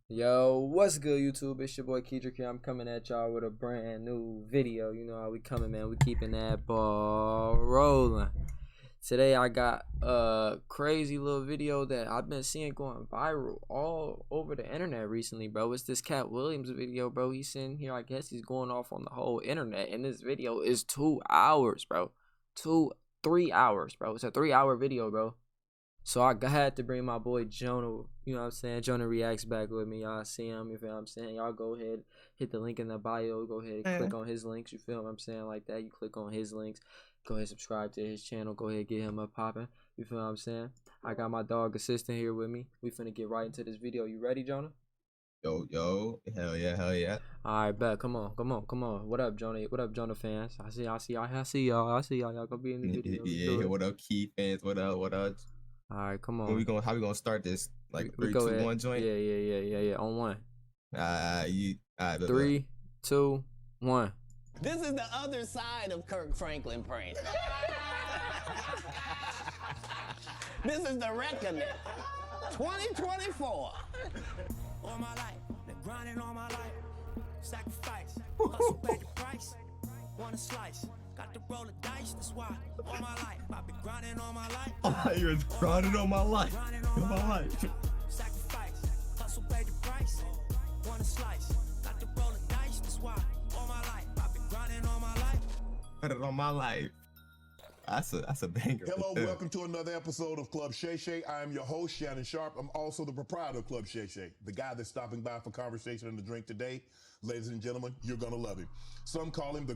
Yo, what's good, YouTube? It's your boy Keydrik here. I'm coming at y'all with a brand new video. You know how we coming, man. We keeping that ball rolling. Today I got a crazy little video that I've been seeing going viral all over the internet recently, bro. It's this Katt Williams video, bro. He's sitting here. I guess he's going off on the whole internet, and this video is 2 hours, bro. 3 hours, bro. It's a 3-hour video, bro. So I had to bring my boy Jonah, you know what I'm saying? Jonah reacts back with me. Y'all see him, you feel what I'm saying? Y'all go ahead, hit the link in the bio. Go ahead and click on his links, you feel what I'm saying? Like that, you click on his links. Go ahead, subscribe to his channel. Go ahead, get him up popping. You feel what I'm saying? I got my dog assistant here with me. We finna get right into this video. You ready, Jonah? Yo, hell yeah. All right, bet. Come on. What up, Jonah? What up, Jonah fans? I see y'all. Y'all gonna be in the video. Yeah. What up, Key fans? What up? All right, come on. How we gonna start this? Like we 3, go 2, ahead. 1 joint? Yeah. On one. Alright, 3, 2, 1. This is the other side of Kirk Franklin prank. This is the reckoning. 2024. All my life, been grinding all my life. Sacrifice, hustle, pay the price. Want a slice, got to roll the dice. That's why all my life, I've been grinding all my life. You're grinding on my life. Sacrifice, hustle, pay the price. Want a slice, got to roll the dice. That's why all my life, I've been grinding all my life. Grinding on my life. That's a banger. Hello, welcome to another episode of Club Shay. I am your host, Shannon Sharp. I'm also the proprietor of Club Shay, the guy that's stopping by for conversation and a drink today. Ladies and gentlemen, you're gonna love him. Some call him one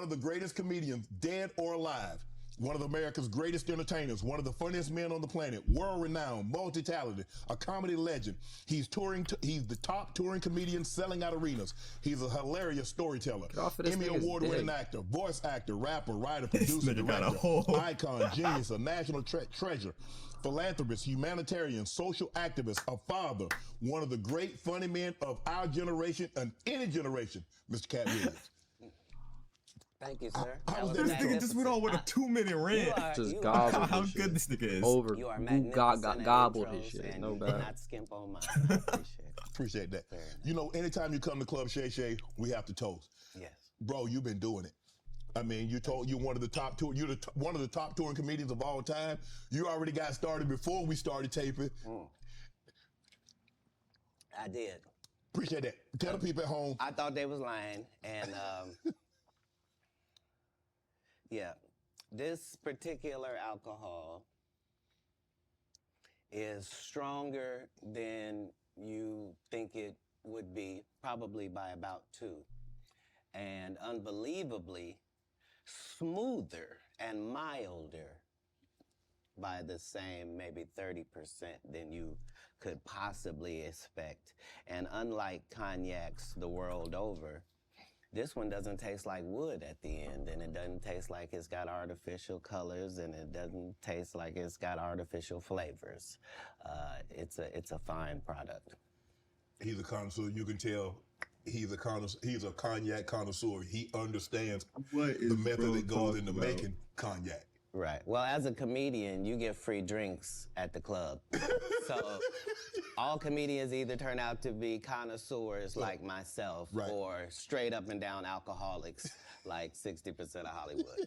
of the greatest comedians, dead or alive. One of America's greatest entertainers, one of the funniest men on the planet, world-renowned, multi-talented, a comedy legend. He's the top touring comedian selling out arenas. He's a hilarious storyteller, Emmy award-winning actor, voice actor, rapper, writer, producer, director, icon, genius, a national treasure, philanthropist, humanitarian, social activist, a father, one of the great funny men of our generation and any generation, Mr. Katt Williams. Thank you, sir. This nigga just went on with a 2-minute rant. Just gobbled How good this nigga is. Over. You are Gobbled his shit. No bad. Not skimp on mine. Appreciate that. You know, anytime you come to Club Shay, we have to toast. Yes. Bro, you've been doing it. I mean, you're one of the top one of the top touring comedians of all time. You already got started before we started taping. I did. Appreciate that. Tell the people at home. I thought they was lying, and yeah, this particular alcohol is stronger than you think it would be, probably by about 2, and unbelievably smoother and milder by the same maybe 30% than you could possibly expect. And unlike cognacs the world over, this one doesn't taste like wood at the end, and it doesn't taste like it's got artificial colors, and it doesn't taste like it's got artificial flavors. It's a fine product. He's a connoisseur. You can tell he's a cognac connoisseur. He understands the method that goes into making cognac. Right. Well, as a comedian, you get free drinks at the club. So all comedians either turn out to be connoisseurs like myself, or straight up and down alcoholics like 60% of Hollywood.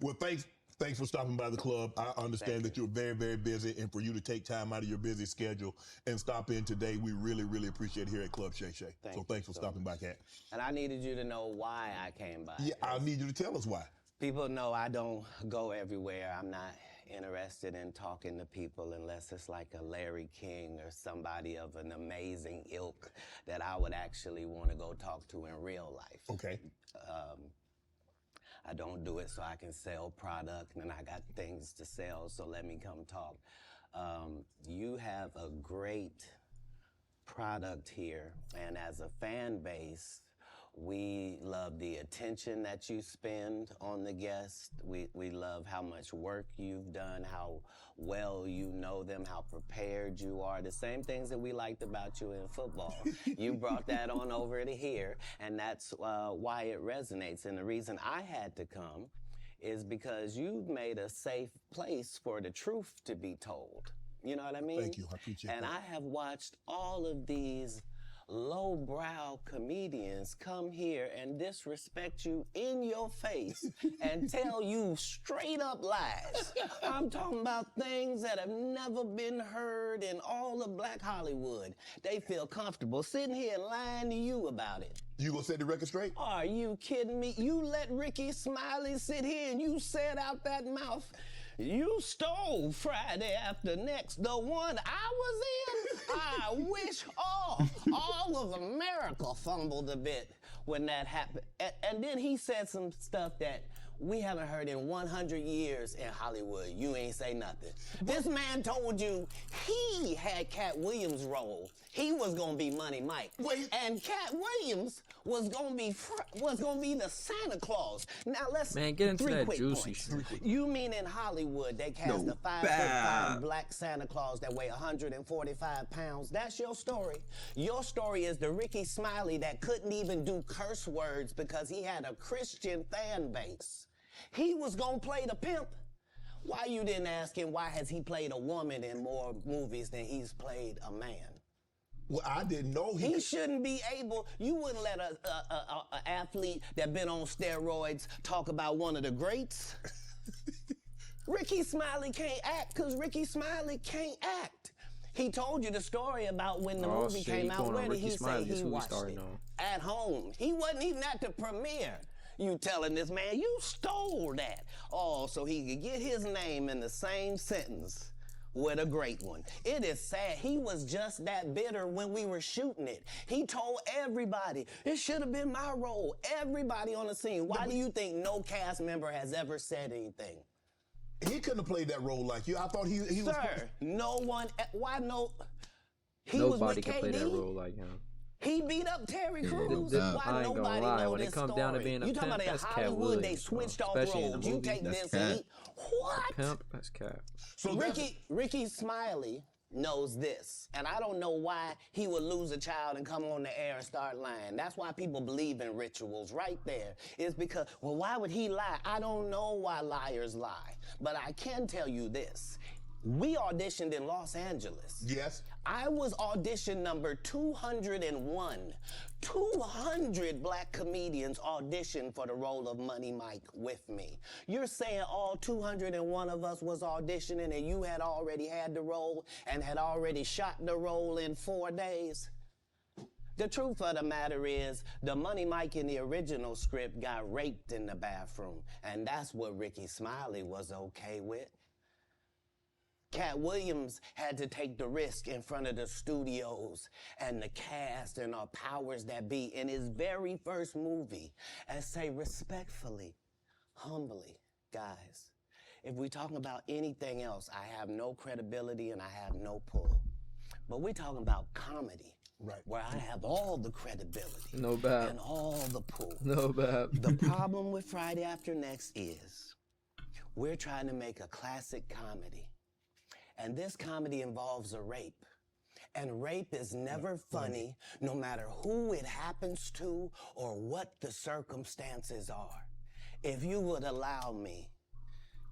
Well, thanks for stopping by the club. I understand that you're very, very busy, and for you to take time out of your busy schedule and stop in today, we really, really appreciate it here at Club Shay. So thanks for stopping by, Katt. And I needed you to know why I came by. Yeah, I need you to tell us why. People know I don't go everywhere. I'm not interested in talking to people unless it's like a Larry King or somebody of an amazing ilk that I would actually want to go talk to in real life. Okay. I don't do it so I can sell product, and I got things to sell, so let me come talk. You have a great product here, and as a fan base, we love the attention that you spend on the guest. We love how much work you've done, how well you know them, how prepared you are. The same things that we liked about you in football. You brought that on over to here, and that's why it resonates. And the reason I had to come is because you've made a safe place for the truth to be told. You know what I mean? Thank you. I appreciate and that. I have watched all of these lowbrow comedians come here and disrespect you in your face and tell you straight up lies. I'm talking about things that have never been heard in all of Black Hollywood. They feel comfortable sitting here and lying to you about it. You gonna set the record straight? Are you kidding me? You let Ricky Smiley sit here and you said out that mouth, you stole Friday After Next, the one I was in. I wish all of America fumbled a bit when that happened. And then he said some stuff that we haven't heard in 100 years in Hollywood. You ain't say nothing. This man told you he had Katt Williams' role. He was gonna be Money Mike. Wait. And Katt Williams was gonna be the Santa Claus. Now let's Man, get into three that quick juicy points. shit. You mean in Hollywood they cast a 5'5" black Santa Claus that weigh 145 pounds? That's your story. Your story is the Ricky Smiley that couldn't even do curse words because he had a Christian fan base. He was gonna play the pimp. Why you didn't ask him why has he played a woman in more movies than he's played a man? Well, I didn't know He shouldn't be able, you wouldn't let a athlete that been on steroids talk about one of the greats. Ricky Smiley can't act because Ricky Smiley can't act. He told you the story about when the movie shit, came he out. going on Where did Ricky he say Smiley. That's he who he watched started it? on. At home. He wasn't even at the premiere. You telling this man, you stole that. Oh, so he could get his name in the same sentence with a great one. It is sad. He was just that bitter when we were shooting it. He told everybody, it should have been my role. Everybody on the scene. Why do you think no cast member has ever said anything? He couldn't have played that role like you. I thought he was. Sir, no one, why no? He Nobody was with can KD. play that role like him. He beat up Terry Crews. I Why ain't gonna nobody lie, know when it this come story? down to being a you talking pimp, about in that's Katt Hollywood, they Williams, bro. switched off Especially in roles. the You movie. take That's this and Katt. he, what? Pimp, that's Katt. So Ricky Smiley knows this, and I don't know why he would lose a child and come on the air and start lying. That's why people believe in rituals right there. It's because, well, why would he lie? I don't know why liars lie, but I can tell you this. We auditioned in Los Angeles. Yes. I was audition number 201. 200 black comedians auditioned for the role of Money Mike with me. You're saying all 201 of us was auditioning and you had already had the role and had already shot the role in 4 days? The truth of the matter is, the Money Mike in the original script got raped in the bathroom, and that's what Ricky Smiley was okay with. Katt Williams had to take the risk in front of the studios and the cast and our powers that be in his very first movie and say respectfully, humbly, guys, if we're talking about anything else, I have no credibility and I have no pull. But we're talking about comedy, Right. where I have all the credibility No bad. and all the pull. No bad. The problem with Friday After Next is we're trying to make a classic comedy. And this comedy involves a rape. And rape is never funny, no matter who it happens to or what the circumstances are. If you would allow me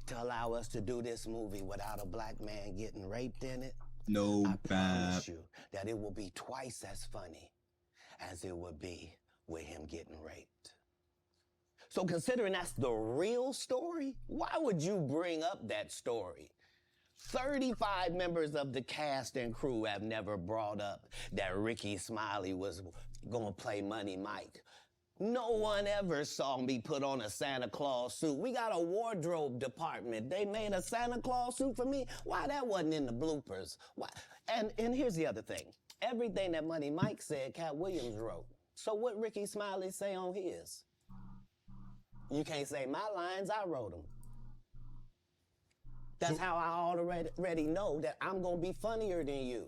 to allow us to do this movie without a black man getting raped in it, No I promise bad. you that it will be twice as funny as it would be with him getting raped. So considering that's the real story, why would you bring up that story? 35 members of the cast and crew have never brought up that Ricky Smiley was gonna play Money Mike. No one ever saw me put on a Santa Claus suit. We got a wardrobe department. They made a Santa Claus suit for me. Why that wasn't in the bloopers? Why? And here's the other thing. Everything that Money Mike said, Katt Williams wrote. So what Ricky Smiley say on his? You can't say my lines, I wrote them. That's how I already know that I'm gonna be funnier than you.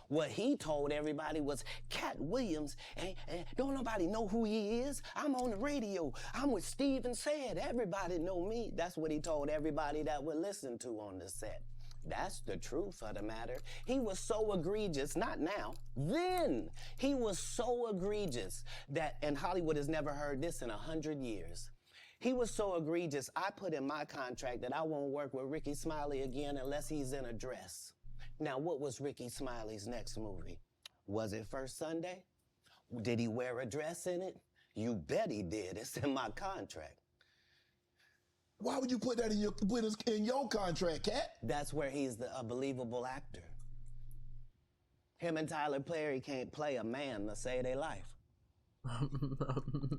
What he told everybody was, Katt Williams, don't nobody know who he is. I'm on the radio. I'm with Steven Said. Everybody know me. That's what he told everybody that would listen to on the set. That's the truth of the matter. He was so egregious, not now, then. He was so egregious that, and Hollywood has never heard this in 100 years. He was so egregious, I put in my contract that I won't work with Ricky Smiley again unless he's in a dress. Now, what was Ricky Smiley's next movie? Was it First Sunday? Did he wear a dress in it? You bet he did. It's in my contract. Why would you put that in your contract, Katt? That's where he's a believable actor. Him and Tyler Perry can't play a man to save their life.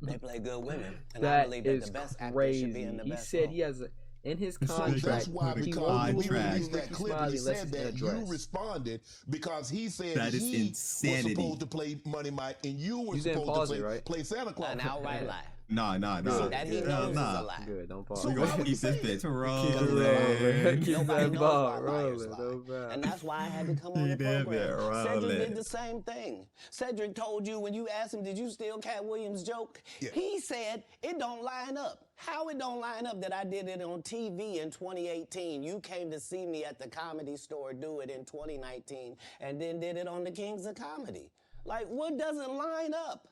They play good women. And I believe that the best actor should be in the best He said role. he has in his So contract. that's why, he because won't when do we movies released with that Ricky clip and Smiley he unless said it's in a that, you dress. responded because he said That is he insanity. was supposed to play Money Mike and you were You didn't supposed pause to it, right? play Santa Claus. An outright lie. Nah. That he knows is a lie. Good, don't pause. So We're why gonna would you keep this say bitch it? rolling. Keep Nobody that knows ball why liars rolling. lie. No problem. And that's why I had to come on the Keep that program. bit Cedric rolling. did the same thing. Cedric told you when you asked him, did you steal Cat Williams' joke? Yeah. He said, it don't line up. How it don't line up that I did it on TV in 2018? You came to see me at the Comedy Store do it in 2019 and then did it on the Kings of Comedy. Like, what doesn't line up?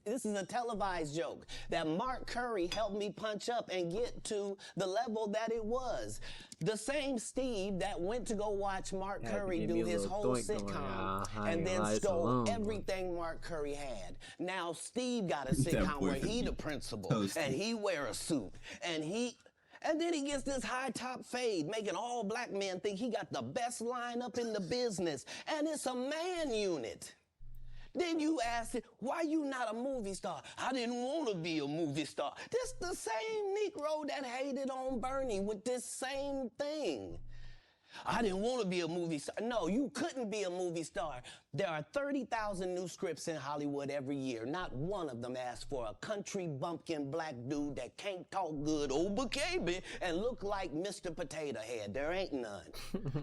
This is a televised joke that Mark Curry helped me punch up and get to the level that it was. The same Steve that went to go watch Mark Had to Curry give do me a his little whole doink going. sitcom I ain't and gonna then lie, it's stole alone, man. everything Mark Curry had. Now Steve got a That sitcom boy where he finna the be principal toasted. and he wear a suit and then he gets this high top fade, making all black men think he got the best lineup in the business, and it's a man unit. Then you asked it, why you not a movie star? I didn't want to be a movie star. This the same Negro that hated on Bernie with this same thing. I didn't want to be a movie star. No, you couldn't be a movie star. There are 30,000 new scripts in Hollywood every year. Not one of them asks for a country bumpkin black dude that can't talk good, baby, and look like Mr. Potato Head. There ain't none.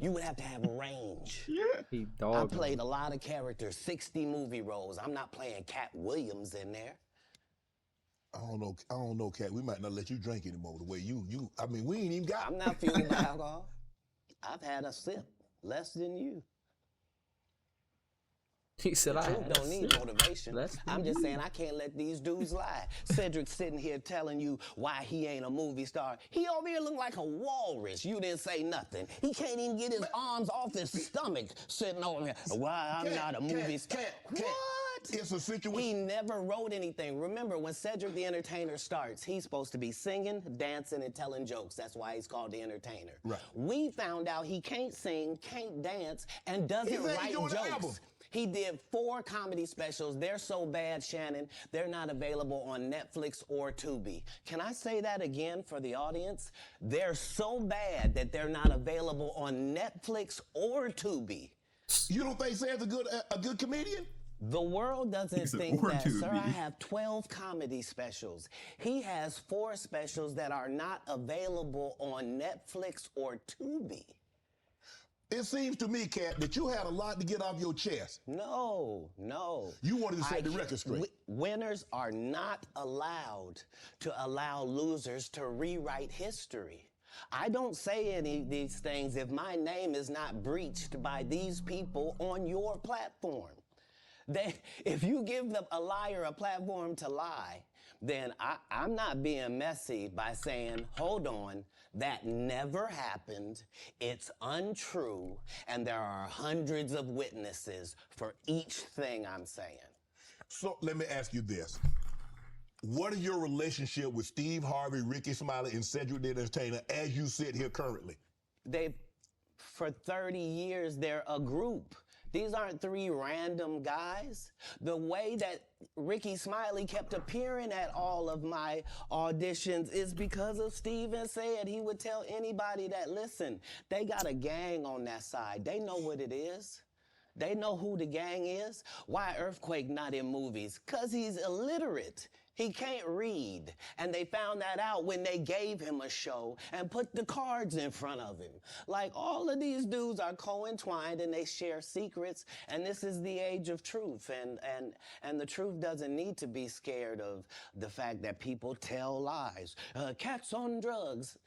You would have to have range. He I dogged him. played a lot of characters, 60 movie roles. I'm not playing Katt Williams in there. I don't know, Katt. We might not let you drink anymore the way I mean, we ain't even got. I'm not fueled by alcohol. I've had a sip, less than you. He said, The I truth don't need motivation. Less than I'm just you. saying I can't let these dudes lie. Cedric sitting here telling you why he ain't a movie star. He over here look like a walrus. You didn't say nothing. He can't even get his arms off his stomach sitting over here. Why I'm not a movie star. What? It's a situation. He never wrote anything. Remember, when Cedric the Entertainer starts, he's supposed to be singing, dancing, and telling jokes. That's why he's called the Entertainer. Right. We found out he can't sing, can't dance, and doesn't He said he write doing the album. jokes. He did 4 comedy specials. They're so bad, Shannon, they're not available on Netflix or Tubi. Can I say that again for the audience? They're so bad that they're not available on Netflix or Tubi. You don't think Sam's a good comedian? The world doesn't He said, think "Or that, Tubi." sir, I have 12 comedy specials. He has 4 specials that are not available on Netflix or Tubi. It seems to me, Katt, that you had a lot to get off your chest. No. You wanted to set the I record straight. Winners are not allowed to allow losers to rewrite history. I don't say any of these things if my name is not breached by these people on your platform. If you give a liar a platform to lie, then I'm not being messy by saying, hold on, that never happened, it's untrue, and there are hundreds of witnesses for each thing I'm saying. So let me ask you this. What is your relationship with Steve Harvey, Ricky Smiley, and Cedric the Entertainer as you sit here currently? For 30 years, they're a group. These aren't 3 random guys. The way that Ricky Smiley kept appearing at all of my auditions is because of Steven said he would tell anybody that, listen, they got a gang on that side. They know what it is. They know who the gang is. Why Earthquake not in movies? 'Cause he's illiterate. He can't read. And they found that out when they gave him a show and put the cards in front of him. Like, all of these dudes are co-entwined and they share secrets, and this is the age of truth. And the truth doesn't need to be scared of the fact that people tell lies. Katt's on drugs.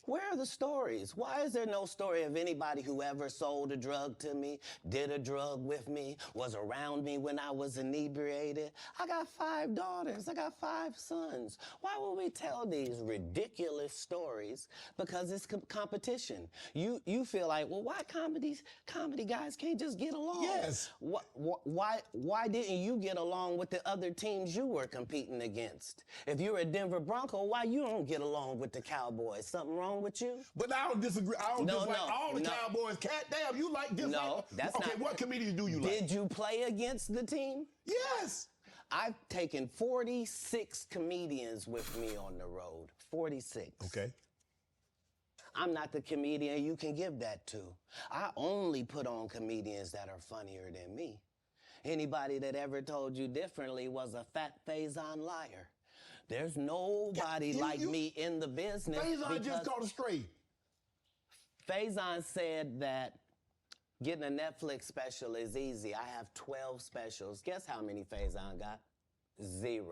Where are the stories? Why is there no story of anybody who ever sold a drug to me, did a drug with me, was around me when I was inebriated? I got 5 daughters. I got 5 sons. Why would we tell these ridiculous stories? Because it's competition. You feel like, well, why comedy guys can't just get along? Yes. Why didn't you get along with the other teams you were competing against? If you're a Denver Bronco, why you don't get along with the Cowboys? Something wrong with you? But I don't disagree. I don't dislike all the no. Cowboys. Cat, damn, you like dislike. No, that's okay, not. what comedians do you like? Did you play against the team? Yes. I've taken 46 comedians with me on the road. 46. Okay. I'm not the comedian you can give that to. I only put on comedians that are funnier than me. Anybody that ever told you differently was a fat Faison liar. There's nobody like me in the business. Faison just caught a stray. Faison said that getting a Netflix special is easy. I have 12 specials. Guess how many Faison got? 0.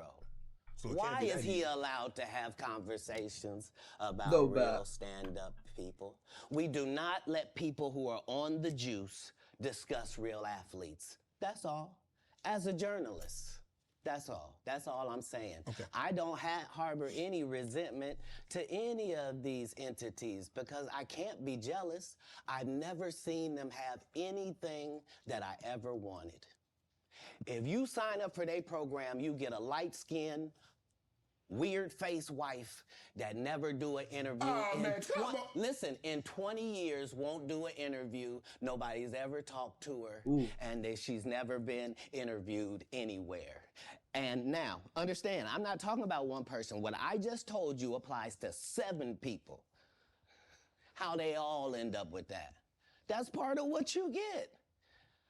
So why is he allowed to have conversations about real stand-up people? We do not let people who are on the juice discuss real athletes. That's all. As a journalist. That's all. That's all I'm saying. Okay. I don't harbor any resentment to any of these entities because I can't be jealous. I've never seen them have anything that I ever wanted. If you sign up for their program, you get a light-skinned, weird-faced wife that never do an interview. Oh, man, listen, in 20 years, won't do an interview. Nobody's ever talked to her, and she's never been interviewed anywhere. And now, understand, I'm not talking about one person. What I just told you applies to 7 people. How they all end up with that. That's part of what you get.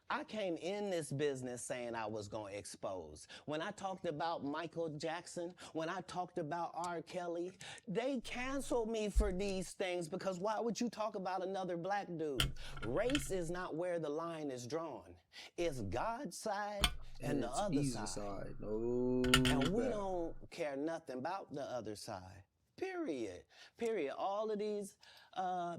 I came in this business saying I was going to expose. When I talked about Michael Jackson, when I talked about R. Kelly, they canceled me for these things because why would you talk about another black dude? Race is not where the line is drawn. It's God's side and the other side. No. And we don't care nothing about the other side. Period. Period. All of these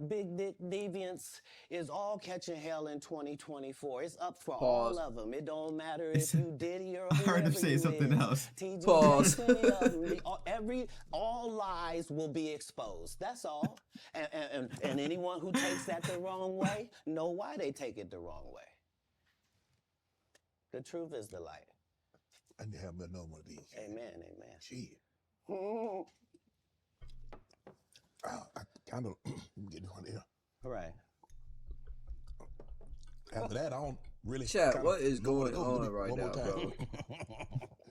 big dick deviants is all catching hell in 2024. It's up for all of them. It don't matter if you Diddy or whoever. I heard him say something else. TG, Pause. all lies will be exposed. That's all. And anyone who takes that the wrong way, know why they take it the wrong way. The truth is the light. I need to have another one of these. Amen, amen. Shit. I kind of get one here. Right. After that, I don't really. Chat, what is going on right now,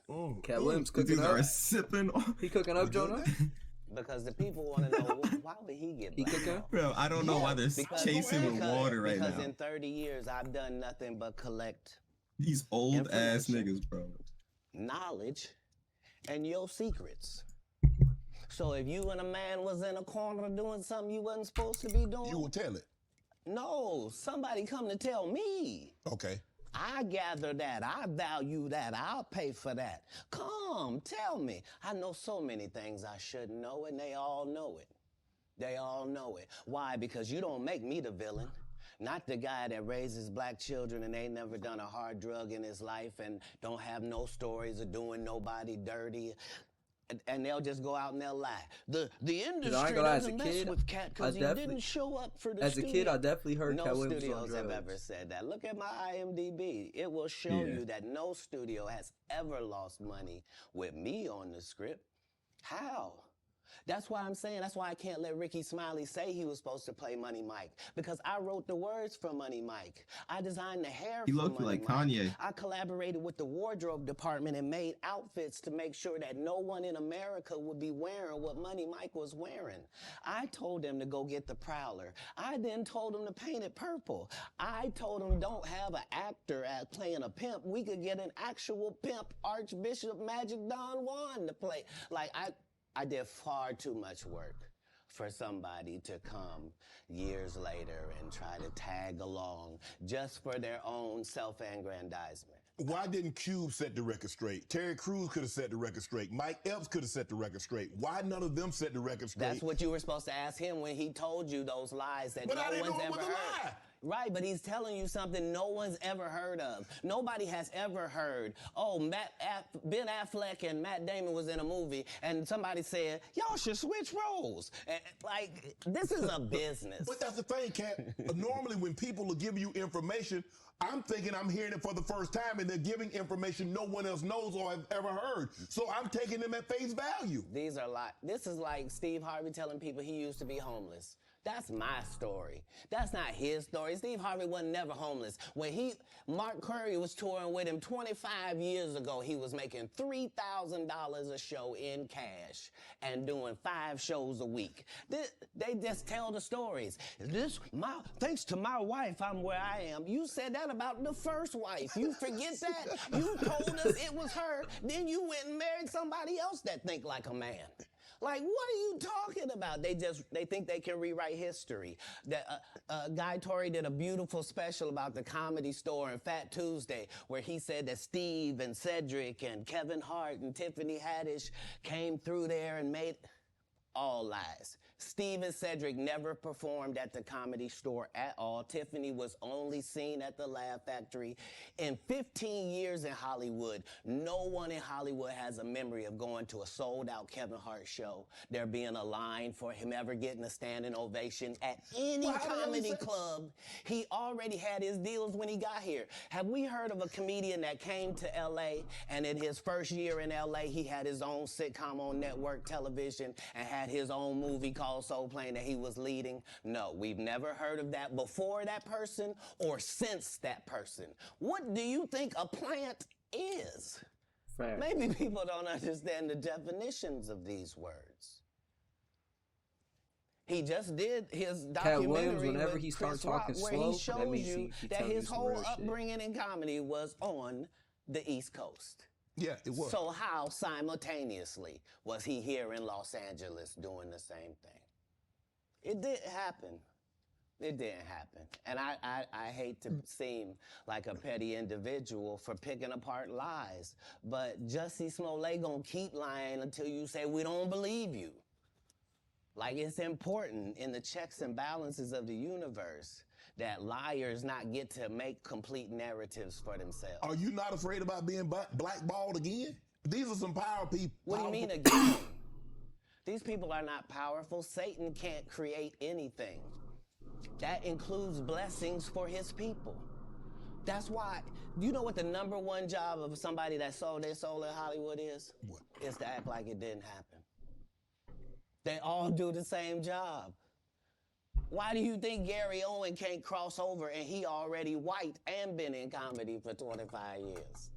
bro? Cat Williams cooking These up. are sipping on. He cooking up, Jonah? Because the people want to know, why would he get black? cooking? Bro, I don't know why they're chasing with water right now. Because in 30 years, I've done nothing but collect These old ass niggas, bro. knowledge and your secrets. So if you and a man was in a corner doing something you wasn't supposed to be doing, You will tell it. no, somebody come to tell me. Okay. I gather that. I value that. I'll pay for that. Come, tell me. I know so many things I shouldn't know, and they all know it. They all know it. Why? Because you don't make me the villain. Not the guy that raises black children and ain't never done a hard drug in his life and don't have no stories of doing nobody dirty. And they'll just go out and they'll lie. The industry doesn't mess with Katt because he didn't show up for the studio. As a kid, I definitely heard Katt No Williams was on studios have drugs. ever said that. Look at my IMDb. It will show you that no studio has ever lost money with me on the script. How? That's why I'm saying, that's why I can't let Ricky Smiley say he was supposed to play Money Mike. Because I wrote the words for Money Mike. I designed the hair for Money Mike. He looked like Kanye. I collaborated with the wardrobe department and made outfits to make sure that no one in America would be wearing what Money Mike was wearing. I told them to go get the Prowler. I then told them to paint it purple. I told them don't have an actor playing a pimp. We could get an actual pimp, Archbishop Magic Don Juan to play. Like, I did far too much work. for somebody to come years later and try to tag along just for their own self-aggrandizement. Why didn't Cube set the record straight? Terry Crews could have set the record straight. Mike Epps could have set the record straight. Why none of them set the record straight? That's what you were supposed to ask him when he told you those lies that But I no didn't one's know it ever was a heard. lie. Right, but he's telling you something no one's ever heard of. Nobody has ever heard, oh, Ben Affleck and Matt Damon was in a movie, and somebody said, y'all should switch roles. Like, this is a business. But that's the thing, Katt. Normally when people will give you information, I'm thinking I'm hearing it for the first time, and they're giving information no one else knows or have ever heard. So I'm taking them at face value. These are like, this is like Steve Harvey telling people he used to be homeless. That's my story. That's not his story. Steve Harvey wasn't never homeless. When Mark Curry was touring with him 25 years ago, he was making $3,000 a show in cash and doing 5 shows a week. They just tell the stories. Thanks to my wife, I'm where I am. You said that about the first wife. You forget that? You told us it was her. Then you went and married somebody else that think like a man. Like, what are you talking about? They think they can rewrite history. Guy Torrey did a beautiful special about the Comedy Store and Fat Tuesday, where he said that Steve and Cedric and Kevin Hart and Tiffany Haddish came through there and made all lies. Steve and Cedric never performed at the Comedy Store at all. Tiffany was only seen at the Laugh Factory. In 15 years in Hollywood, no one in Hollywood has a memory of going to a sold-out Kevin Hart show, there being a line for him ever getting a standing ovation at any comedy club. He already had his deals when he got here. Have we heard of a comedian that came to L.A. and in his first year in L.A. he had his own sitcom on network television and had his own movie called Soul Plane that he was leading? No, we've never heard of that before that person or since that person. What do you think a plant is? Fair. Maybe people don't understand the definitions of these words. He just did his documentary Williams, whenever with he starts Chris Rock, talking where slow, he shows that means you he that telling you his some whole real shit. upbringing in comedy was on the East Coast. Yeah, it was. So how simultaneously was he here in Los Angeles doing the same thing? It didn't happen. It didn't happen. And I hate to seem like a petty individual for picking apart lies, but Jussie Smollett gonna keep lying until you say we don't believe you. Like, it's important in the checks and balances of the universe that liars not get to make complete narratives for themselves. Are you not afraid about being blackballed again? These are some power people. What do you mean again? These people are not powerful. Satan can't create anything. That includes blessings for his people. That's why, you know what the #1 job of somebody that sold their soul in Hollywood is? What? Is to act like it didn't happen. They all do the same job. Why do you think Gary Owen can't cross over and he already white and been in comedy for 25 years?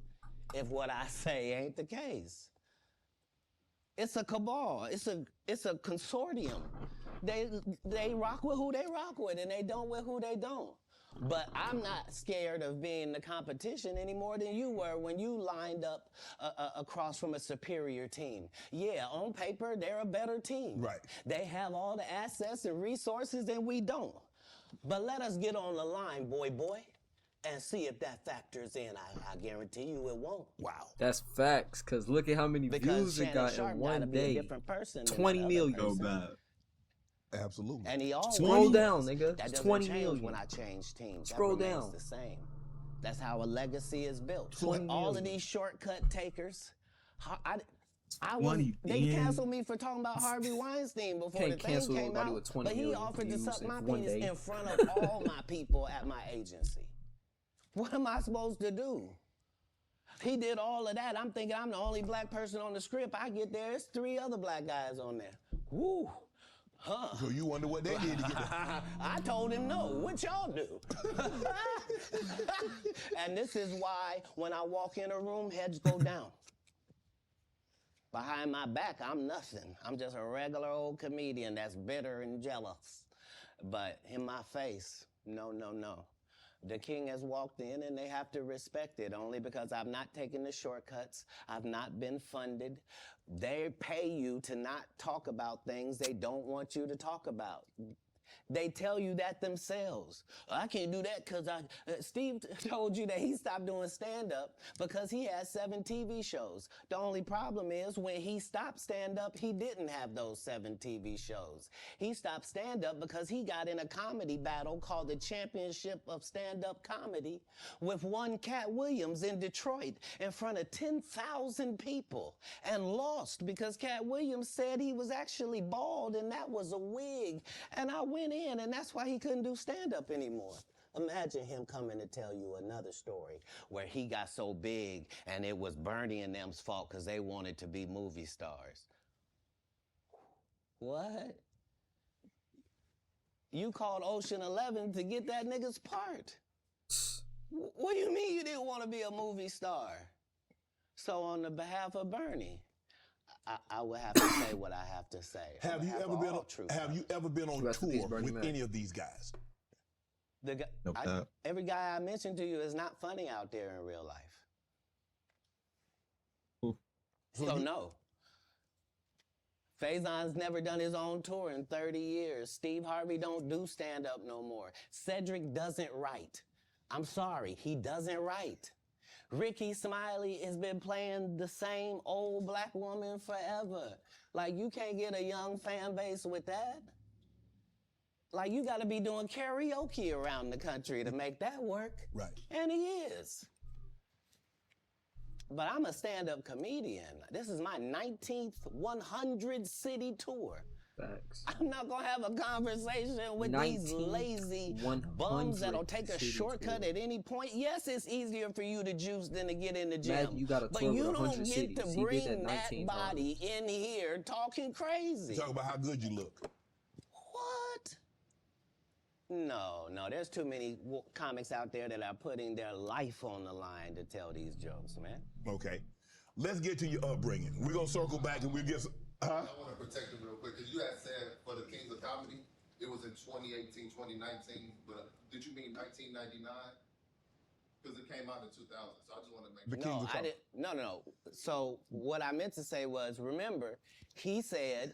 If what I say ain't the case. It's a cabal. It's a consortium. They rock with who they rock with, and they don't with who they don't. But I'm not scared of being the competition any more than you were when you lined up across from a superior team. Yeah, on paper, they're a better team. Right. They have all the assets and resources, and we don't. But let us get on the line, boy, and see if that factors in. I guarantee you it won't. Wow. That's facts, because look at how many views it got in one day. 20 million. So bad. Absolutely. And he always Scroll down, nigga. That It's doesn't 20 change million. when I change teams. Scroll that remains down. the same. That's how a legacy is built. 20 All of million. these shortcut takers, they in. canceled me for talking about Harvey Weinstein before Can't the thing cancel came nobody out. with 20 But he million offered to views suck in my one penis day. in front of all my people at my agency. What am I supposed to do? He did all of that. I'm thinking I'm the only black person on the script. I get there, it's 3 other black guys on there. Woo. Huh. So you wonder what they did to get there. I told him no. What y'all do? And this is why when I walk in a room, heads go down. Behind my back, I'm nothing. I'm just a regular old comedian that's bitter and jealous. But in my face, no. The king has walked in and they have to respect it only because I've not taken the shortcuts. I've not been funded. They pay you to not talk about things they don't want you to talk about. They tell you that themselves. I can't do that because Steve told you that he stopped doing stand-up because he had 7 TV shows. The only problem is when he stopped stand-up, he didn't have those 7 TV shows. He stopped stand-up because he got in a comedy battle called the Championship of Stand-Up Comedy with one Katt Williams in Detroit in front of 10,000 people and lost because Katt Williams said he was actually bald and that was a wig. And I went in, and that's why he couldn't do stand-up anymore. Imagine him coming to tell you another story where he got so big and it was Bernie and them's fault because they wanted to be movie stars. What? You called Ocean 11 to get that nigga's part. What do you mean you didn't want to be a movie star? So on the behalf of Bernie, I would have to say what I have to say. Have you ever been on tour with any of these guys? Every guy I mentioned to you is not funny out there in real life. So no. Faison's never done his own tour in 30 years. Steve Harvey don't do stand-up no more. Cedric doesn't write. I'm sorry, he doesn't write. Ricky Smiley has been playing the same old black woman forever. Like, you can't get a young fan base with that. Like, you gotta be doing karaoke around the country to make that work. Right. And he is. But I'm a stand-up comedian. This is my 19th 100-city tour. Facts. I'm not gonna have a conversation with these lazy bums that'll take a shortcut at any point. Yes, it's easier for you to juice than to get in the gym. You got a but tour you with don't get cities. to bring that body in here talking crazy. Talk about how good you look. What? No, there's too many comics out there that are putting their life on the line to tell these jokes, man. Okay. Let's get to your upbringing. We're gonna circle back and we'll get some, I want to protect him real quick, because you had said for the Kings of Comedy, it was in 2018, 2019, but did you mean 1999? Because it came out in 2000, so I just want to make sure. No, I didn't. No. So what I meant to say was, remember, he said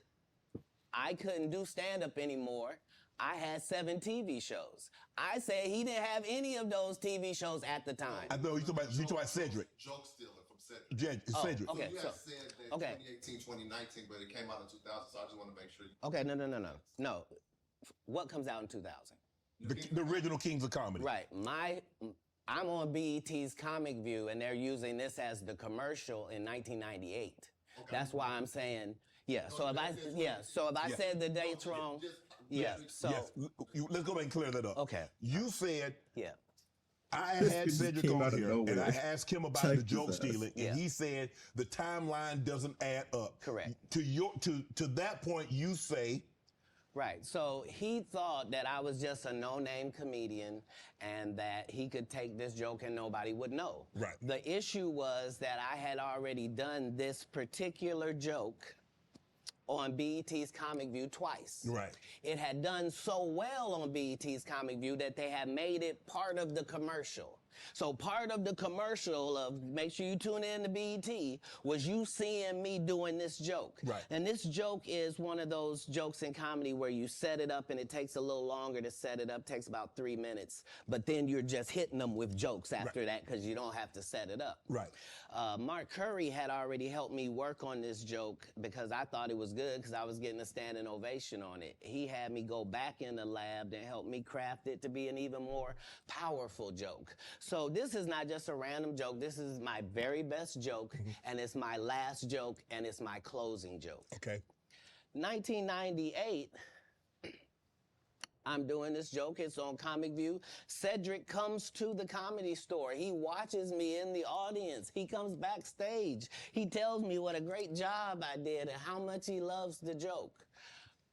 I couldn't do stand-up anymore. I had 7 TV shows. I said he didn't have any of those TV shows at the time. I know you talking about Cedric. Joke stealing from Cedric. Yeah, Cedric. Okay, so you had said that 2018, 2019, but it came out in 2000, so I just want to make sure. Okay, no. What comes out in 2000? The original Kings of Comedy. Right. I'm on BET's Comic View, and they're using this as the commercial in 1998. Okay. That's why I'm saying, yeah. So if I said the dates wrong, So let's go back and clear that up. Okay. You said, yeah. I had Cedric on here, and I asked him about the joke stealing, and he said the timeline doesn't add up. Correct. To that point, you say. Right. So he thought that I was just a no-name comedian and that he could take this joke and nobody would know. Right. The issue was that I had already done this particular joke on BET's Comic View twice. Right. It had done so well on BET's Comic View that they had made it part of the commercial. So part of the commercial of make sure you tune in to BET was you seeing me doing this joke. Right. And this joke is one of those jokes in comedy where you set it up and it takes a little longer to set it up, takes about 3 minutes, but then you're just hitting them with jokes after that because you don't have to set it up. Right. Mark Curry had already helped me work on this joke because I thought it was good because I was getting a standing ovation on it. He had me go back in the lab and help me craft it to be an even more powerful joke. So this is not just a random joke. This is my very best joke, and it's my last joke, and it's my closing joke. Okay. 1998, I'm doing this joke. It's on Comic View. Cedric comes to the Comedy Store. He watches me in the audience. He comes backstage. He tells me what a great job I did and how much he loves the joke.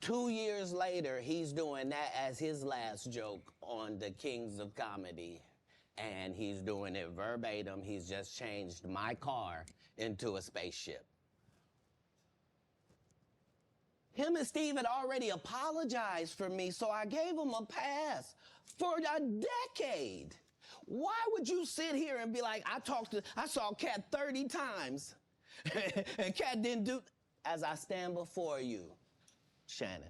2 years later, he's doing that as his last joke on the Kings of Comedy. And he's doing it verbatim. He's just changed my car into a spaceship. Him and Steve had already apologized for me, so I gave him a pass for a decade. Why would you sit here and be like, I saw Katt 30 times and Katt didn't do, as I stand before you, Shannon,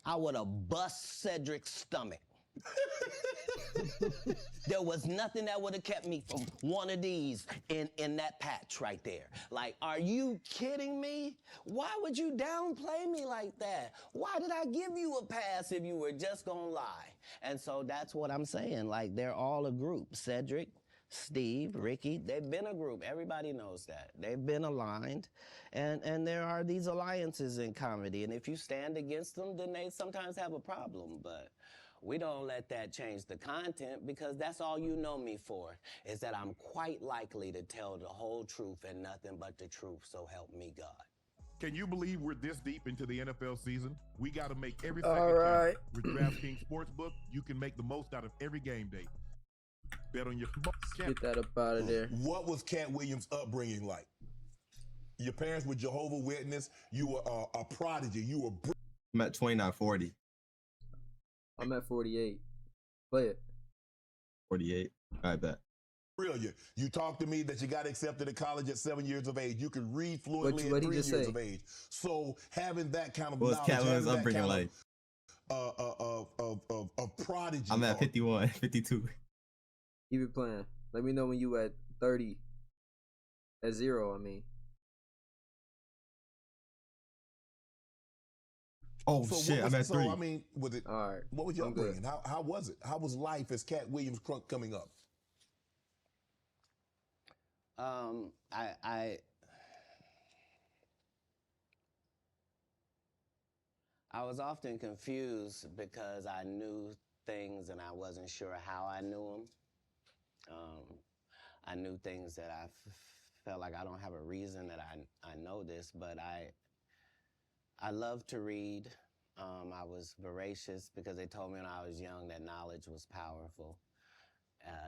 I would have bust Cedric's stomach. There was nothing that would have kept me from one of these in that patch right there. Like, are you kidding me? Why would you downplay me like that? Why did I give you a pass if you were just gonna lie? And so that's what I'm saying. Like, they're all a group. Cedric, Steve, Ricky, they've been a group. Everybody knows that. They've been aligned. And there are these alliances in comedy. And if you stand against them, then they sometimes have a problem. But we don't let that change the content, because that's all you know me for, is that I'm quite likely to tell the whole truth and nothing but the truth, so help me God. Can you believe we're this deep into the NFL season? We got to make every All second right. count. With DraftKings Sportsbook, you can make the most out of every game day. Bet on your Get that up out of there. What was Katt Williams' upbringing like? Your parents were Jehovah's Witness. You were a prodigy. You were. I'm at 2940. I'm at 48. Play it. 48. I bet. Brilliant. You talked to me that you got accepted to college at 7 years of age. You can read fluently at What'd 3 he just years say? of age. So having that kind of What was knowledge, Katt Williams' having that upbringing kind like? of prodigy. I'm at 51, 52. Keep it playing. Let me know when you at 30. At 0, I mean. Oh shit, I'm at 3. So I mean, with it, All right. what was your I'm good. upbringing? How was it? How was life as Katt Williams coming up? I was often confused because I knew things and I wasn't sure how I knew them. I knew things that I felt like I don't have a reason that I know this, but I love to read. I was voracious because they told me when I was young that knowledge was powerful.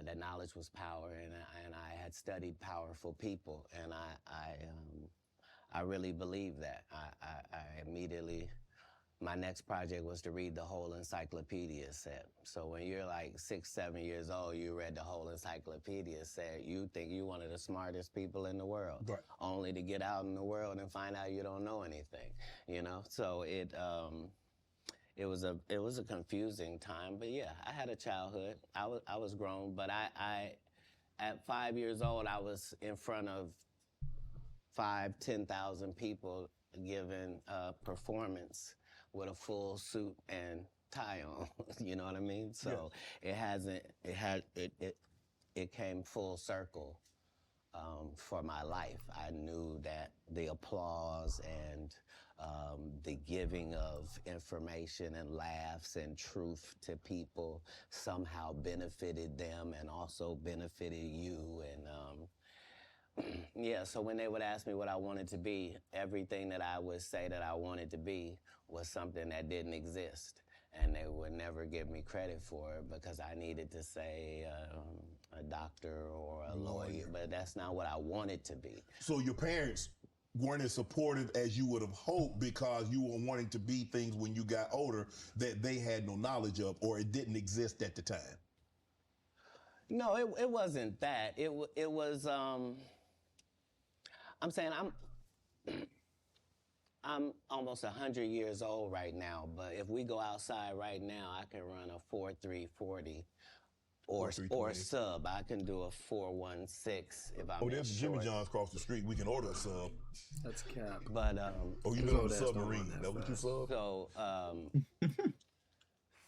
That knowledge was power, and I had studied powerful people, and I really believed that. I immediately, my next project was to read the whole encyclopedia set. So when you're like 6, 7 years old, you read the whole encyclopedia set, you think you're one of the smartest people in the world, Right. only to get out in the world and find out you don't know anything, you know? So it was a confusing time, but yeah, I had a childhood. I was grown, but I at 5 years old, I was in front of 10,000 people giving a performance with a full suit and tie on. You know what I mean? So yeah. It came full circle for my life. I knew that the applause and the giving of information and laughs and truth to people somehow benefited them and also benefited you. And yeah, so when they would ask me what I wanted to be, everything that I would say that I wanted to be was something that didn't exist. And they would never give me credit for it because I needed to say a doctor or a lawyer, but that's not what I wanted to be. So your parents weren't as supportive as you would have hoped because you were wanting to be things when you got older that they had no knowledge of, or it didn't exist at the time? No, it wasn't that. It was, I'm saying I'm almost 100 years old right now, but if we go outside right now, I can run a 4.340 or sub. I can do a 4.16 if I'm there's Jimmy John's across the street. We can order a sub. That's cap. But you know the submarine. That what you sub?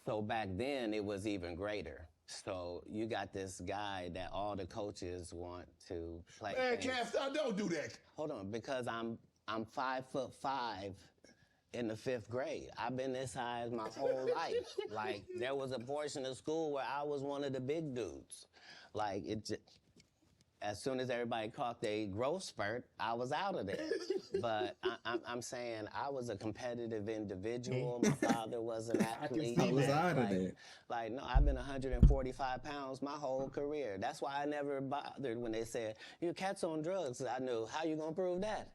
So back then it was even greater. So you got this guy that all the coaches want to play. Man, Katt, don't do that. Hold on, because I'm 5'5" in the 5th grade. I've been this high my whole life. Like, there was a portion of school where I was one of the big dudes. Like, as soon as everybody caught their growth spurt, I was out of there. But I'm saying I was a competitive individual. My father was an athlete. I was out of there. Like, no, I've been 145 pounds my whole career. That's why I never bothered when they said, your Katt's on drugs. I knew, how you gonna prove that?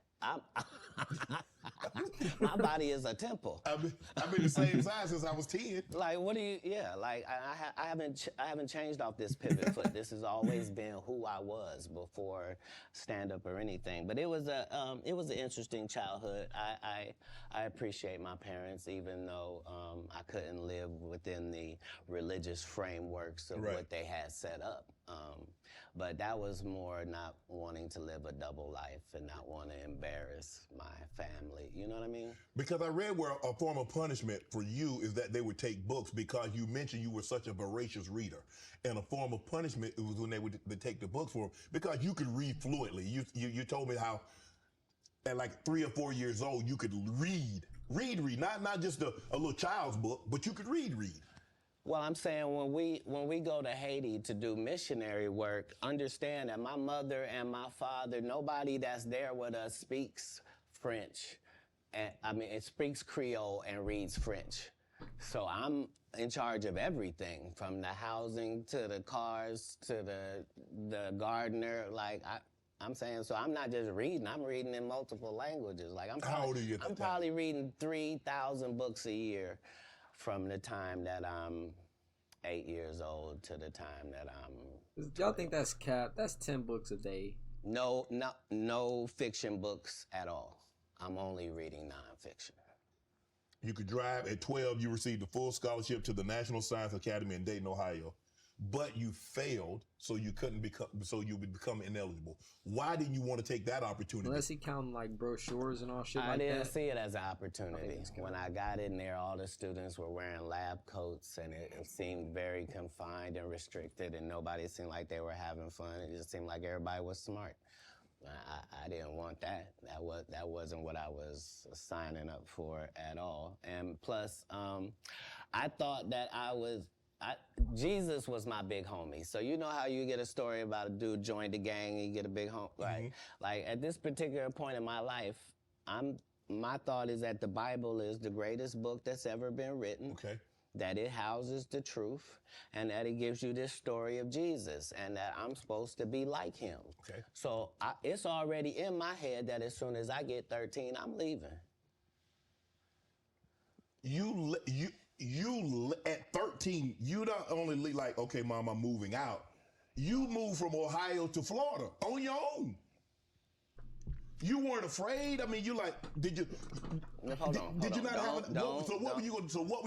My body is a temple. I've been the same size since I was 10. Like, what do you? Yeah, like I haven't changed off this pivot foot. This has always been who I was before stand up or anything. But it was an interesting childhood. I appreciate my parents, even though I couldn't live within the religious frameworks of what they had set up. But that was more not wanting to live a double life and not want to embarrass my family. You know what I mean? Because I read where a form of punishment for you is that they would take books because you mentioned you were such a voracious reader. And a form of punishment was when they would take the books for them because you could read fluently. You told me how at like 3 or 4 years old you could read, not just a little child's book, but you could read. Well, I'm saying when we go to Haiti to do missionary work, understand that my mother and my father, nobody that's there with us speaks French. And, it speaks Creole and reads French. So I'm in charge of everything, from the housing to the cars to the gardener. Like I'm saying, so I'm not just reading. I'm reading in multiple languages. Like How old are you at that I'm time? probably reading 3,000 books a year. From the time that I'm 8 years old to the time that I'm... Y'all think that's cap? That's 10 books a day. No fiction books at all. I'm only reading nonfiction. You could drive. At 12, you received a full scholarship to the National Science Academy in Dayton, Ohio. But you failed, so you would become ineligible. Why didn't you want to take that opportunity? Unless he counting like brochures and all shit I like that. didn't see it as an opportunity. When I got in there, all the students were wearing lab coats, and it seemed very confined and restricted, and nobody seemed like they were having fun. It just seemed like everybody was smart. I didn't want that. That wasn't what I was signing up for at all. And plus, I thought that Jesus was my big homie. So you know how you get a story about a dude joined the gang and you get a big homie, right? Mm-hmm. Like at this particular point in my life, my thought is that the Bible is the greatest book that's ever been written. Okay. That it houses the truth, and that it gives you this story of Jesus, and that I'm supposed to be like him. Okay. So it's already in my head that as soon as I get 13, I'm leaving. You at 13, you don't only like, okay, Mom, I'm moving out. You moved from Ohio to Florida on your own. You weren't afraid. I mean, you like, did you? Hold on. Did you not have? So what were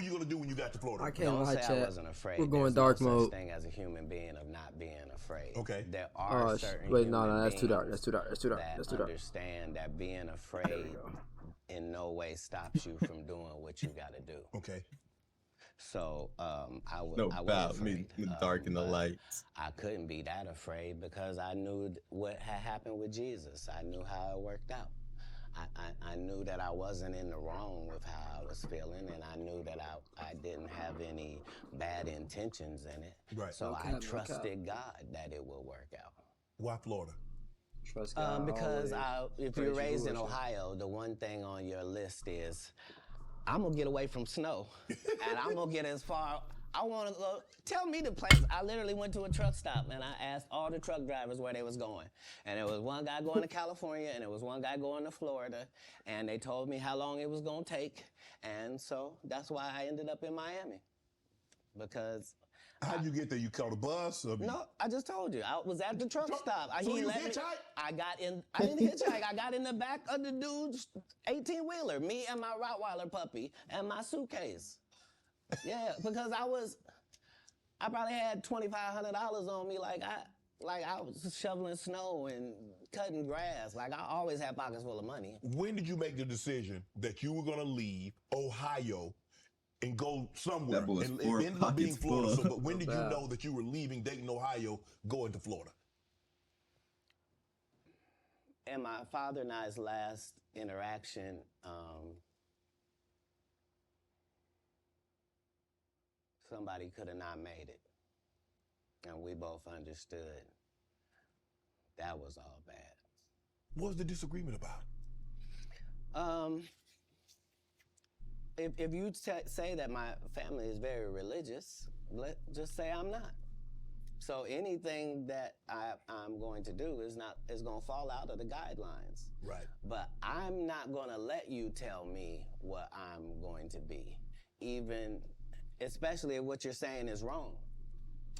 you going to do when you got to Florida? I can't lie, I wasn't afraid. We're going There's dark no mode. Such thing as a human being of not being afraid. Okay. There are certain wait, human no, that's too dark. beings That's too dark. That's too dark. That's too dark. Understand that being afraid in no way stops you from doing what you got to do. Okay. So I was me afraid. dark in the lights. I couldn't be that afraid because I knew what had happened with Jesus. I knew how it worked out. I knew that I wasn't in the wrong with how I was feeling, and I knew that I didn't have any bad intentions in it. Right. So I trusted God that it would work out. Why Florida? Trust God because if you're raised in bullshit. Ohio, the one thing on your list is, I'm gonna get away from snow, and I'm gonna get as far. I want to go. Tell me the place. I literally went to a truck stop and I asked all the truck drivers where they was going, and there was one guy going to California and there was one guy going to Florida, and they told me how long it was gonna take, and so that's why I ended up in Miami, because. How'd you get there? You caught a bus? No, I just told you. I was at the truck stop. So you hitchhiked? I didn't hitchhike. I got in the back of the dude's 18-wheeler, me and my Rottweiler puppy and my suitcase. Yeah, because I probably had $2,500 on me. Like I was shoveling snow and cutting grass. Like I always had pockets full of money. When did you make the decision that you were going to leave Ohio and go somewhere? That boy's and it ended up being Florida. So, but when did you know that you were leaving Dayton, Ohio, going to Florida? In my father and I's last interaction, somebody could have not made it. And we both understood that was all bad. What was the disagreement about? If you say that my family is very religious, just say I'm not. So anything that I'm going to do is going to fall out of the guidelines. Right. But I'm not going to let you tell me what I'm going to be, even, especially if what you're saying is wrong.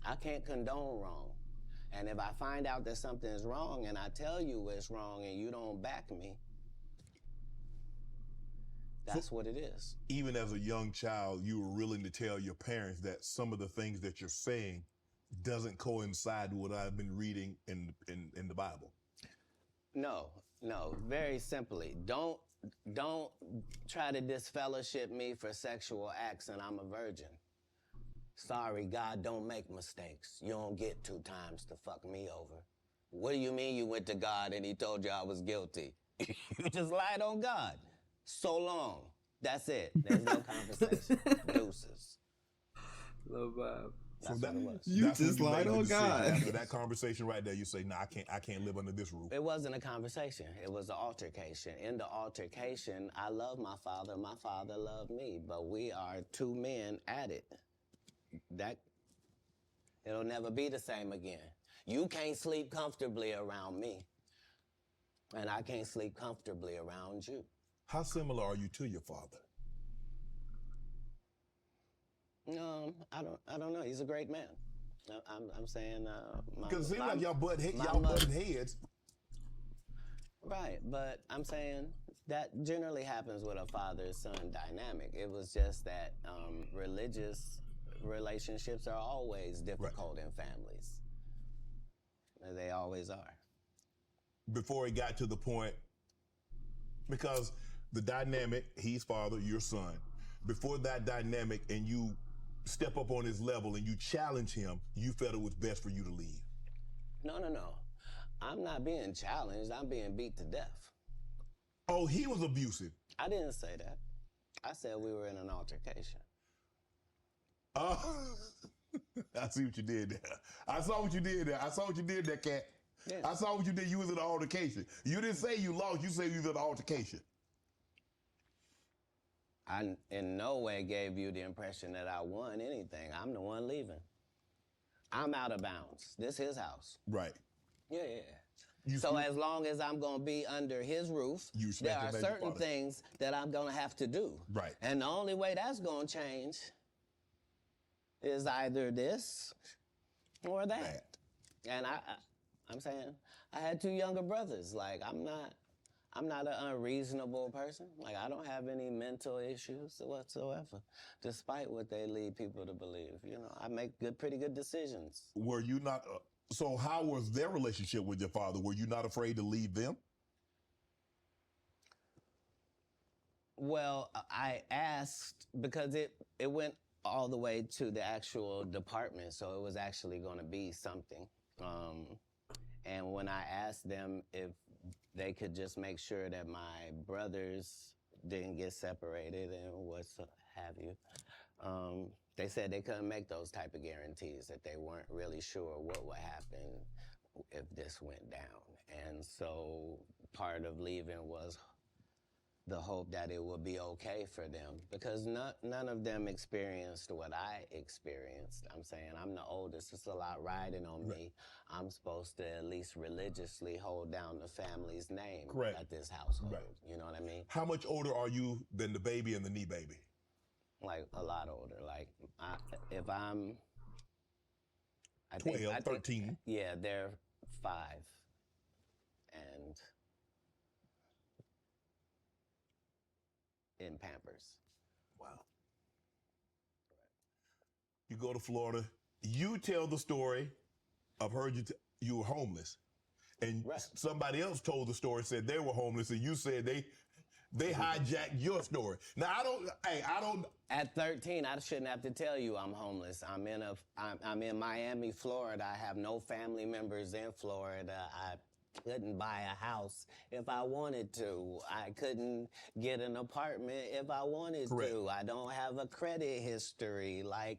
I can't condone wrong. And if I find out that something is wrong and I tell you it's wrong and you don't back me, that's what it is. Even as a young child, you were willing to tell your parents that some of the things that you're saying doesn't coincide with what I've been reading in the Bible. No, very simply. Don't try to disfellowship me for sexual acts and I'm a virgin. Sorry, God don't make mistakes. You don't get 2 times to fuck me over. What do you mean you went to God and he told you I was guilty? You just lied on God. So long. That's it. There's no conversation. Deuces. Lil Bob. That's what it was. You That's when just made lied the on decision. God. After that conversation right there, you say, "Nah, I can't live under this roof." It wasn't a conversation. It was an altercation. In the altercation, I love my father. My father loved me. But we are 2 men at it. It'll never be the same again. You can't sleep comfortably around me. And I can't sleep comfortably around you. How similar are you to your father? I don't know. He's a great man. I'm saying, Because it seems like y'all butted heads. Right, but I'm saying that generally happens with a father-son dynamic. It was just that religious relationships are always difficult in families. They always are. Before it got to the point, because the dynamic, he's father, you're son. Before that dynamic and you step up on his level and you challenge him, you felt it was best for you to leave. No. I'm not being challenged. I'm being beat to death. Oh, he was abusive. I didn't say that. I said we were in an altercation. I see what you did there. I saw what you did there, Katt. Yeah. I saw what you did. You was in an altercation. You didn't say you lost. You said you was in an altercation. I in no way gave you the impression that I won anything. I'm the one leaving. I'm out of bounds. This is his house. Right. Yeah. So as long as I'm going to be under his roof, there are certain things that I'm going to have to do. Right. And the only way that's going to change is either this or that. Right. And I'm saying I had 2 younger brothers. Like, I'm not an unreasonable person. Like, I don't have any mental issues whatsoever, despite what they lead people to believe. You know, I make pretty good decisions. Were you not, so how was their relationship with your father? Were you not afraid to leave them? Well, I asked because it went all the way to the actual department, so it was actually going to be something. And when I asked them if they could just make sure that my brothers didn't get separated and what have you, they said they couldn't make those type of guarantees, that they weren't really sure what would happen if this went down. And so part of leaving was the hope that it would be okay for them, because none of them experienced what I experienced. I'm saying I'm the oldest. It's a lot riding on me. I'm supposed to at least religiously hold down the family's name at this household. Right. You know what I mean? How much older are you than the baby and the knee baby? Like a lot older. Like if I'm, I 12, think, 13. Yeah, they're 5 and in Pampers. Wow. You go to Florida. You tell the story. I've heard you were homeless, and somebody else told the story, said they were homeless, and you said they hijacked your story. Now I don't. At 13, I shouldn't have to tell you I'm homeless. I'm in Miami, Florida. I have no family members in Florida. I couldn't buy a house if I wanted to. I couldn't get an apartment if I wanted to. I don't have a credit history. Like,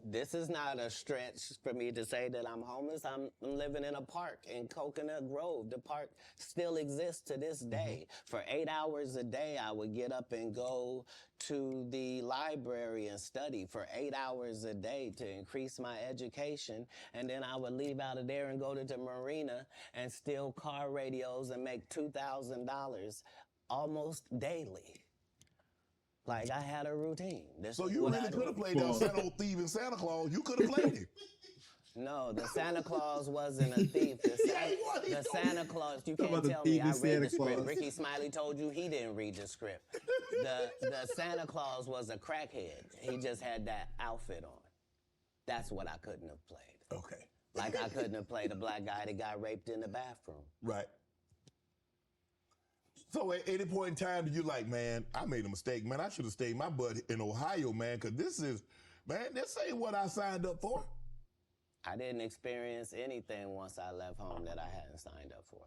This is not a stretch for me to say that I'm homeless. I'm living in a park in Coconut Grove. The park still exists to this day. For 8 hours a day, I would get up and go to the library and study for 8 hours a day to increase my education. And then I would leave out of there and go to the marina and steal car radios and make $2,000 almost daily. Like, I had a routine. So you really could have played that Santa thief and Santa Claus. You could have played it. No, the Santa Claus wasn't a thief. The Santa Claus, you can't tell me I read the script. Ricky Smiley told you he didn't read the script. The Santa Claus was a crackhead. He just had that outfit on. That's what I couldn't have played. Okay. Like I couldn't have played a black guy that got raped in the bathroom. Right. So at any point in time, did you like, man, I made a mistake. Man, I should have stayed my butt in Ohio, man, because this ain't what I signed up for. I didn't experience anything once I left home that I hadn't signed up for.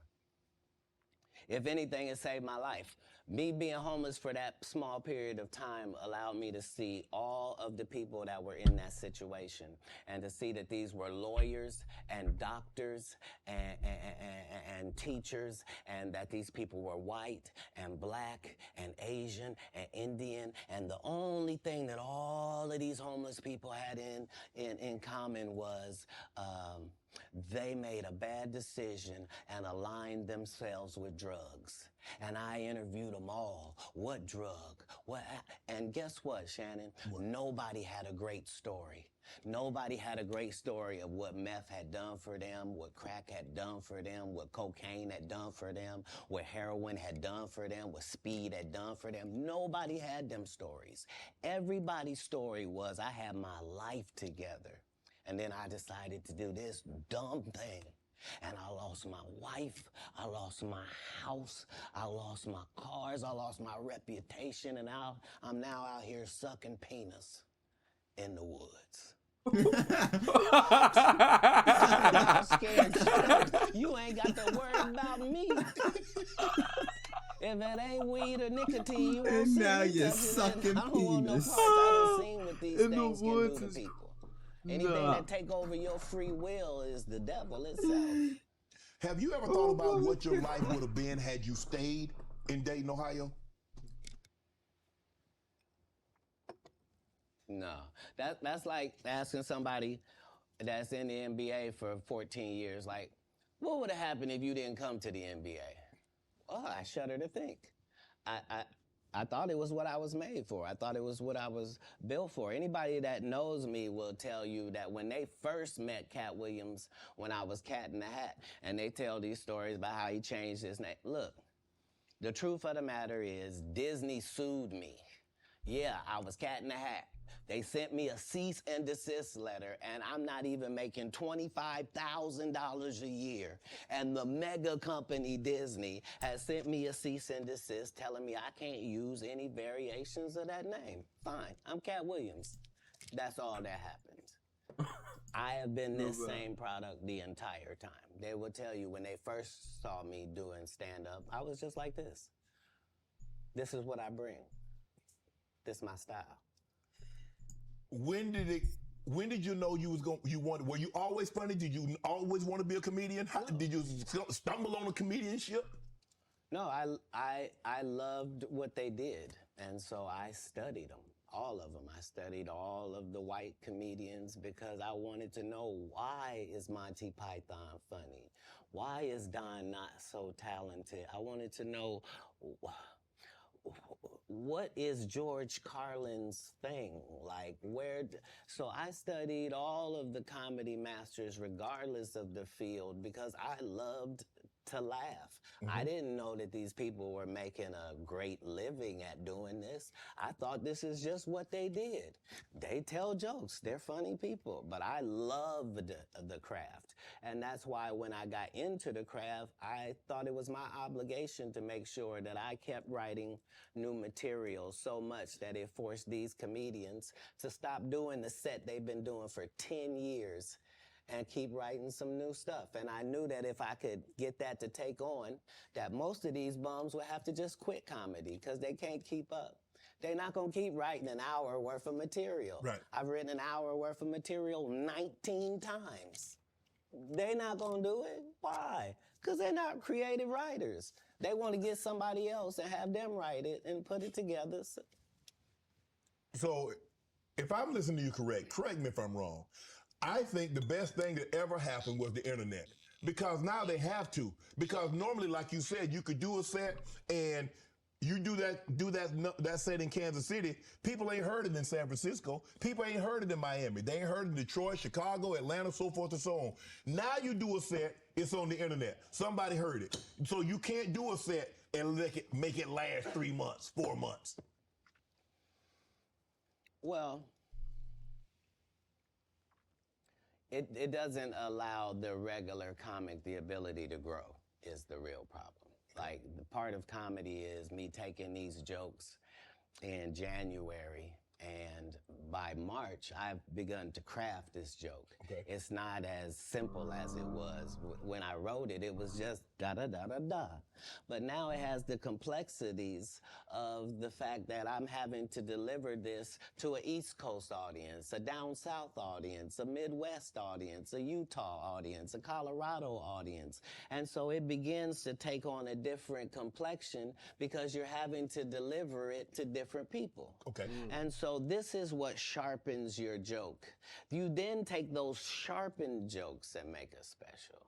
If anything, it saved my life. Me being homeless for that small period of time allowed me to see all of the people that were in that situation and to see that these were lawyers and doctors and teachers, and that these people were white and black and Asian and Indian, and the only thing that all of these homeless people had in common was they made a bad decision and aligned themselves with drugs. And I interviewed them all. What drug? And guess what, Shannon? Nobody had a great story. Nobody had a great story of what meth had done for them, what crack had done for them, what cocaine had done for them, what heroin had done for them, what speed had done for them. Nobody had them stories. Everybody's story was, I had my life together. And then I decided to do this dumb thing. And I lost my wife, I lost my house, I lost my cars, I lost my reputation, and I'm now out here sucking penis in the woods. I'm scared. You ain't got to worry about me. If it ain't weed or nicotine, you won't see me. Now you're sucking I don't want no penis. parts. I done seen what these In the things can do woods to is- people. Anything that take over your free will is the devil itself. Have you ever thought about what your life would have been had you stayed in Dayton, Ohio? No, that's like asking somebody that's in the NBA for 14 years, like, what would have happened if you didn't come to the NBA? Oh, I shudder to think. I thought it was what I was made for. I thought it was what I was built for. Anybody that knows me will tell you that when they first met Katt Williams, when I was Cat in the Hat, and they tell these stories about how he changed his name. Look, the truth of the matter is Disney sued me. Yeah, I was Cat in the Hat. They sent me a cease and desist letter, and I'm not even making $25,000 a year. And the mega company Disney has sent me a cease and desist telling me I can't use any variations of that name. Fine, I'm Katt Williams. That's all that happened. I have been this same product the entire time. They will tell you when they first saw me doing stand-up, I was just like this. This is what I bring. This is my style. When did you know were you always funny? Did you always want to be a comedian? Did you stumble on a comedianship? No, I loved what they did, and so I studied them, all of them. I studied all of the white comedians because I wanted to know, why is Monty Python funny? Why is Don not so talented? I wanted to know, what is George Carlin's thing? Like, so I studied all of the comedy masters regardless of the field because I loved to laugh. I didn't know that these people were making a great living at doing this. I thought this is just what they did. They tell jokes. They're funny people. But I loved the craft. And that's why when I got into the craft, I thought it was my obligation to make sure that I kept writing new material so much that it forced these comedians to stop doing the set they've been doing for 10 years and keep writing some new stuff. And I knew that if I could get that to take on, that most of these bums would have to just quit comedy because they can't keep up. They're not going to keep writing an hour worth of material. Right. I've written an hour worth of material 19 times. They're not going to do it. Why? Because they're not creative writers. They want to get somebody else and have them write it and put it together. So, if I'm listening to you correct me if I'm wrong. I think the best thing that ever happened was the internet. Because now they have to. Because normally, like you said, you could do a set and you do that set in Kansas City, people ain't heard it in San Francisco. People ain't heard it in Miami. They ain't heard it in Detroit, Chicago, Atlanta, so forth and so on. Now you do a set, it's on the internet. Somebody heard it. So you can't do a set and make it last 3 months, 4 months. Well, it doesn't allow the regular comic the ability to grow is the real problem. Like, the part of comedy is me taking these jokes in January, and by March, I've begun to craft this joke. Okay. It's not as simple as it was. When I wrote it, it was just da-da-da-da-da. But now it has the complexities of the fact that I'm having to deliver this to an East Coast audience, a down South audience, a Midwest audience, a Utah audience, a Colorado audience. And so it begins to take on a different complexion because you're having to deliver it to different people. Okay. And so this is what sharpens your joke. You then take those sharpened jokes and make a special.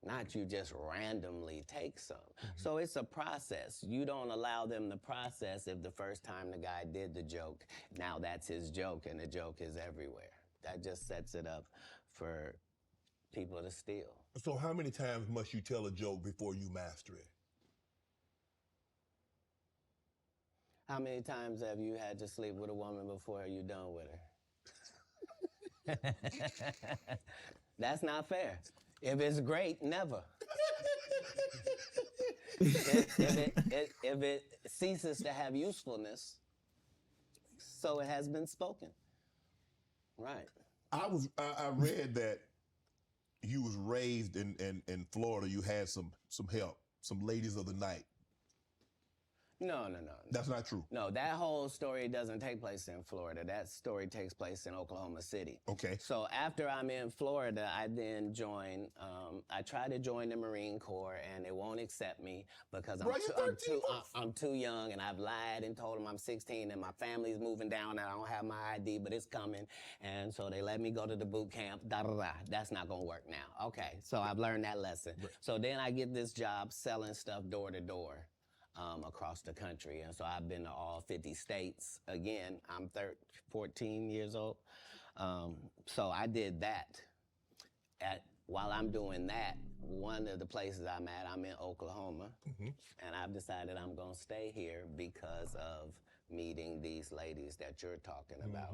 Not you just randomly take some. So it's a process. You don't allow them to process if the first time the guy did the joke, now that's his joke and the joke is everywhere. That just sets it up for people to steal. So how many times must you tell a joke before you master it? How many times have you had to sleep with a woman before you're done with her? That's not fair. If it's great, never. if it ceases to have usefulness, so it has been spoken. Right. I read that you was raised in Florida. You had some help, some ladies of the night. No. That's not true. No, that whole story doesn't take place in Florida. That story takes place in Oklahoma City. Okay. So after I'm in Florida, I then join, I try to join the Marine Corps and they won't accept me because I'm too young and I've lied and told them I'm 16 and my family's moving down and I don't have my ID, but it's coming. And so they let me go to the boot camp, da-da-da. That's not gonna work now. Okay, so I've learned that lesson. Right. So then I get this job selling stuff door to door. Across the country. And so I've been to all 50 states. Again, I'm 14 years old. So I did that. While I'm doing that, one of the places I'm at, I'm in Oklahoma. And I've decided I'm going to stay here because of meeting these ladies that you're talking about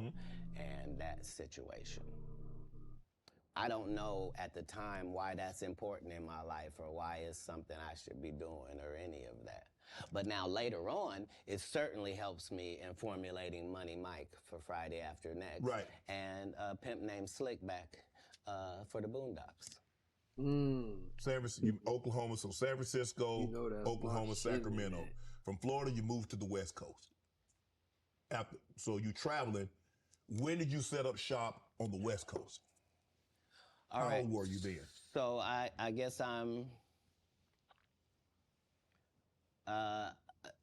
and that situation. I don't know at the time why that's important in my life or why it's something I should be doing or any of that. But now later on, it certainly helps me in formulating Money Mike for Friday After Next. Right. And a pimp named Slickback for the Boondocks. Oklahoma, so San Francisco, You know that's Oklahoma, my shit, Sacramento. man. From Florida, you moved to the West Coast. So you traveling. When did you set up shop on the West Coast? How old were you then? So I guess I'm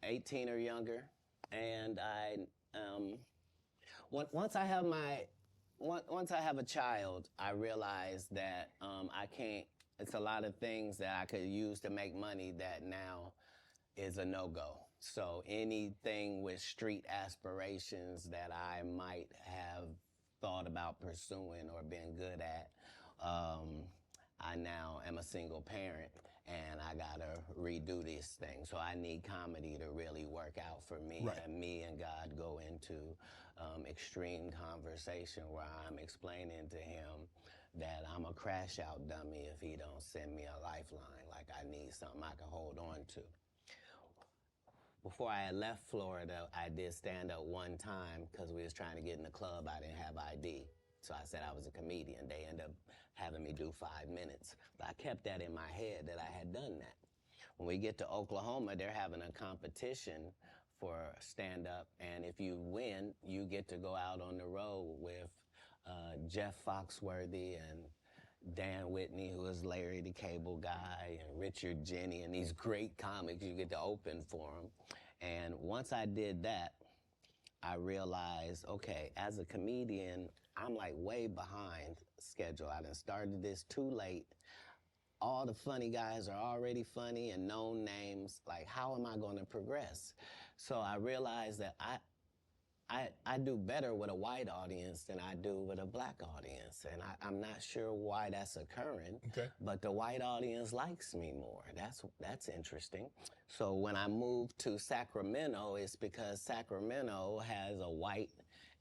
18 or younger, and once I have a child, I realized that I can't. It's a lot of things that I could use to make money that now is a no-go. So anything with street aspirations that I might have thought about pursuing or being good at, I now am a single parent and I gotta redo this thing. So I need comedy to really work out for me. Right. And me and God go into extreme conversation where I'm explaining to him that I'm a crash out dummy if he don't send me a lifeline. Like I need something I can hold on to. Before I had left Florida, I did stand up one time because we was trying to get in the club. I didn't have ID. So I said I was a comedian. They ended up having me do 5 minutes. But I kept that in my head that I had done that. When we get to Oklahoma, they're having a competition for stand-up, and if you win, you get to go out on the road with Jeff Foxworthy and Dan Whitney, who is Larry the Cable Guy, and Richard Jenny, and these great comics. You get to open for them. And once I did that, I realized, okay, as a comedian, I'm like way behind schedule. I done started this too late. All the funny guys are already funny and known names. Like, how am I going to progress? So I realized that I do better with a white audience than I do with a black audience. And I'm not sure why that's occurring, but the white audience likes me more. That's interesting. So when I moved to Sacramento, it's because Sacramento has a white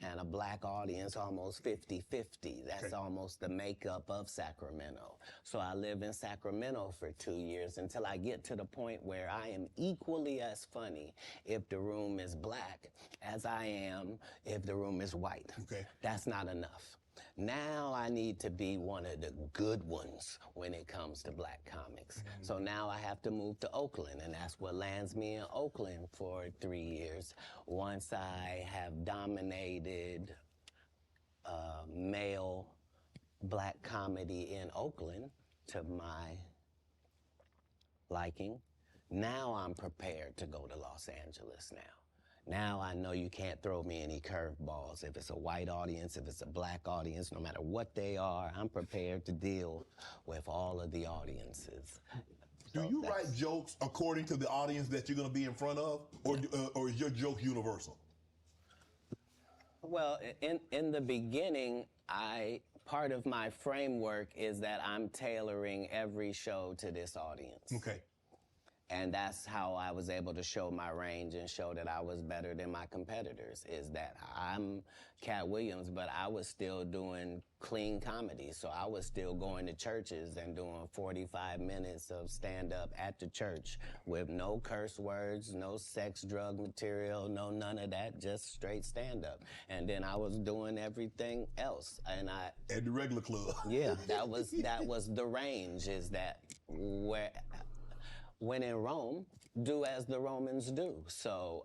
and a black audience almost 50-50. That's almost the makeup of Sacramento. So I live in Sacramento for 2 years until I get to the point where I am equally as funny if the room is black as I am if the room is white. That's not enough. Now I need to be one of the good ones when it comes to black comics. So now I have to move to Oakland, and that's what lands me in Oakland for 3 years. Once I have dominated male black comedy in Oakland to my liking, now I'm prepared to go to Los Angeles now. Now I know you can't throw me any curveballs. If it's a white audience, if it's a black audience, no matter what they are, I'm prepared to deal with all of the audiences. Do you write jokes according to the audience that you're going to be in front of, or is your joke universal? Well, in the beginning, part of my framework is that I'm tailoring every show to this audience. And that's how I was able to show my range and show that I was better than my competitors, is that I'm Katt Williams, but I was still doing clean comedy. So I was still going to churches and doing 45 minutes of stand-up at the church with no curse words, no sex, drug material, no none of that, just straight stand-up. And then I was doing everything else. And at the regular club. Yeah, that was the range, is that when in Rome, do as the Romans do. So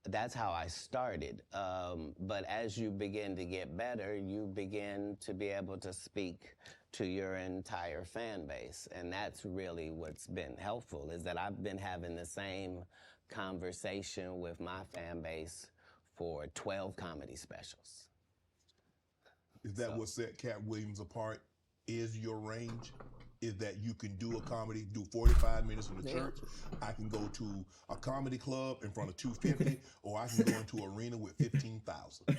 that's how I started. But as you begin to get better, you begin to be able to speak to your entire fan base. And that's really what's been helpful, is that I've been having the same conversation with my fan base for 12 comedy specials. Is that what set Katt Williams apart, is your range? Is that you can do a comedy, do 45 minutes in the church. I can go to a comedy club in front of 250, or I can go into an arena with 15,000.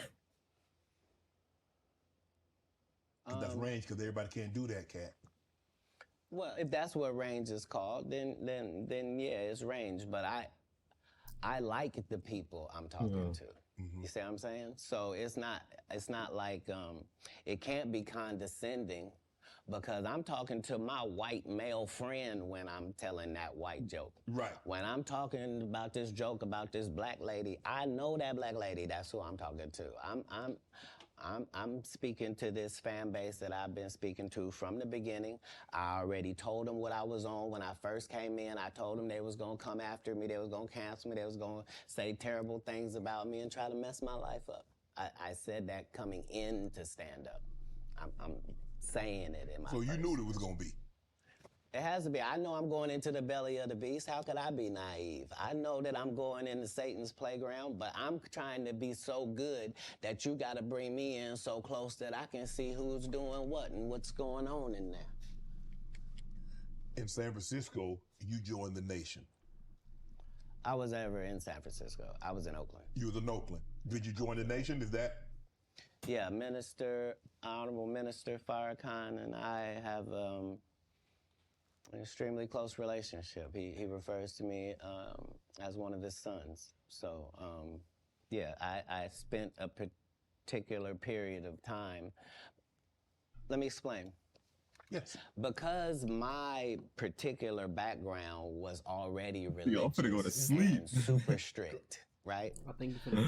That's range, because everybody can't do that, Katt. Well, if that's what range is called, then yeah, it's range. But I like the people I'm talking to. You see what I'm saying? So it's not like it can't be condescending, because I'm talking to my white male friend when I'm telling that white joke. When I'm talking about this joke about this black lady, I know that black lady. That's who I'm talking to. I'm speaking to this fan base that I've been speaking to from the beginning. I already told them what I was on when I first came in. I told them they was gonna come after me, they was gonna cancel me, they was gonna say terrible things about me and try to mess my life up. I said that coming into stand-up. I'm saying it in my So you knew it was gonna be? It has to be. I know I'm going into the belly of the beast. How could I be naive? I know that I'm going into Satan's playground, but I'm trying to be so good that you gotta bring me in so close that I can see who's doing what and what's going on in there. In San Francisco, you joined the Nation. I was ever in San Francisco. I was in Oakland. You was in Oakland. Did you join the Nation? Is that? Yeah, Honorable Minister Farrakhan and I have an extremely close relationship. He refers to me as one of his sons. So, yeah, I spent a particular period of time. Let me explain. Yes. Because my particular background was already religious. Yo, I'm finna go to sleep. And super strict. Right?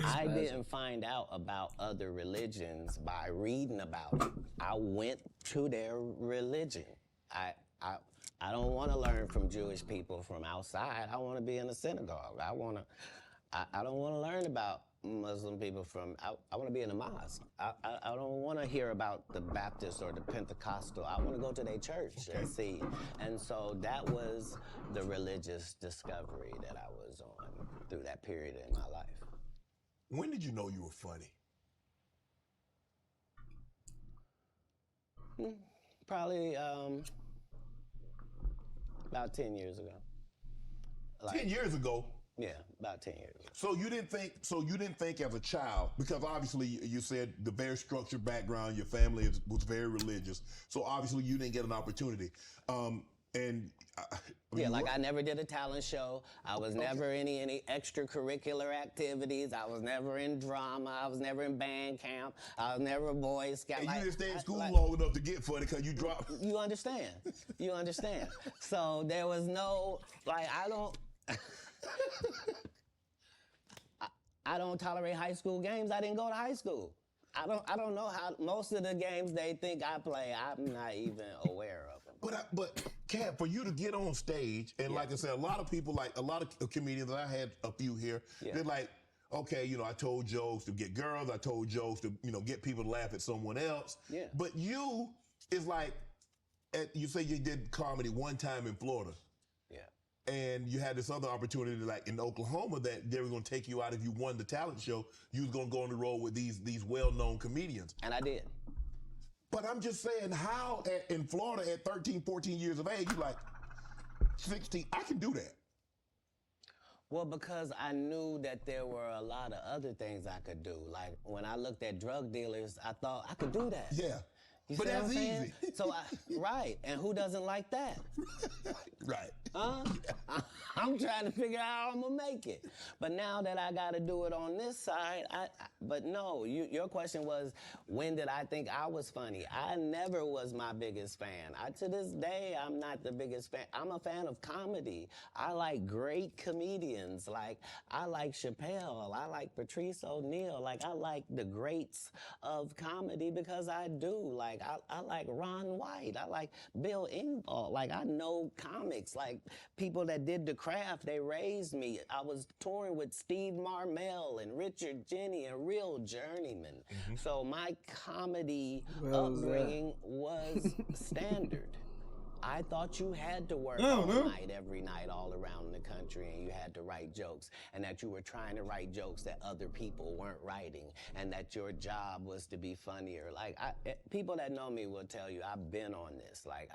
I didn't find out about other religions by reading about it. I went to their religion. I don't want to learn from Jewish people from outside. I want to be in a synagogue. I want I don't want to learn about Muslim people from, I want to be in the mosque. I don't want to hear about the Baptist or the Pentecostal. I want to go to their church and see. And so that was the religious discovery that I was on through that period in my life. When did you know you were funny? Probably about 10 years ago. 10 years ago? Yeah, about 10 years ago. So you didn't think as a child, because obviously you said the very structured background, your family was very religious, so obviously you didn't get an opportunity. I never did a talent show. I was never in any extracurricular activities. I was never in drama. I was never in band camp. I was never a Boy Scout. And you didn't stay in school long enough to get funny because you dropped. You understand. You understand. So there was no, I don't tolerate high school games. I didn't go to high school. I don't know how most of the games they think I play, I'm not even aware of them. But Katt, for you to get on stage, and like I said, a lot of people, like a lot of comedians, I had a few here, they're like, okay, I told jokes to get girls, I told jokes to, get people to laugh at someone else. Yeah. But you is like, you say you did comedy one time in Florida. Yeah. And you had this other opportunity, like in Oklahoma, that they were going to take you out if you won the talent show. You was going to go on the road with these well-known comedians. And I did. But I'm just saying, how in Florida at 13, 14 years of age, you like, 16, I can do that. Well, because I knew that there were a lot of other things I could do. Like when I looked at drug dealers, I thought I could do that. Yeah. You but see that's what I'm saying? easy. So, right. And who doesn't like that? Right. Huh? I'm trying to figure out how I'm going to make it. But now that I got to do it on this side, but no, your question was, when did I think I was funny? I never was my biggest fan. To this day, I'm not the biggest fan. I'm a fan of comedy. I like great comedians. Like, I like Chappelle. I like Patrice O'Neal. Like, I like the greats of comedy because I do. Like, I like Ron White. I like Bill Engvall. Like, I know comics. Like, people that did the craft, they raised me. I was touring with Steve Marmel and Richard Jenny and real journeymen. Mm-hmm. So my comedy upbringing was standard. I thought you had to work all night, every night, all around the country, and you had to write jokes, and that you were trying to write jokes that other people weren't writing, and that your job was to be funnier. Like, people that know me will tell you I've been on this. Like,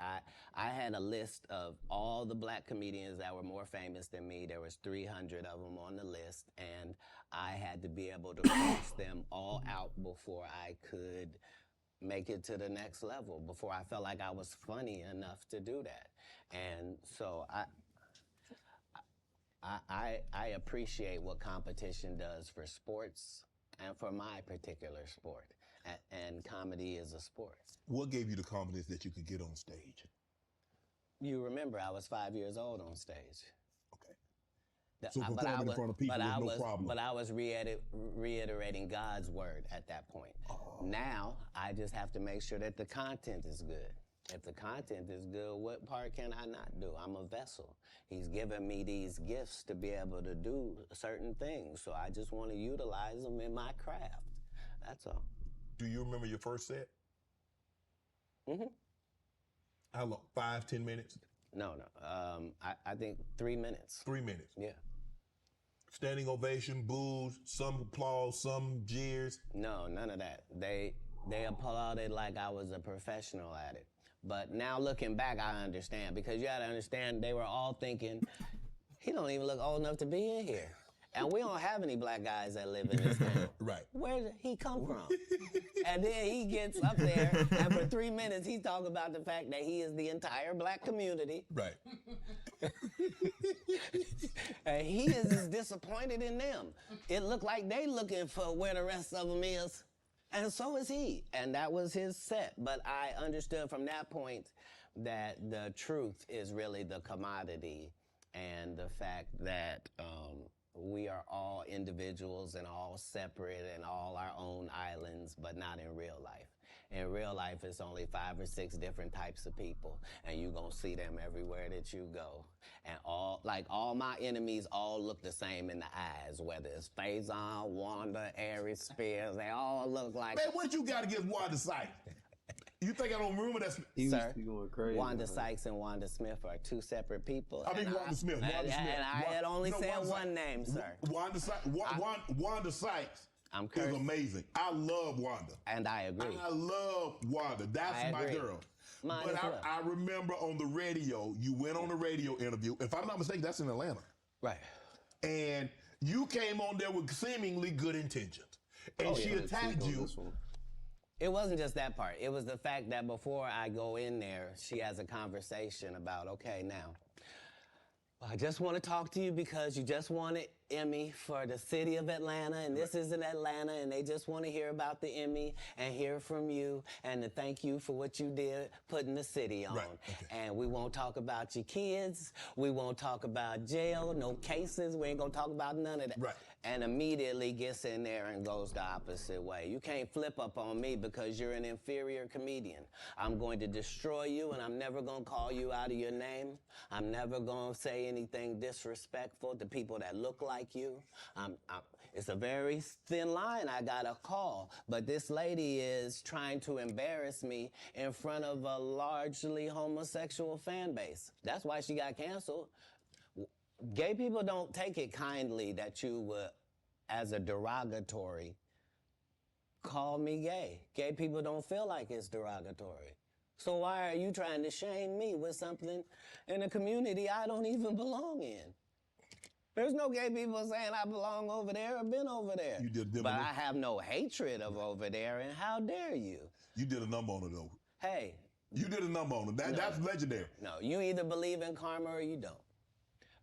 I had a list of all the black comedians that were more famous than me. There was 300 of them on the list, and I had to be able to cross them all out before I could make it to the next level, before I felt like I was funny enough to do that. And so I appreciate what competition does for sports and for my particular sport. And comedy is a sport. What gave you the confidence that you could get on stage? You remember I was 5 years old on stage. So performing in front of people was no problem. But I was reiterating God's word at that point. Oh. Now, I just have to make sure that the content is good. If the content is good, what part can I not do? I'm a vessel. He's given me these gifts to be able to do certain things, so I just want to utilize them in my craft. That's all. Do you remember your first set? Mm-hmm. How long? 5, 10 minutes? No. I think 3 minutes. 3 minutes? Yeah. Standing ovation, boos, some applause, some jeers? No, none of that. They applauded like I was a professional at it. But now looking back, I understand, because you gotta understand, they were all thinking, he don't even look old enough to be in here. And we don't have any black guys that live in this town. Right. Where did he come from? And then he gets up there, and for 3 minutes, he's talking about the fact that he is the entire black community. Right. And he is as disappointed in them. It looked like they looking for where the rest of them is. And so is he. And that was his set. But I understood from that point that the truth is really the commodity, and the fact that we are all individuals and all separate and all our own islands, but not in real life. In real life, it's only 5 or 6 different types of people, and you're gonna see them everywhere that you go. And all my enemies all look the same in the eyes, whether it's Faison, Wanda, Aries, Spears, they all look like... Man, what you got against Wanda Sykes? You think I don't remember that? Sir, going crazy, Wanda Sykes and Wanda Smith are 2 separate people. I mean, Wanda Smith. Wanda Smith. And I had only said Wanda one Sykes. name, sir. Wanda Sykes I'm is cursed. amazing. I love Wanda. And I agree. I love Wanda. That's I my agree. girl. Mine But as well. I remember on the radio, you went on a radio interview. If I'm not mistaken, that's in Atlanta. Right. And you came on there with seemingly good intentions. And she attacked you. It wasn't just that part. It was the fact that before I go in there, she has a conversation about, okay, now, I just want to talk to you because you just won an Emmy for the city of Atlanta, and this is in Atlanta, and they just want to hear about the Emmy and hear from you and to thank you for what you did putting the city on. Right, okay. And we won't talk about your kids. We won't talk about jail, no cases. We ain't going to talk about none of that. Right. And immediately gets in there and goes the opposite way. You can't flip up on me because you're an inferior comedian. I'm going to destroy you, and I'm never going to call you out of your name. I'm never going to say anything disrespectful to people that look like you. It's a very thin line I got to call, but this lady is trying to embarrass me in front of a largely homosexual fan base. That's why she got canceled. Gay people don't take it kindly that you would, as a derogatory, call me gay. Gay people don't feel like it's derogatory. So why are you trying to shame me with something in a community I don't even belong in? There's no gay people saying I belong over there or been over there. You did but I have no hatred of over there, and how dare you? You did a number on it, though. Hey. You did a number on it. That's legendary. No, you either believe in karma or you don't.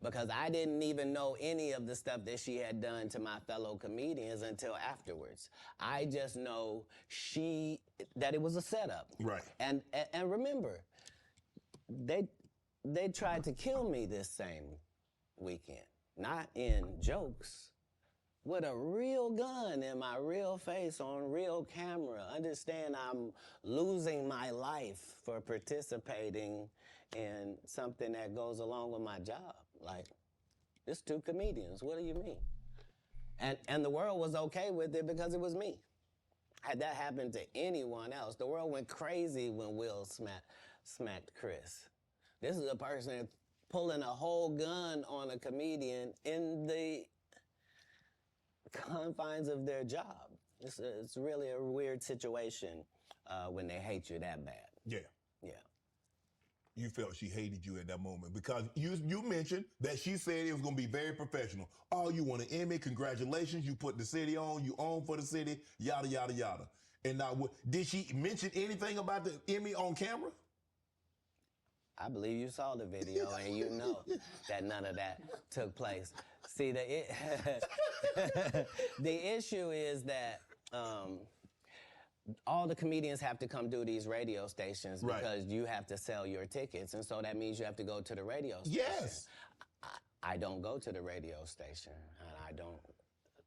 Because I didn't even know any of the stuff that she had done to my fellow comedians until afterwards. I just know that it was a setup. Right. And remember, they tried to kill me this same weekend. Not in jokes, with a real gun in my real face on real camera. Understand I'm losing my life for participating in something that goes along with my job. Like, it's 2 comedians, what do you mean? And the world was okay with it because it was me. Had that happened to anyone else, the world went crazy when Will smacked Chris. This is a person pulling a whole gun on a comedian in the confines of their job. It's really a weird situation when they hate you that bad. Yeah. Yeah. You felt she hated you at that moment because you mentioned that she said it was going to be very professional. Oh, you won an Emmy, congratulations, you put the city on, you own for the city, yada, yada, yada. And now, did she mention anything about the Emmy on camera? I believe you saw the video and you know that none of that took place. See, the issue is that all the comedians have to come do these radio stations because you have to sell your tickets, and so that means you have to go to the radio station. Yes. I don't go to the radio station, and I don't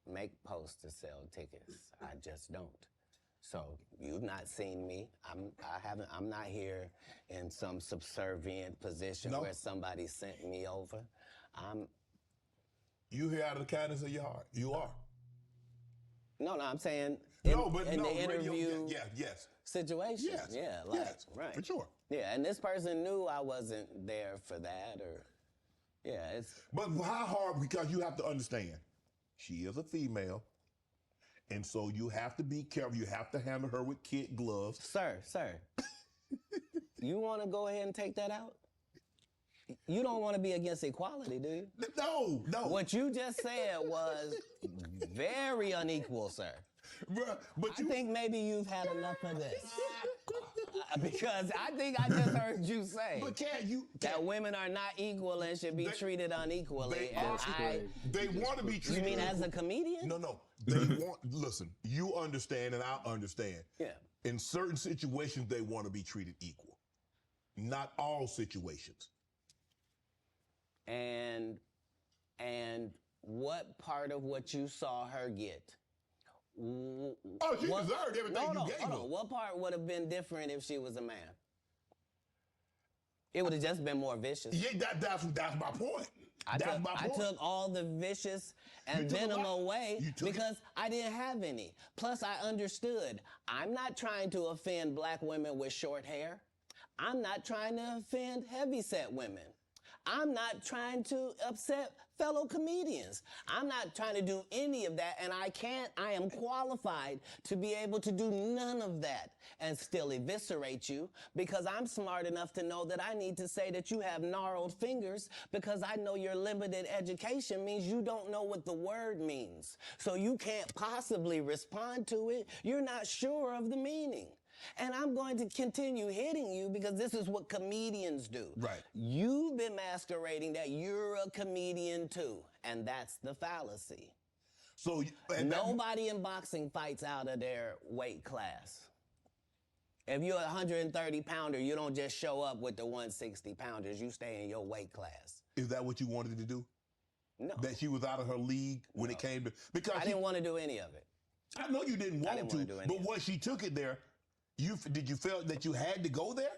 make posts to sell tickets. I just don't. So you've not seen me. I'm not here in some subservient position where somebody sent me over. You here out of the kindness of your heart. You are. No, I'm saying the interview yes. situation. Yes. Yeah, right. For sure. Yeah, and this person knew I wasn't there for that, or it's. But how hard? Because you have to understand, she is a female, and so you have to be careful. You have to handle her with kid gloves. Sir, you want to go ahead and take that out? You don't want to be against equality, do you? No. What you just said was very unequal, sir. Bruh, but I think maybe you've had enough of this. Because I think I just heard you say that women are not equal and should be treated unequally. They want to be treated. You mean as a comedian? No. They want. Listen, you understand, and I understand. Yeah. In certain situations, they want to be treated equal. Not all situations. And what part of what you saw her get Oh, she deserved everything you gave her. What part would have been different if she was a man? It would have just been more vicious. Yeah, that's my point. I took all the vicious and venom away because I didn't have any. Plus, I understood. I'm not trying to offend black women with short hair. I'm not trying to offend heavyset women. I'm not trying to upset fellow comedians. I'm not trying to do any of that, and I am qualified to be able to do none of that and still eviscerate you because I'm smart enough to know that I need to say that you have gnarled fingers because I know your limited education means you don't know what the word means. So you can't possibly respond to it. You're not sure of the meaning. And I'm going to continue hitting you because this is what comedians do. Right. You've been masquerading that you're a comedian too, and that's the fallacy. So nobody in boxing fights out of their weight class. If you're a 130-pounder, you don't just show up with the 160-pounders. You stay in your weight class. Is that what you wanted to do? No. That she was out of her league when it came to... Because I didn't want to do any of it. I know you didn't want to, but once she took it there, did you feel that you had to go there?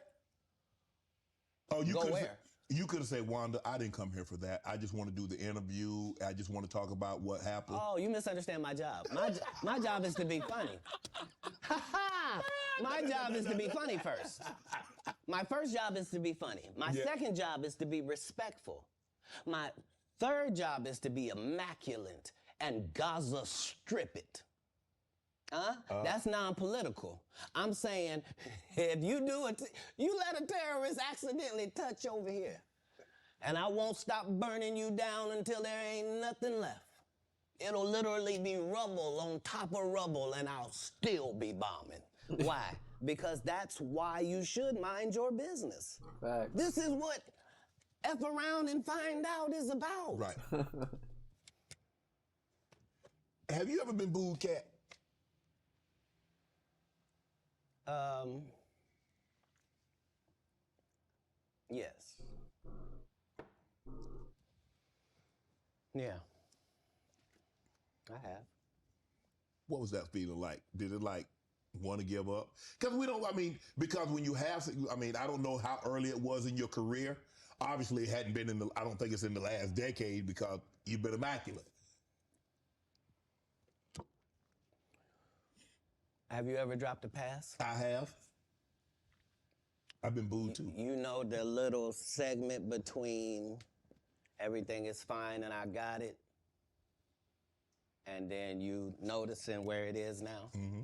Oh, you go where? You could have said, Wanda, I didn't come here for that. I just want to do the interview. I just want to talk about what happened. Oh, you misunderstand my job. My job is to be funny. My job is to be funny first. My first job is to be funny. My second job is to be respectful. My third job is to be immaculate and Gaza strip it. That's non-political. I'm saying, if you do it, you let a terrorist accidentally touch over here, and I won't stop burning you down until there ain't nothing left. It'll literally be rubble on top of rubble, and I'll still be bombing. Why? Because that's why you should mind your business. Facts. This is what F around and find out is about. Right. Have you ever been booed, Katt? Yes. Yeah. I have. What was that feeling like? Did it want to give up? Because because when you have, I don't know how early it was in your career. Obviously it hadn't been I don't think it's in the last decade because you've been immaculate. Have you ever dropped a pass? I have. I've been booed too. You know the little segment between everything is fine and I got it, and then you noticing where it is now? Mm-hmm.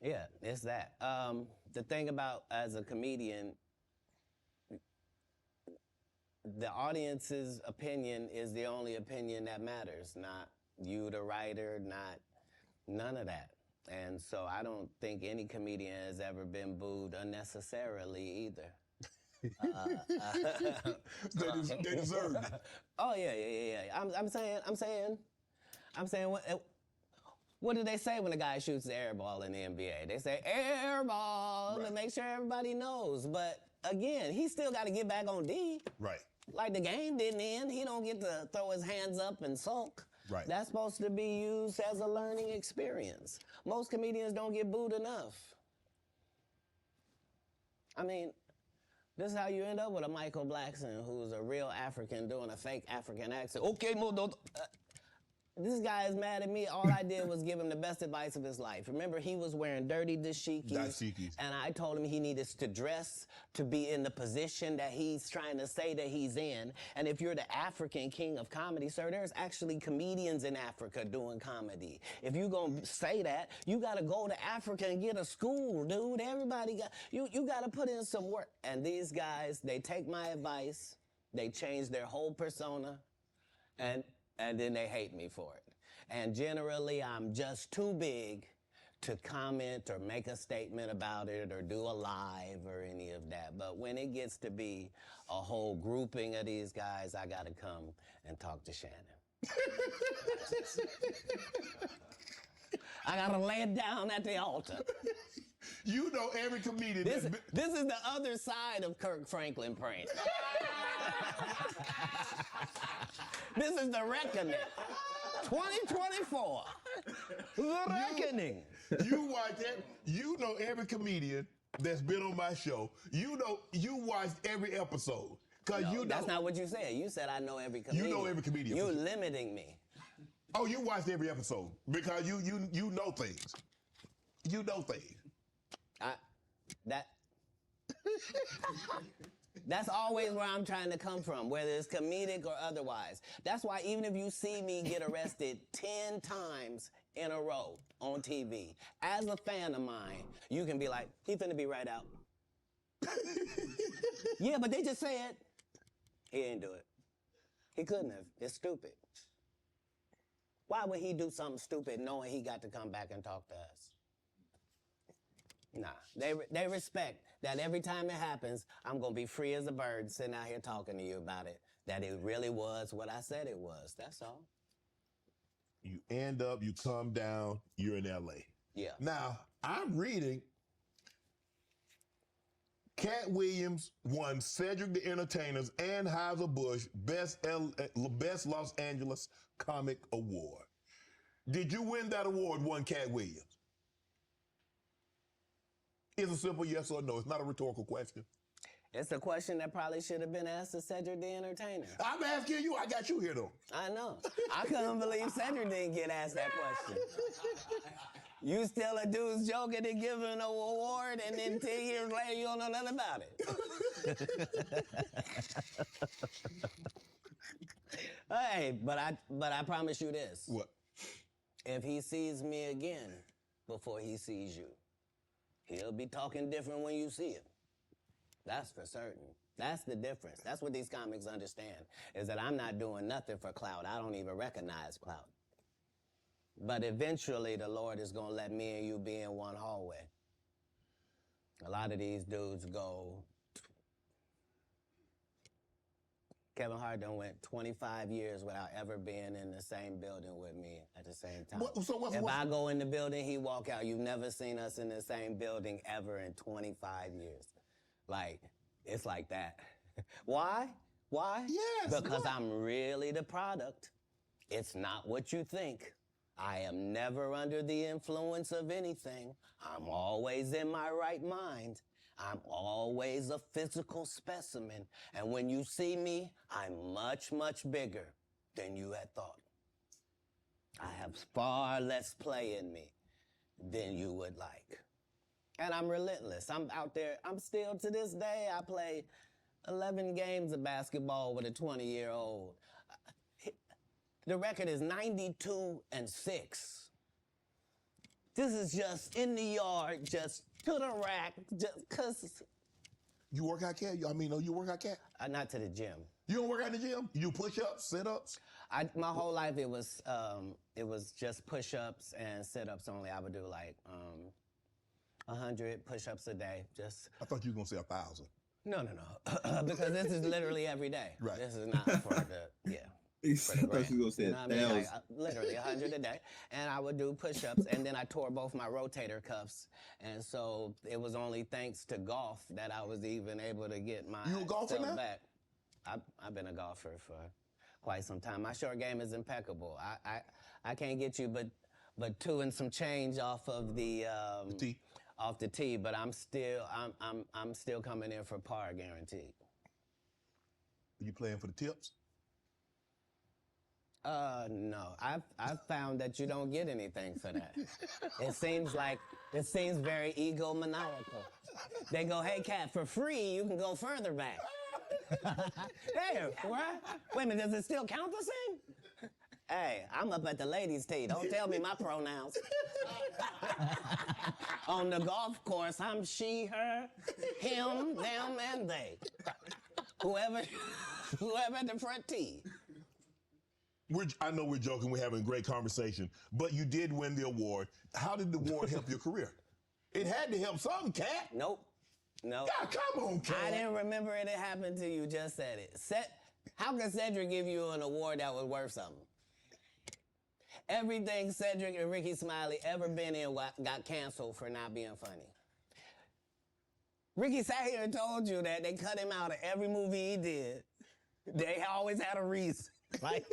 Yeah, it's that. The thing about, as a comedian, the audience's opinion is the only opinion that matters, not you, the writer, none of that. And so I don't think any comedian has ever been booed unnecessarily either. They deserve it. Oh yeah. I'm saying what do they say when a guy shoots the air ball in the NBA? They say air ball to make sure everybody knows. But again, he still got to get back on D. Right. Like the game didn't end. He don't get to throw his hands up and sulk. Right. That's supposed to be used as a learning experience. Most comedians don't get booed enough. I mean, this is how you end up with a Michael Blackson who's a real African doing a fake African accent. Okay, this guy is mad at me. All I did was give him the best advice of his life. Remember, he was wearing dirty dashikis. And I told him he needed to dress to be in the position that he's trying to say that he's in. And if you're the African king of comedy, sir, there's actually comedians in Africa doing comedy. If you're going to say that, you got to go to Africa and get a school, dude. Everybody got, you got to put in some work. And these guys, they take my advice, they change their whole persona, and then they hate me for it. And generally, I'm just too big to comment or make a statement about it or do a live or any of that. But when it gets to be a whole grouping of these guys, I gotta come and talk to Shannon. I gotta lay it down at the altar. You know every comedian. This is the other side of Kirk Franklin prank. This is the reckoning. 2024. The reckoning. You watch that. You know every comedian that's been on my show. You watched every episode. Cause No, you know. that's not what you said. You said I know every comedian. You know every comedian. You're limiting me. Oh, you watched every episode because you know things. You know things. That's always where I'm trying to come from, whether it's comedic or otherwise. That's why even if you see me get arrested 10 times in a row on TV, as a fan of mine, you can be like, he finna be right out. Yeah, but they just said he didn't do it. He couldn't have. It's stupid. Why would he do something stupid knowing he got to come back and talk to us? Nah, they respect that every time it happens, I'm gonna be free as a bird sitting out here talking to you about it, that it really was what I said it was, that's all. You end up, you come down, you're in LA. Yeah. Now, I'm reading Katt Williams won Cedric the Entertainer's Anheuser-Busch Best Los Angeles Comic Award. Did you win that award, won Katt Williams? It's a simple yes or no. It's not a rhetorical question. It's a question that probably should have been asked to Cedric the Entertainer. I'm asking you. I got you here, though. I know. I couldn't believe Cedric didn't get asked that question. You still a dude's joking and giving an award, and then 10 years later, you don't know nothing about it. Hey, but I promise you this. What? If he sees me again before he sees you, he'll be talking different when you see him. That's for certain. That's the difference. That's what these comics understand, is that I'm not doing nothing for clout. I don't even recognize clout. But eventually, the Lord is going to let me and you be in one hallway. A lot of these dudes go... Kevin Hart done went 25 years without ever being in the same building with me at the same time. If I go in the building, he walk out. You've never seen us in the same building ever in 25 years. Like, it's like that. Why? Why? Yes. Because I'm really the product. It's not what you think. I am never under the influence of anything. I'm always in my right mind. I'm always a physical specimen. And when you see me, I'm much, much bigger than you had thought. I have far less play in me than you would like. And I'm relentless. I'm out there. I'm still, to this day, I play 11 games of basketball with a 20-year-old. The record is 92-6. This is just in the yard, just to the rack, just because. You work out, Cat? You work out, Cat? Not to the gym. You don't work out in the gym? You do push-ups, sit-ups? My whole life, it was just push-ups and sit-ups only. I would do like 100 push-ups a day. Just. I thought you were going to say 1,000. No. Because this is literally every day. Right. This is not for the, yeah. I thought you were going to say You know what I mean? Like, literally 100 a day. And I would do push-ups, and then I tore both my rotator cuffs. And so it was only thanks to golf that I was even able to get my You a golfer now? back. I've been a golfer for quite some time. My short game is impeccable. I can't get you but 2 and some change off of the tee. Off the tee, but I'm still coming in for par guaranteed. Are you playing for the tips? No. I've found that you don't get anything for that. It seems very egomaniacal. They go, hey, Katt, for free, you can go further back. Hey, what? Wait a minute, does it still count the same? Hey, I'm up at the ladies' tee. Don't tell me my pronouns. On the golf course, I'm she, her, him, them, and they. Whoever at the front tee. I know we're joking, we're having a great conversation, but you did win the award. How did the award help your career? It had to help something, Katt. Nope. God, come on, Katt. I didn't remember it had happened till you just said it. How can Cedric give you an award that was worth something? Everything Cedric and Ricky Smiley ever been in got canceled for not being funny. Ricky sat here and told you that they cut him out of every movie he did. They always had a reason. Like,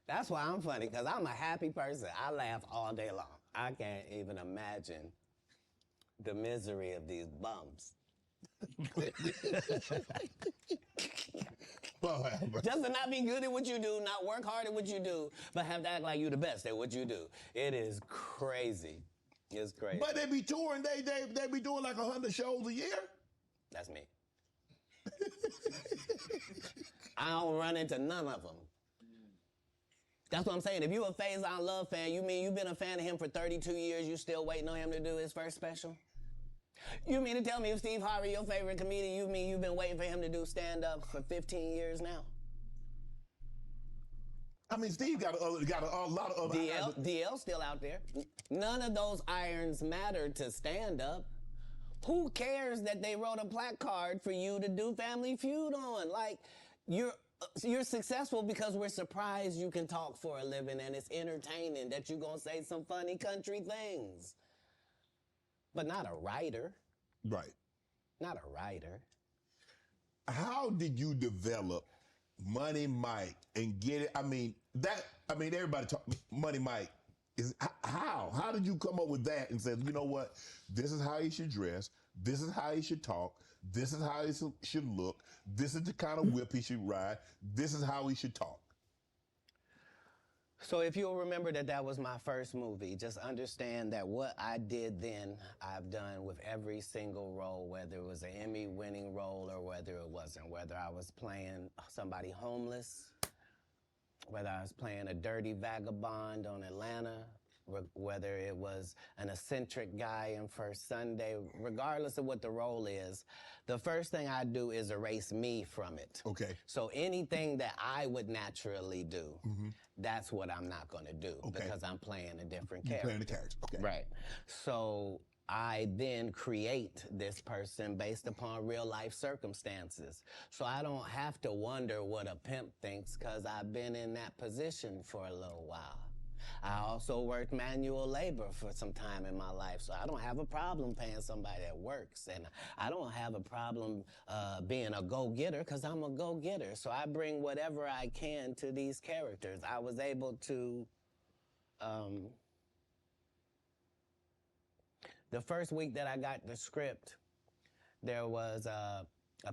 that's why I'm funny, because I'm a happy person. I laugh all day long. I can't even imagine the misery of these bums. Just to not be good at what you do, not work hard at what you do, but have to act like you the best at what you do. It is crazy. It's crazy. But they be touring, they be doing like 100 shows a year? That's me. I don't run into none of them. That's what I'm saying. If you a Faison Love fan, you mean you've been a fan of him for 32 years, you still waiting on him to do his first special? You mean to tell me if Steve Harvey, your favorite comedian, you mean you've been waiting for him to do stand-up for 15 years now? I mean, Steve got a lot of other DL's still out there. None of those irons matter to stand-up. Who cares that they wrote a placard for you to do Family Feud on? Like, you're successful because we're surprised you can talk for a living and it's entertaining that you're gonna say some funny country things. But not a writer. Right. Not a writer. How did you develop Money Mike and get it? I mean, everybody talk Money Mike. How did you come up with that and said, you know what, this is how he should dress, this is how he should talk, this is how he should look, this is the kind of whip he should ride, this is how he should talk? So if you'll remember that was my first movie, just understand that what I did then, I've done with every single role, whether it was an Emmy-winning role or whether it wasn't, whether I was playing somebody homeless, whether I was playing a dirty vagabond on Atlanta, whether it was an eccentric guy in First Sunday, regardless of what the role is, the first thing I do is erase me from it. Okay. So anything that I would naturally do, that's what I'm not gonna do because I'm playing a different character. You're playing the character, okay. Right. So I then create this person based upon real life circumstances. So I don't have to wonder what a pimp thinks because I've been in that position for a little while. I also worked manual labor for some time in my life, so I don't have a problem paying somebody that works. And I don't have a problem being a go-getter because I'm a go-getter. So I bring whatever I can to these characters. I was able to... the first week that I got the script, there was a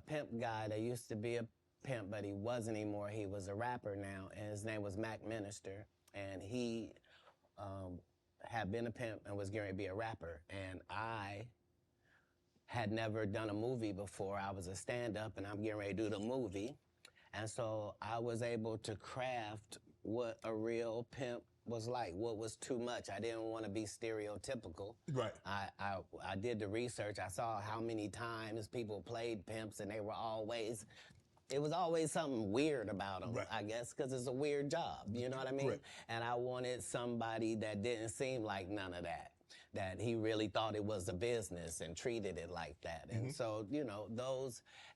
pimp guy that used to be a pimp, but he wasn't anymore. He was a rapper now, and his name was Mac Minister. And he had been a pimp and was going to be a rapper. And I had never done a movie before. I was a stand-up, and I'm getting ready to do the movie. And so I was able to craft what a real pimp was like, what was too much. I didn't want to be stereotypical. Right. I did the research. I saw how many times people played pimps, and they were always... It was always something weird about them, right. I guess, because it's a weird job, you know what I mean? Right. And I wanted somebody that didn't seem like none of that he really thought it was a business and treated it like that. And so, you know,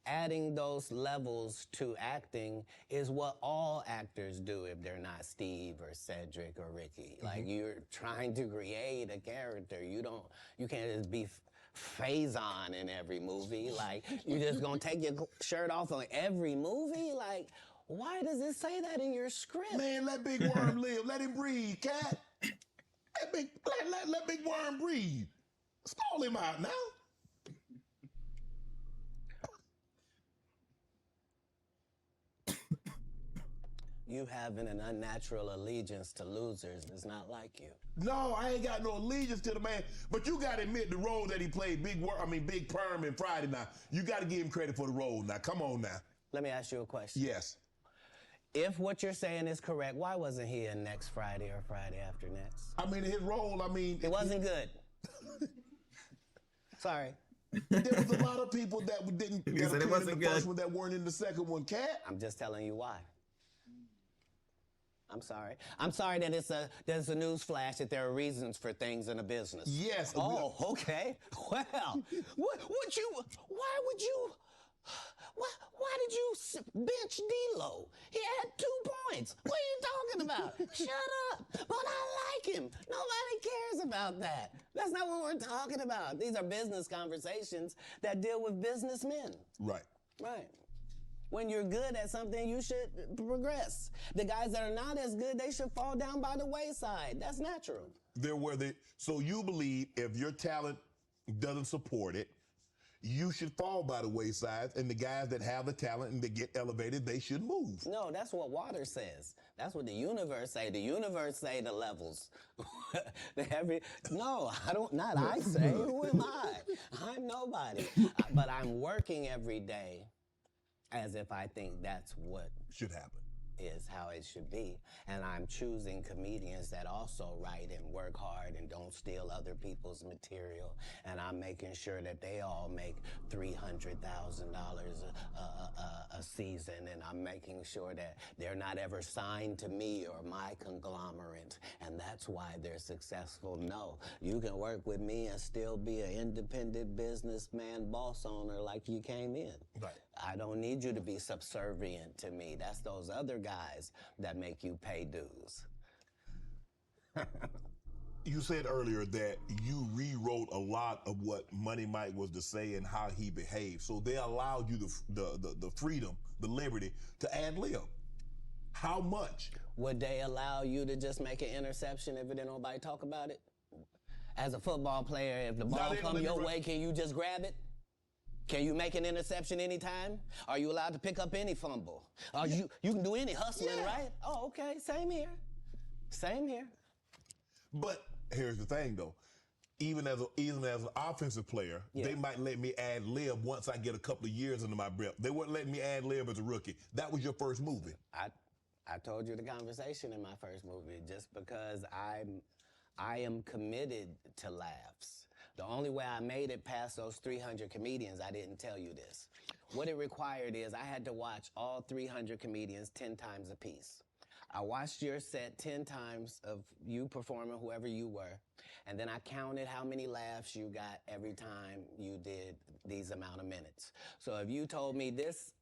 adding those levels to acting is what all actors do if they're not Steve or Cedric or Ricky. Like, you're trying to create a character. You can't just be Faison in every movie. Like, you just gonna take your shirt off on every movie? Like, why does it say that in your script? Man, let Big Worm live. Let him breathe, Katt. Let Big Worm breathe. Stall him out now. You having an unnatural allegiance to losers is not like you. No, I ain't got no allegiance to the man. But you got to admit the role that he played, Big Perm in Friday now. You got to give him credit for the role now. Come on now. Let me ask you a question. Yes. If what you're saying is correct, why wasn't he in next Friday or Friday after next? I mean, his role, it wasn't good. Sorry. There was a lot of people that didn't get in the first one that weren't in the second one, Katt. I'm just telling you why. I'm sorry. I'm sorry that there's a news flash that there are reasons for things in a business. Yes. Oh, okay. Well, why would you Why did you bench D-Lo? He had 2 points. What are you talking about? Shut up. But I like him. Nobody cares about that. That's not what we're talking about. These are business conversations that deal with businessmen. Right. Right. When you're good at something, you should progress. The guys that are not as good, they should fall down by the wayside. That's natural. So you believe if your talent doesn't support it, you should fall by the wayside, and the guys that have the talent and they get elevated, they should move. No, that's what water says. That's what the universe say. The universe say the levels. No, I don't, not I say. Who am I? I'm nobody. But I'm working every day as if I think that's what Should happen. Is how it should be. And I'm choosing comedians that also write and work hard and don't steal other people's material. And I'm making sure that they all make $300,000 a season. And I'm making sure that they're not ever signed to me or my conglomerate. And that's why they're successful. No, you can work with me and still be an independent businessman, boss owner like you came in. Right. I don't need you to be subservient to me. That's those other guys that make you pay dues. You said earlier that you rewrote a lot of what Money Mike was to say and how he behaved. So they allowed you the freedom, the liberty to ad-lib. How much? Would they allow you to just make an interception if didn't nobody talk about it? As a football player, if the ball come your way, can you just grab it? Can you make an interception anytime? Are you allowed to pick up any fumble? You can do any hustling, right? Oh, okay, same here. Same here. But here's the thing, though. Even as an offensive player, they might let me ad-lib once I get a couple of years under my belt. They wouldn't let me ad-lib as a rookie. That was your first movie. I told you the conversation in my first movie, just because I am committed to laughs. The only way I made it past those 300 comedians, I didn't tell you this. What it required is I had to watch all 300 comedians 10 times a piece. I watched your set 10 times of you performing, whoever you were, and then I counted how many laughs you got every time you did these amount of minutes. So if you told me this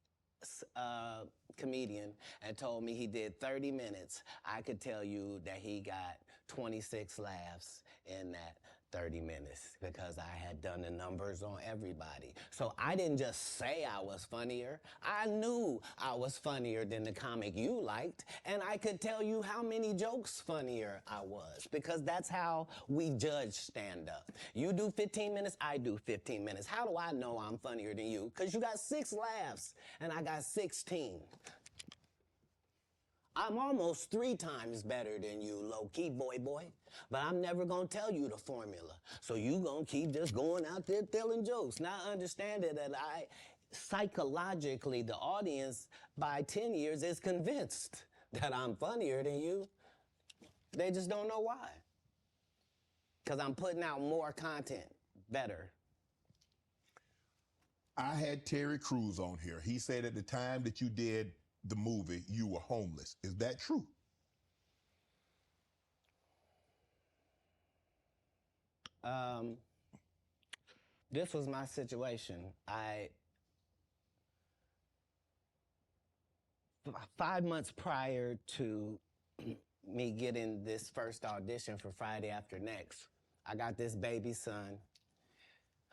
comedian and told me he did 30 minutes, I could tell you that he got 26 laughs in that 30 minutes because I had done the numbers on everybody. So I didn't just say I was funnier. I knew I was funnier than the comic you liked, and I could tell you how many jokes funnier I was, because that's how we judge stand-up. You do 15 minutes, I do 15 minutes. How do I know I'm funnier than you? Because you got 6 laughs, and I got 16. I'm almost 3 times better than you, low-key, boy. But I'm never gonna tell you the formula. So you gonna keep just going out there telling jokes, not understanding that psychologically, the audience by 10 years is convinced that I'm funnier than you. They just don't know why. Because I'm putting out more content, better. I had Terry Crews on here. He said at the time that you did the movie, you were homeless. Is that true? This was my situation. 5 months prior to me getting this first audition for Friday After Next, I got this baby son.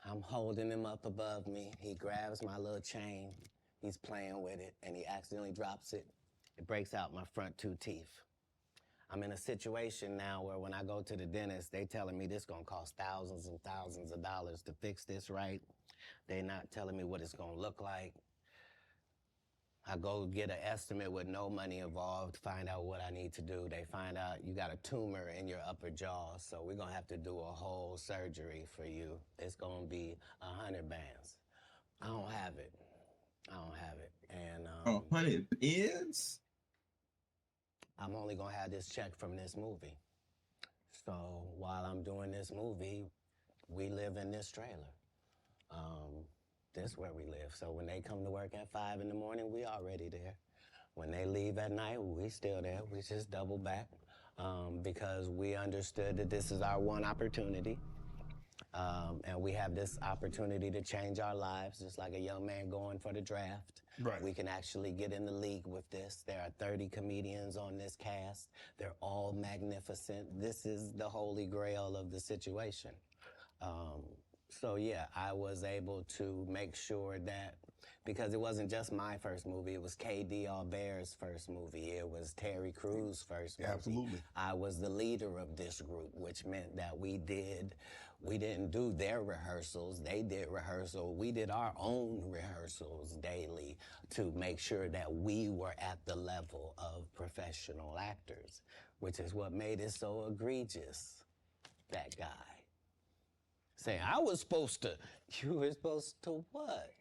I'm holding him up above me. He grabs my little chain. He's playing with it, and he accidentally drops it. It breaks out my front 2 teeth. I'm in a situation now where when I go to the dentist, they telling me this gonna cost thousands and thousands of dollars to fix this right. They not telling me what it's gonna look like. I go get an estimate with no money involved, find out what I need to do. They find out you got a tumor in your upper jaw, so we're gonna have to do a whole surgery for you. It's gonna be 100 bands. I don't have it. And 100 bands? I'm only gonna have this check from this movie. So while I'm doing this movie, we live in this trailer. This is where we live. So when they come to work at 5 in the morning, we already there. When they leave at night, we still there. We just double back because we understood that this is our one opportunity. And and we have this opportunity to change our lives, just like a young man going for the draft. Right. We can actually get in the league with this. There are 30 comedians on this cast. They're all magnificent. This is the holy grail of the situation. So yeah, I was able to make sure that, because it wasn't just my first movie, it was K.D. Albert's first movie, it was Terry Crews' first movie. Absolutely. I was the leader of this group, which meant that we didn't do their rehearsals, they did rehearsal, we did our own rehearsals daily to make sure that we were at the level of professional actors, which is what made it so egregious, that guy. Saying, I was supposed to. You were supposed to what?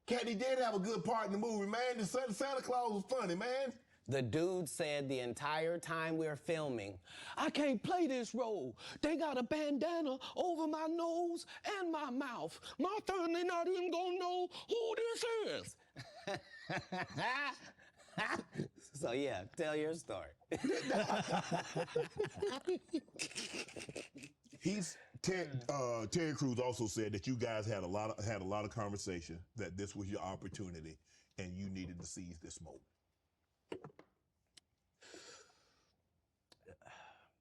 Katt, he did have a good part in the movie, man. The Santa Claus was funny, man. The dude said the entire time we were filming, I can't play this role. They got a bandana over my nose and my mouth. My family not even gonna know who this is. So yeah, tell your story. Terry Crews also said that you guys had a lot of conversation, that this was your opportunity and you needed to seize this moment.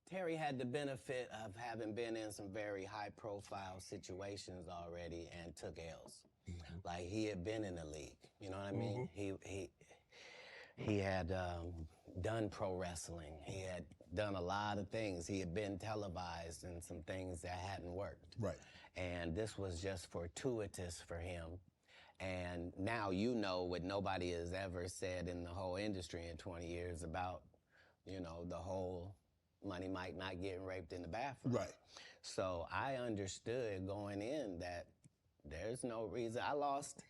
Terry had the benefit of having been in some very high-profile situations already and took L's. Mm-hmm. Like, he had been in the league, you know what I mean? Mm-hmm. He had done pro wrestling. He had done a lot of things. He had been televised in some things that hadn't worked. Right. And this was just fortuitous for him. And now you know what nobody has ever said in the whole industry in 20 years about, you know, the whole Money Mike not getting raped in the bathroom. Right. So I understood going in that there's no reason. I lost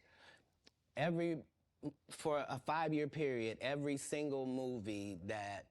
for a 5-year period, every single movie that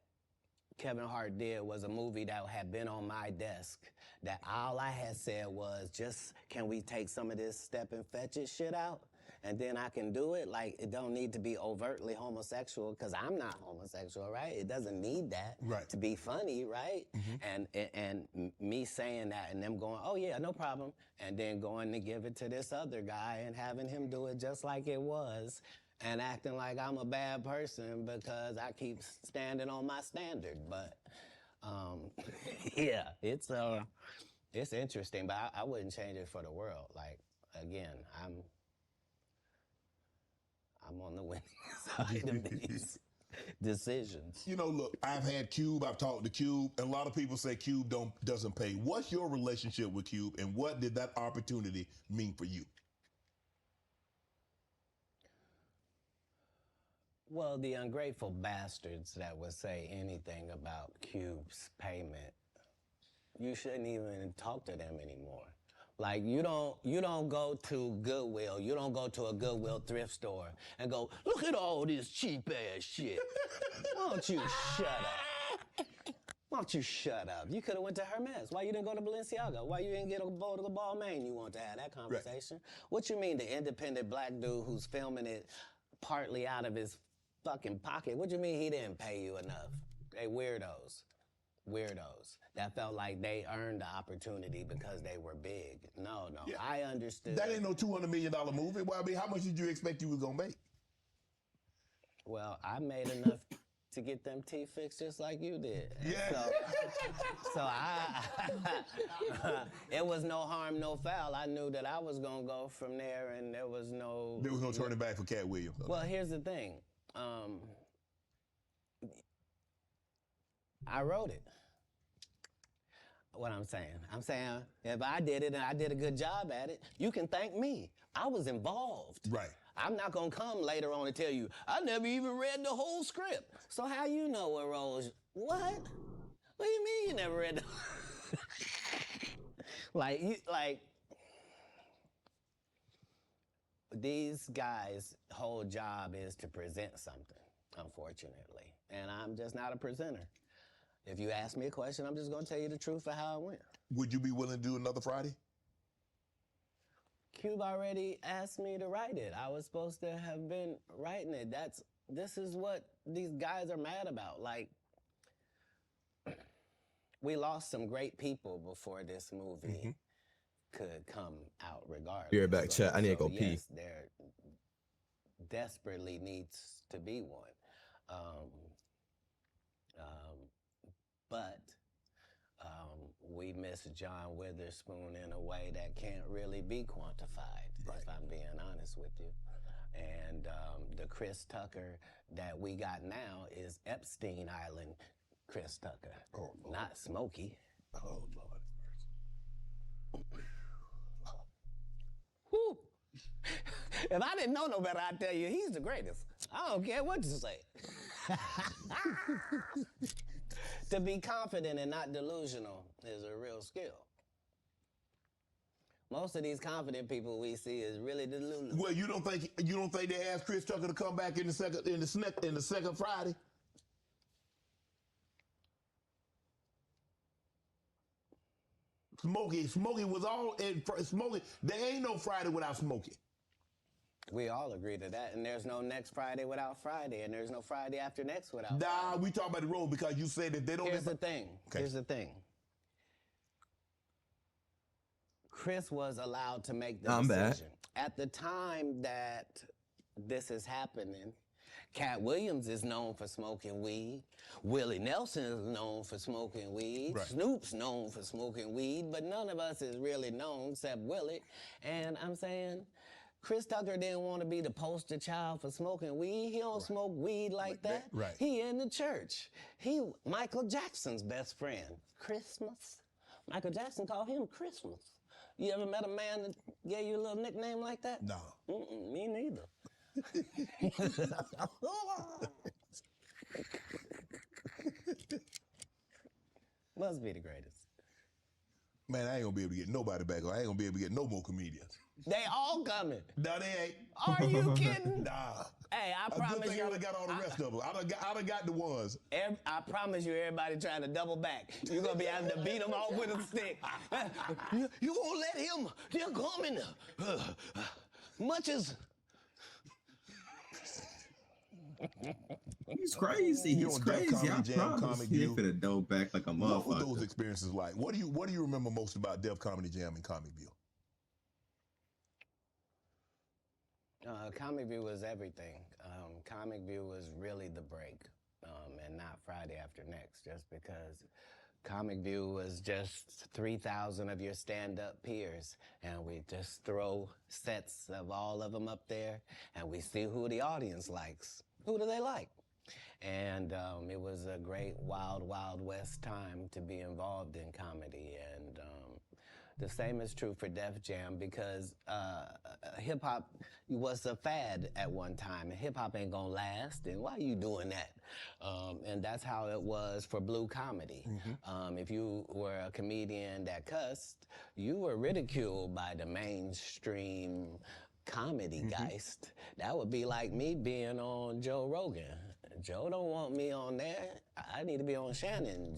Kevin Hart did was a movie that had been on my desk, that all I had said was, just, can we take some of this step and fetch it shit out? And then I can do it. Like, it don't need to be overtly homosexual, because I'm not homosexual, right? It doesn't need that to be funny, right? Mm-hmm. And me saying that and them going, oh yeah, no problem. And then going to give it to this other guy and having him do it just like it was, and acting like I'm a bad person because I keep standing on my standard. But yeah, it's interesting, but I wouldn't change it for the world. Like, again, I'm on the winning side of these decisions. You know, look, I've had Cube, I've talked to Cube, and a lot of people say Cube doesn't pay. What's your relationship with Cube, and what did that opportunity mean for you? Well, the ungrateful bastards that would say anything about Cube's payment, you shouldn't even talk to them anymore. Like, you don't go to Goodwill, you don't go to a Goodwill thrift store and go, look at all this cheap ass shit. Why don't you shut up? Why don't you shut up? You could have went to Hermes. Why you didn't go to Balenciaga? Why you didn't get a bowl to the Balmain? You want to have that conversation? Right. What you mean, the independent black dude who's filming it partly out of his fucking pocket? What you mean he didn't pay you enough? They weirdos. Weirdos that felt like they earned the opportunity because they were big. No, yeah. I understood. That ain't no $200 million movie. Well, I mean, how much did you expect you was gonna make? Well, I made enough to get them teeth fixed just like you did. Yeah. So it was no harm, no foul. I knew that I was gonna go from there, and there was no turning back for Katt Williams. Okay. Well, here's the thing. I wrote it. What I'm saying if I did it and I did a good job at it, you can thank me. I was involved. Right. I'm not gonna come later on and tell you, I never even read the whole script. So how you know what roles? What? What do you mean you never read the like these guys' whole job is to present something, unfortunately. And I'm just not a presenter. If you ask me a question, I'm just going to tell you the truth of how it went. Would you be willing to do another Friday? Cube already asked me to write it. I was supposed to have been writing it. This is what these guys are mad about. Like, we lost some great people before this movie could come out regardless. Be right back, chat. I need to go pee. Yes, there desperately needs to be one. But we miss John Witherspoon in a way that can't really be quantified, if I'm being honest with you. And the Chris Tucker that we got now is Epstein Island Chris Tucker, not Smokey. Oh, Lord. Whew. If I didn't know no better, I'd tell you he's the greatest. I don't care what you say. To be confident and not delusional is a real skill. Most of these confident people we see is really delusional. Well, you don't think they asked Chris Tucker to come back in the second Friday? Smokey was all in Smokey. There ain't no Friday without Smokey. We all agree to that, and there's no next Friday without Friday, and there's no Friday after next without Friday. Nah, we talk about the road because you said that they don't. Here's the thing. Okay. Here's the thing. Chris was allowed to make the decision. At the time that this is happening, Katt Williams is known for smoking weed. Willie Nelson is known for smoking weed. Right. Snoop's known for smoking weed, but none of us is really known except Willie. And I'm saying, Chris Tucker didn't want to be the poster child for smoking weed. He don't smoke weed like that. Right. He in the church. He Michael Jackson's best friend. Christmas. Michael Jackson called him Christmas. You ever met a man that gave you a little nickname like that? No. Me neither. Must be the greatest. Man, I ain't gonna be able to get nobody back. I ain't gonna be able to get no more comedians. They all coming. No, they ain't. Are you kidding? Nah. Hey, I A good promise thing you. I done got all the rest of them. I done got the ones. I promise you, everybody trying to double back. You're gonna be having to beat them off with a stick. You gonna let him? They're coming. Much as. He's crazy. You He's on Def crazy. Comedy I Jam, promise. Comic He View. finna dope back like a What were those motherfucker. experiences like? What do you remember most about Def Comedy Jam and Comic View? Comic View was everything. Comic View was really the break, and not Friday after next, just because Comic View was just 3,000 of your stand-up peers, and we just throw sets of all of them up there, and we see who the audience likes. Who do they like? And it was a great wild, wild west time to be involved in comedy, and the same is true for Def Jam because hip-hop was a fad at one time, and hip-hop ain't gonna last, and why are you doing that? And that's how it was for blue comedy. If you were a comedian that cussed, you were ridiculed by the mainstream comedy geist. That would be like me being on Joe Rogan. Joe don't want me on there. I need to be on Shannon.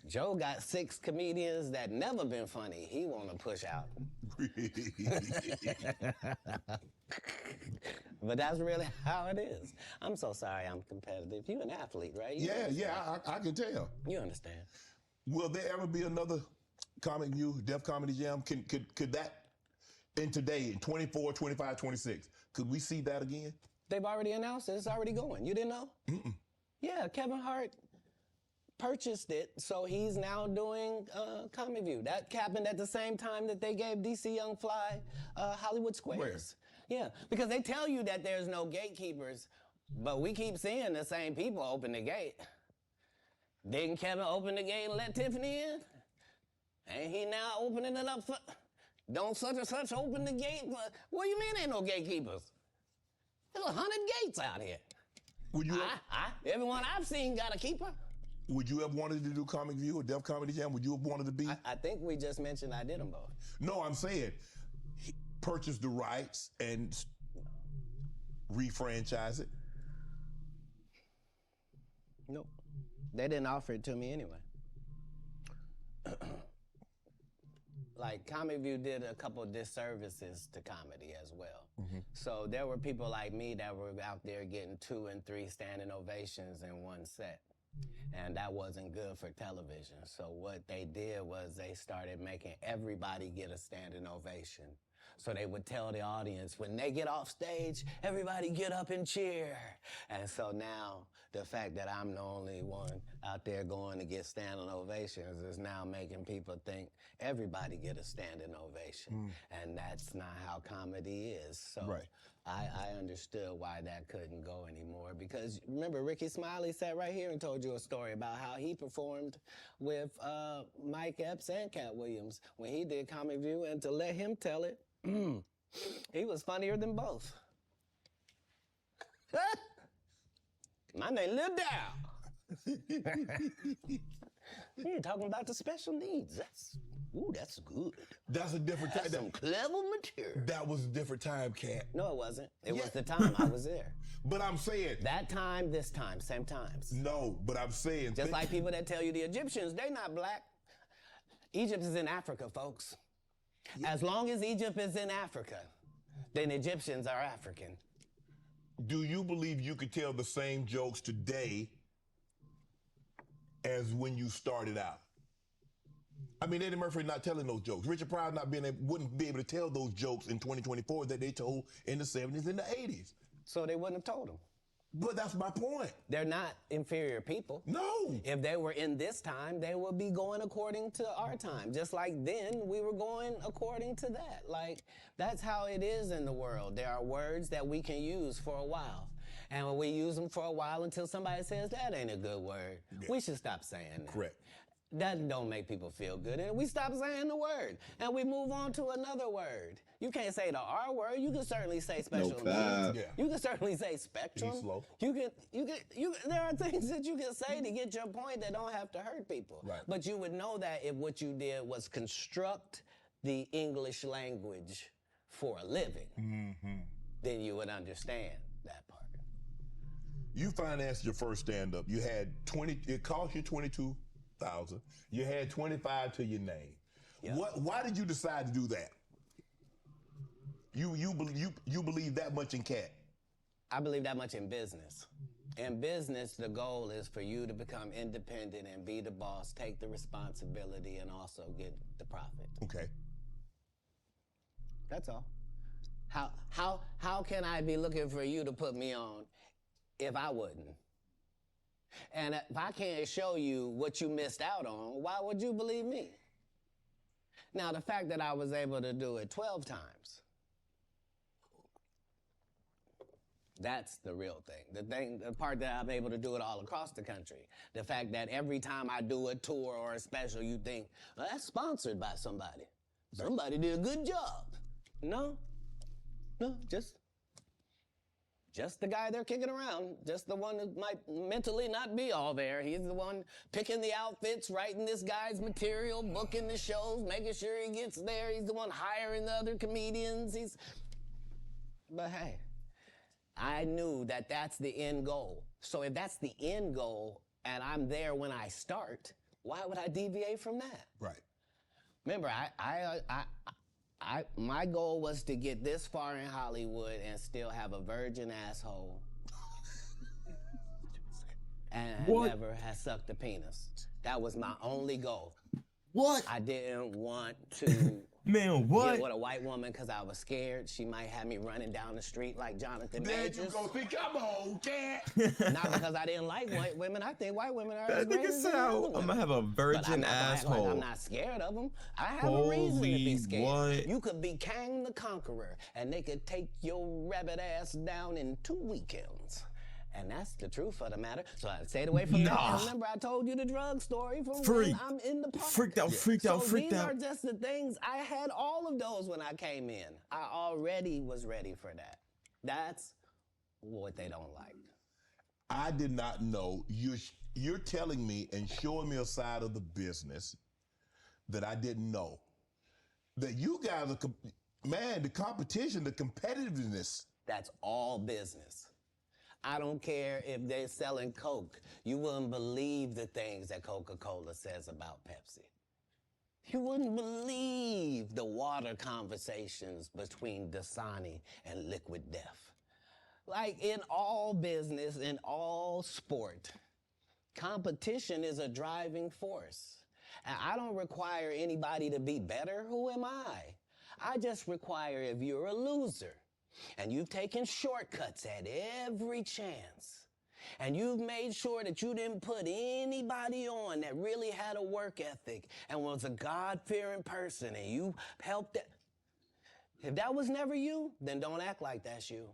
Joe got 6 comedians that never been funny. He want to push out. But that's really how it is. I'm so sorry I'm competitive. You an athlete, right? You Yeah, I can tell. You understand. Will there ever be another Comic View, Def Comedy Jam? Could that, in today, in 24, 25, 26, could we see that again? They've already announced it. It's already going. You didn't know? Yeah, Kevin Hart purchased it, so he's now doing Comic View. That happened at the same time that they gave DC Young Fly Hollywood Squares. Yeah, because they tell you that there's no gatekeepers, but we keep seeing the same people open the gate. Didn't Kevin open the gate and let Tiffany in? Ain't he now opening it up for... Don't such and such open the gate? What do you mean ain't no gatekeepers? There's 100 gates out here. Would you? Everyone I've seen got a keeper. Would you have wanted to do Comic View or Def Comedy Jam? Would you have wanted to be? I think we just mentioned I did them both. No, I'm saying purchase the rights and refranchise it. Nope. They didn't offer it to me anyway. Like, Comic View did a couple of disservices to comedy as well. So there were people like me that were out there getting 2 and 3 standing ovations in one set. And that wasn't good for television. So what they did was they started making everybody get a standing ovation. So they would tell the audience, when they get off stage, everybody get up and cheer. And so now the fact that I'm the only one out there going to get standing ovations is now making people think everybody get a standing ovation. And that's not how comedy is. So Right. I understood why that couldn't go anymore, because remember Ricky Smiley sat right here and told you a story about how he performed with Mike Epps and Katt Williams when he did Comic View, and to let him tell it, he was funnier than both. My name Lil Dow. You're talking about the special needs. That's good. That's a different time. That's some clever material. That was a different time, Katt. No, it wasn't. It was the time I was there. But I'm saying. That time, this time, same times. No, but I'm saying. Just like people that tell you the Egyptians, they not black. Egypt is in Africa, folks. As long as Egypt is in Africa, then Egyptians are African. Do you believe you could tell the same jokes today as when you started out? I mean, Eddie Murphy not telling those jokes. Richard Pryor wouldn't be able to tell those jokes in 2024 that they told in the 70s and the 80s. So they wouldn't have told them. But that's my point. They're not inferior people. No. If they were in this time, they would be going according to our time. Just like then, we were going according to that. Like, that's how it is in the world. There are words that we can use for a while. And when we use them for a while until somebody says, that ain't a good word, we should stop saying that. Correct. That don't make people feel good. And we stop saying the word. And we move on to another word. You can't say the R word. You can certainly say special needs. Yeah. You can certainly say spectrum. Be slow. There are things that you can say to get your point that don't have to hurt people. Right. But you would know that if what you did was construct the English language for a living, then you would understand that part. You financed your first stand-up. You had it cost you $22,000. You had $25 to your name. Yeah. Why did you decide to do that? You believe that much in Katt? I believe that much in business. In business, the goal is for you to become independent and be the boss, take the responsibility, and also get the profit. Okay. That's all. How can I be looking for you to put me on if I wouldn't? And if I can't show you what you missed out on, why would you believe me? Now, the fact that I was able to do it 12 times, that's the real thing. The part that I'm able to do it all across the country. The fact that every time I do a tour or a special, you think, well, that's sponsored by somebody. Somebody did a good job. No, just the guy they're kicking around, just the one that might mentally not be all there. He's the one picking the outfits, writing this guy's material, booking the shows, making sure he gets there. He's the one hiring the other comedians. But hey, I knew that that's the end goal. So if that's the end goal and I'm there when I start, why would I deviate from that? Right. Remember, my goal was to get this far in Hollywood and still have a virgin asshole and never have sucked a penis. That was my only goal. What? I didn't want to Man, what? get with a white woman because I was scared she might have me running down the street like Jonathan There Majors. you go. See, come on, Katt. Not because I didn't like white women. I think white women are as That great nigga as said, any other I'm women. gonna have a But I'm virgin not gonna act like asshole. I'm not scared of them. I have a reason to be Holy scared. what? You could be Kang the Conqueror, and they could take your rabbit ass down in 2 weekends. And that's the truth of the matter. So I stayed away from that. Nah. And remember, I told you the drug story from Freak. when I'm in the park. Freaked out, freaked out, So freaked these out. are just the things. I had all of those when I came in. I already was ready for that. That's what they don't like. I did not know. You're telling me and showing me a side of the business that I didn't know. That you guys are, man, the competition, the competitiveness. That's all business. I don't care if they're selling Coke. You wouldn't believe the things that Coca-Cola says about Pepsi. You wouldn't believe the water conversations between Dasani and Liquid Death. Like in all business, in all sport, Competition is a driving force. And I don't require anybody to be better. Who am I? I just require if you're a loser and you've taken shortcuts at every chance and you've made sure that you didn't put anybody on that really had a work ethic and was a God-fearing person and you helped it. If that was never you, then don't act like that's you.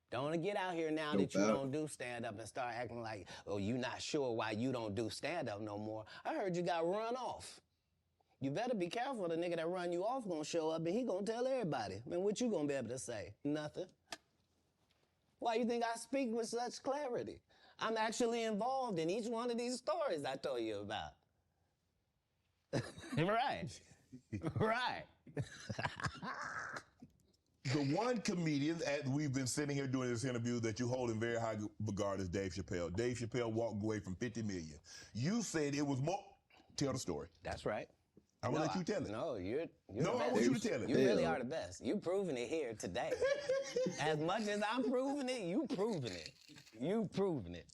Don't get out here now that you don't do stand-up and start acting like, oh, you not sure why you don't do stand-up no more. I heard you got run off. You better be careful. The nigga that run you off gonna show up and he gonna tell everybody. Man, what you gonna be able to say? Nothing. Why you think I speak with such clarity? I'm actually involved in each one of these stories I told you about. Right. Right. The one comedian, as we've been sitting here doing this interview, that you hold in very high regard is Dave Chappelle. Dave Chappelle walked away from $50 million. You said it was more. Tell the story. That's right. I'm gonna let you tell it. No, you're no, the best. I want you to tell it. You really are the best. You proving it here today. As much as I'm proving it, you proving it. You proving it.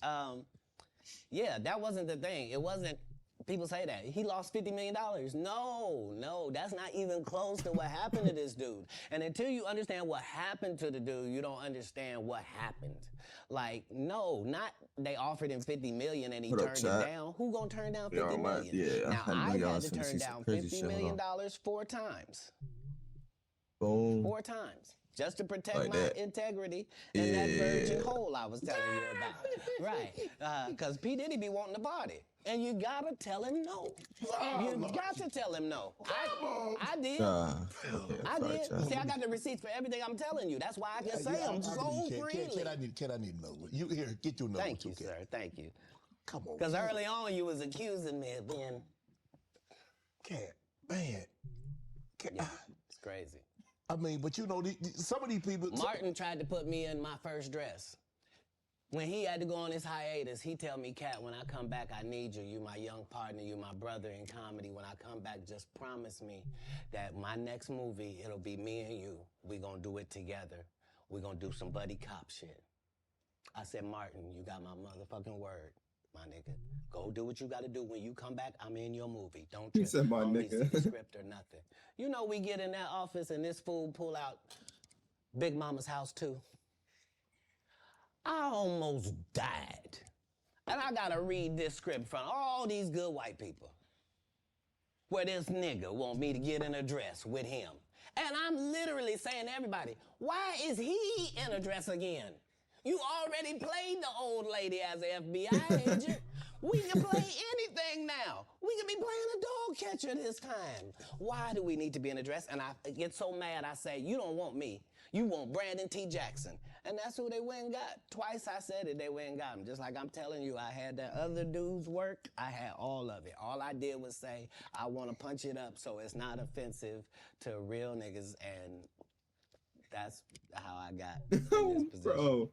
Yeah, that wasn't the thing. It wasn't. People say that. He lost $50 million. No, that's not even close to what happened to this dude. And until you understand what happened to the dude, you don't understand what happened. Like, no, not they offered him $50 million and he turned it down. Who gonna turn down $50 million? Yeah, now, I had to turn down $50 million 4 times. Boom. 4 times. Just to protect my integrity and that virgin hole I was telling you about. Right. Because P. Diddy be wanting to party. And you gotta tell him no. You got to tell him no. I did. I did. See, I got the receipts for everything I'm telling you. That's why I can say them so freely. Kid, I need another one. You here? Get your number. Thank you, sir. Thank you. Come on. Because early on you was accusing me of being. Cat, man. Yeah, it's crazy. I mean, but you know, some of these people. Martin tried to put me in my first dress. When he had to go on his hiatus, he tell me, Katt, when I come back, I need you. You my young partner, you my brother in comedy. When I come back, just promise me that my next movie, it'll be me and you. We gonna do it together. We gonna do some buddy cop shit. I said, Martin, you got my motherfucking word, my nigga. Go do what you gotta do. When you come back, I'm in your movie. Don't trip. He said, my Don't nigga. see the script or nothing. You know, we get in that office and this fool pull out Big Mama's House 2. I almost died. And I gotta read this script from all these good white people. Where this nigga want me to get in a dress with him. And I'm literally saying to everybody, why is he in a dress again? You already played the old lady as an FBI agent. We can play anything now. We can be playing a dog catcher this time. Why do we need to be in a dress? And I get so mad, I say, you don't want me. You want Brandon T. Jackson. And that's who they went and got. Twice I said it, they went and got him. Just like I'm telling you, I had that other dude's work. I had all of it. All I did was say, I want to punch it up so it's not offensive to real niggas. And that's how I got in this position. Bro.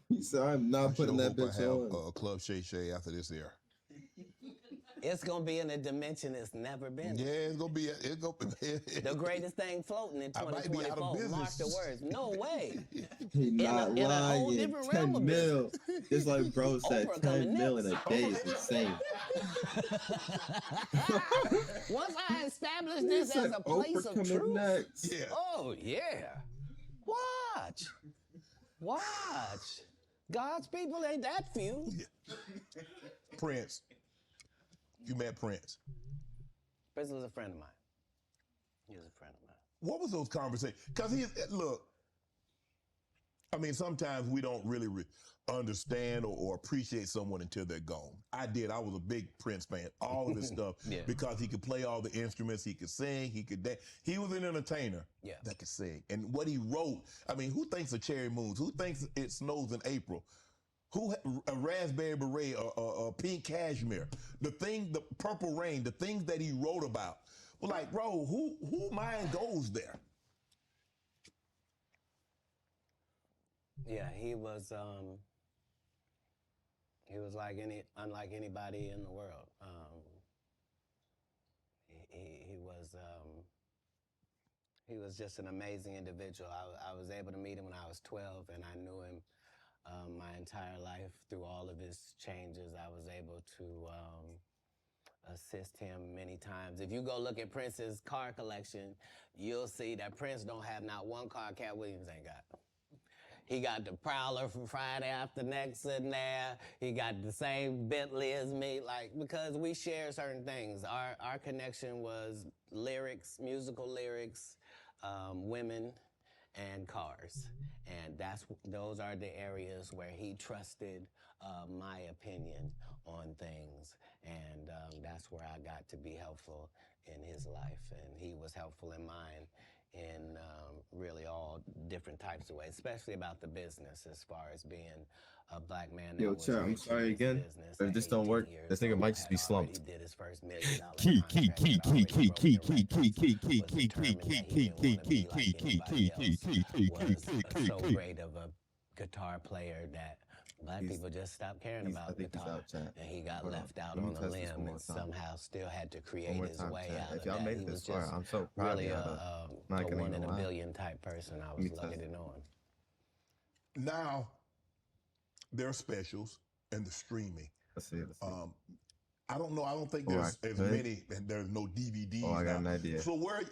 He said, I'm not putting that bitch on. Club Shay after this air. It's gonna be in a dimension it's never been. Yeah, it's gonna be. The greatest thing floating in 2024. Mark the words. No way. He not in a whole lying. different realm 10 of mil. It's like bro said, Oprah 10 mil in next. a day is insane. Once I establish this as a place of truth. Next. Yeah. Oh yeah. Watch. God's people ain't that few. Prince. You met Prince. Prince was a friend of mine. He was a friend of mine. What was those conversations? Because look, I mean, sometimes we don't really understand or appreciate someone until they're gone. I did. I was a big Prince fan. All of his stuff. Yeah. Because he could play all the instruments. He could sing. He could dance. He was an entertainer that could sing. And what he wrote, I mean, who thinks of Cherry Moons? Who thinks it snows in April? Who a raspberry beret, a pink cashmere, the purple rain, the things that he wrote about. Well, like, bro, who mind goes there? Yeah, he was like unlike anybody in the world. He was just an amazing individual. I was able to meet him when I was 12, and I knew him my entire life. Through all of his changes, I was able to assist him many times. If you go look at Prince's car collection, you'll see that Prince don't have not one car Katt Williams ain't got. He got the Prowler from Friday After Next sitting there. He got the same Bentley as me, like, because we share certain things. Our connection was lyrics, musical lyrics, women, and cars. And those are the areas where he trusted my opinion on things. And that's where I got to be helpful in his life. And he was helpful in mine in really all different types of ways, especially about the business, as far as being a black man. Yo, chat, I'm sorry again. If this don't work, this nigga might just be slumped. He did his first $1 million contract. Was so great of a guitar player that black people just stopped caring about guitar, and he got left out on a limb and somehow still had to create his way out of that. He was just I'm so proud really of a one in a billion type person. I was lucky to know him. Now, there are specials and the streaming. Let's see. I don't know. I don't think there's as many, and there's no DVDs. Oh, I got an idea. So where are you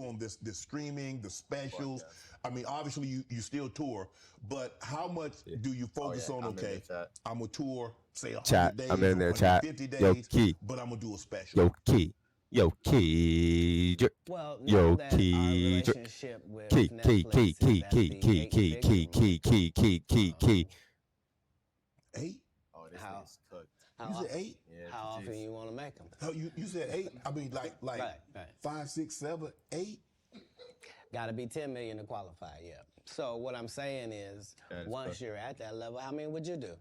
on this streaming, the specials? I mean, obviously you still tour, but how much do you focus on? Okay, I'm gonna tour, say 100 days, I'm in there, chat. 50 days, Yo, Key. but I'm gonna do a special. Yo, Key. Yo, Key. Well, Yo, now that our Key. relationship with Key, Netflix Key, is Key, at Key, the Key, eight Key, figure Key, Key, Key, Key, Key, Key. 8? Oh, this How- thing's cooked. You said 8? How often you want to make them? Oh, you said 8? I mean, like Right. 5, 6, 7, 8? Got to be 10 million to qualify, yeah. So what I'm saying is, once you're at that level, how many would you do?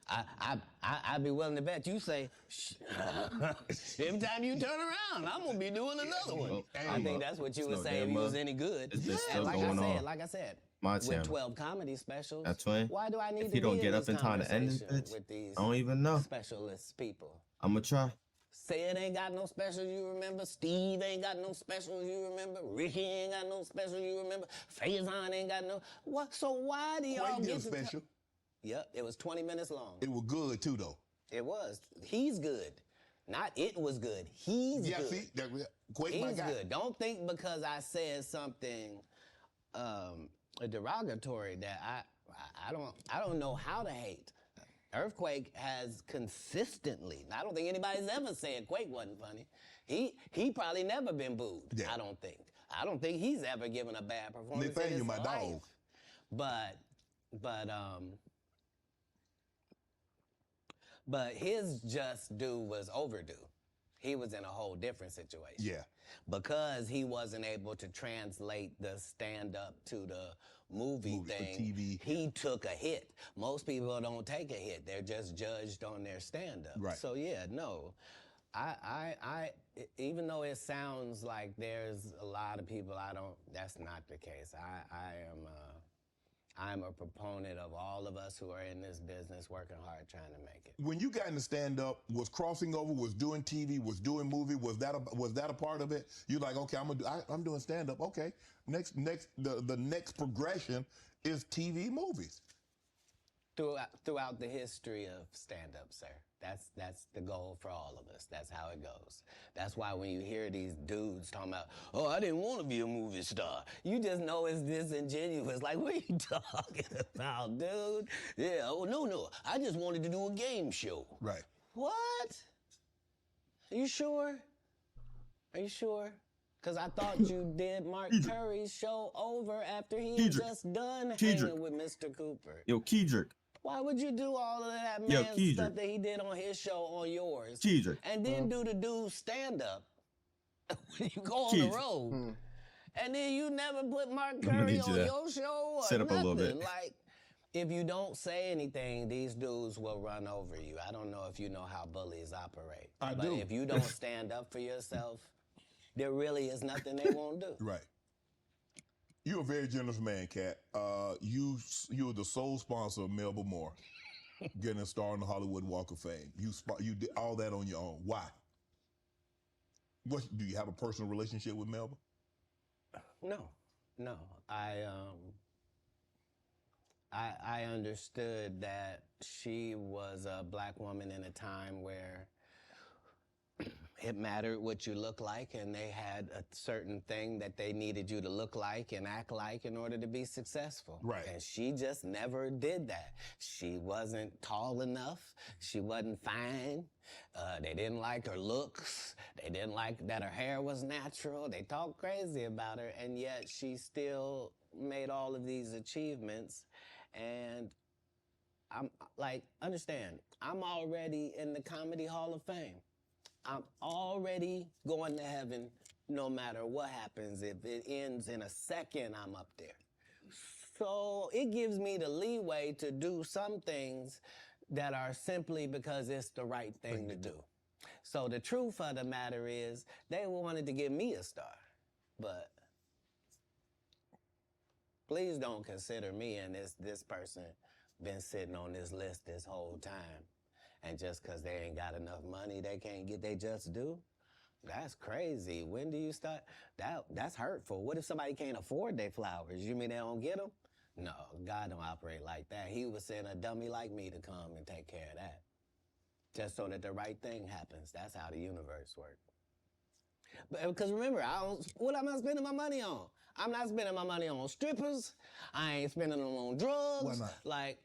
I'd be willing to bet you say, every time you turn around, I'm gonna be doing another one. I think that's what you would say if you was any good. And like I said, with 12 comedy specials, That's twin. why do I need If to he don't be get in up this in time to end this conversation bitch, with these I don't even know. specialist people? I'ma try. Sid ain't got no specials you remember. Steve ain't got no specials you remember. Ricky ain't got no specials you remember. Faison ain't got no. What? So why do y'all Quake did get a special. Yep, it was 20 minutes long. It was good too, though. It was. He's good. Not it was good. He's good. See, Quake my He's guy. good. Don't think because I said something derogatory that I don't know how to hate. Earthquake has consistently, I don't think anybody's ever said Quake wasn't funny. He probably never been booed, Yeah. I don't think. I don't think he's ever given a bad performance in Nathaniel, his my life. dog. But his just due was overdue. He was in a whole different situation. Yeah. Because he wasn't able to translate the stand-up to the movie The thing, TV. he took a hit. Most people don't take a hit. They're just judged on their stand-up. Right. So yeah, no. I even though it sounds like there's a lot of people that's not the case. I'm a proponent of all of us who are in this business working hard trying to make it. When you got into stand-up, was crossing over, was doing TV, was doing movie, was that a part of it? You're like, okay, I'm doing stand-up. Okay, the next progression is TV movies. Throughout the history of stand-up, sir. That's the goal for all of us. That's how it goes. That's why when you hear these dudes talking about, oh, I didn't want to be a movie star, you just know it's disingenuous. Like, what are you talking about, dude? Yeah, oh, no, I just wanted to do a game show. Right. What? Are you sure? Are you sure? Because I thought you did Mark Curry's show over after he had just done hanging with Mr. Cooper. Yo, keydrik. Why would you do all of that man stuff that he did on his show on yours? And then do the dude's stand-up when you go on the road? And then you never put Mark Curry on your show or set up nothing. a little bit. Like, if you don't say anything, these dudes will run over you. I don't know if you know how bullies operate. But if you don't stand up for yourself, there really is nothing they won't do. Right. You're a very generous man, Katt. You're the sole sponsor of Melba Moore getting a star on the Hollywood Walk of Fame. You did all that on your own. Why? Do you have a personal relationship with Melba? I understood that she was a black woman in a time where it mattered what you look like, and they had a certain thing that they needed you to look like and act like in order to be successful. Right. And she just never did that. She wasn't tall enough. She wasn't fine. They didn't like her looks. They didn't like that her hair was natural. They talked crazy about her, and yet she still made all of these achievements. And I'm like, understand, I'm already in the Comedy Hall of Fame. I'm already going to heaven no matter what happens. If it ends in a second, I'm up there. So it gives me the leeway to do some things that are simply because it's the right thing to do. So the truth of the matter is, they wanted to give me a star, but please don't consider me and this person been sitting on this list this whole time. And just because they ain't got enough money, they can't get their just due? That's crazy. When do you start? That's hurtful. What if somebody can't afford their flowers? You mean they don't get them? No, God don't operate like that. He would send a dummy like me to come and take care of that. Just so that the right thing happens. That's how the universe works. Because remember, what am I spending my money on? I'm not spending my money on strippers. I ain't spending them on drugs. Why not? Like,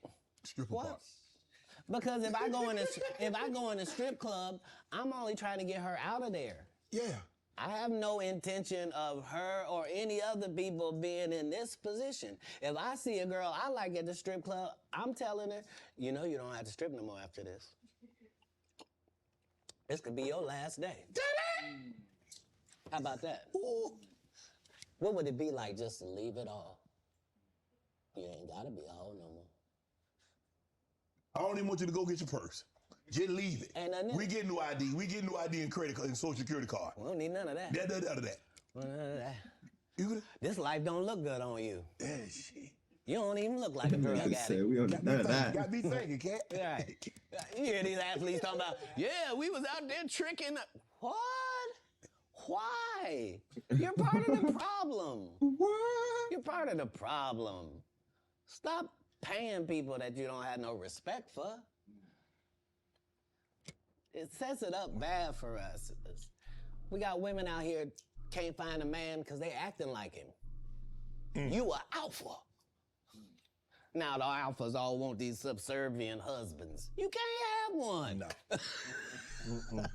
Stripper what? part. Because if I go in a strip club, I'm only trying to get her out of there. Yeah. I have no intention of her or any other people being in this position. If I see a girl I like at the strip club, I'm telling her, you know, you don't have to strip no more after this. This could be your last day. How about that? Ooh. What would it be like just to leave it all? You ain't gotta be a hoe no more. I don't even want you to go get your purse. Just leave it. Ain't nothing in We it. get new ID. We get new ID and credit card and social security card. We don't need none of that. None of that. None of that. You good? This life don't look good on you. Yeah, shit. You don't even look like a girl I got said it. we don't need none of that. Got me thinking, Cat. Right. You hear these athletes talking about, yeah, we was out there tricking. What? Why? You're part of the problem. What? You're part of the problem. Stop paying people that you don't have no respect for. It sets it up bad for us. We got women out here can't find a man because they acting like him. You are alpha. Now the alphas all want these subservient husbands. You can't have one. No.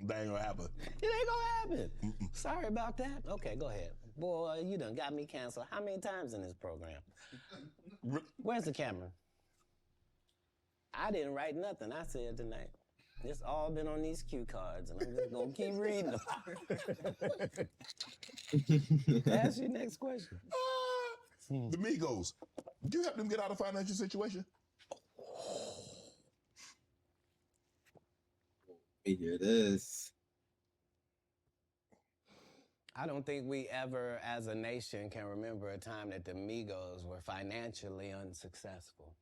That ain't gonna happen. It ain't gonna happen. Sorry about that. Okay, go ahead. Boy, you done got me canceled how many times in this program? Where's the camera? I didn't write nothing I said tonight. It's all been on these cue cards, and I'm just gonna keep reading them. Ask your next question. The Migos. Do you help them get out of financial situation? Hear this. I don't think we ever, as a nation, can remember a time that the Migos were financially unsuccessful.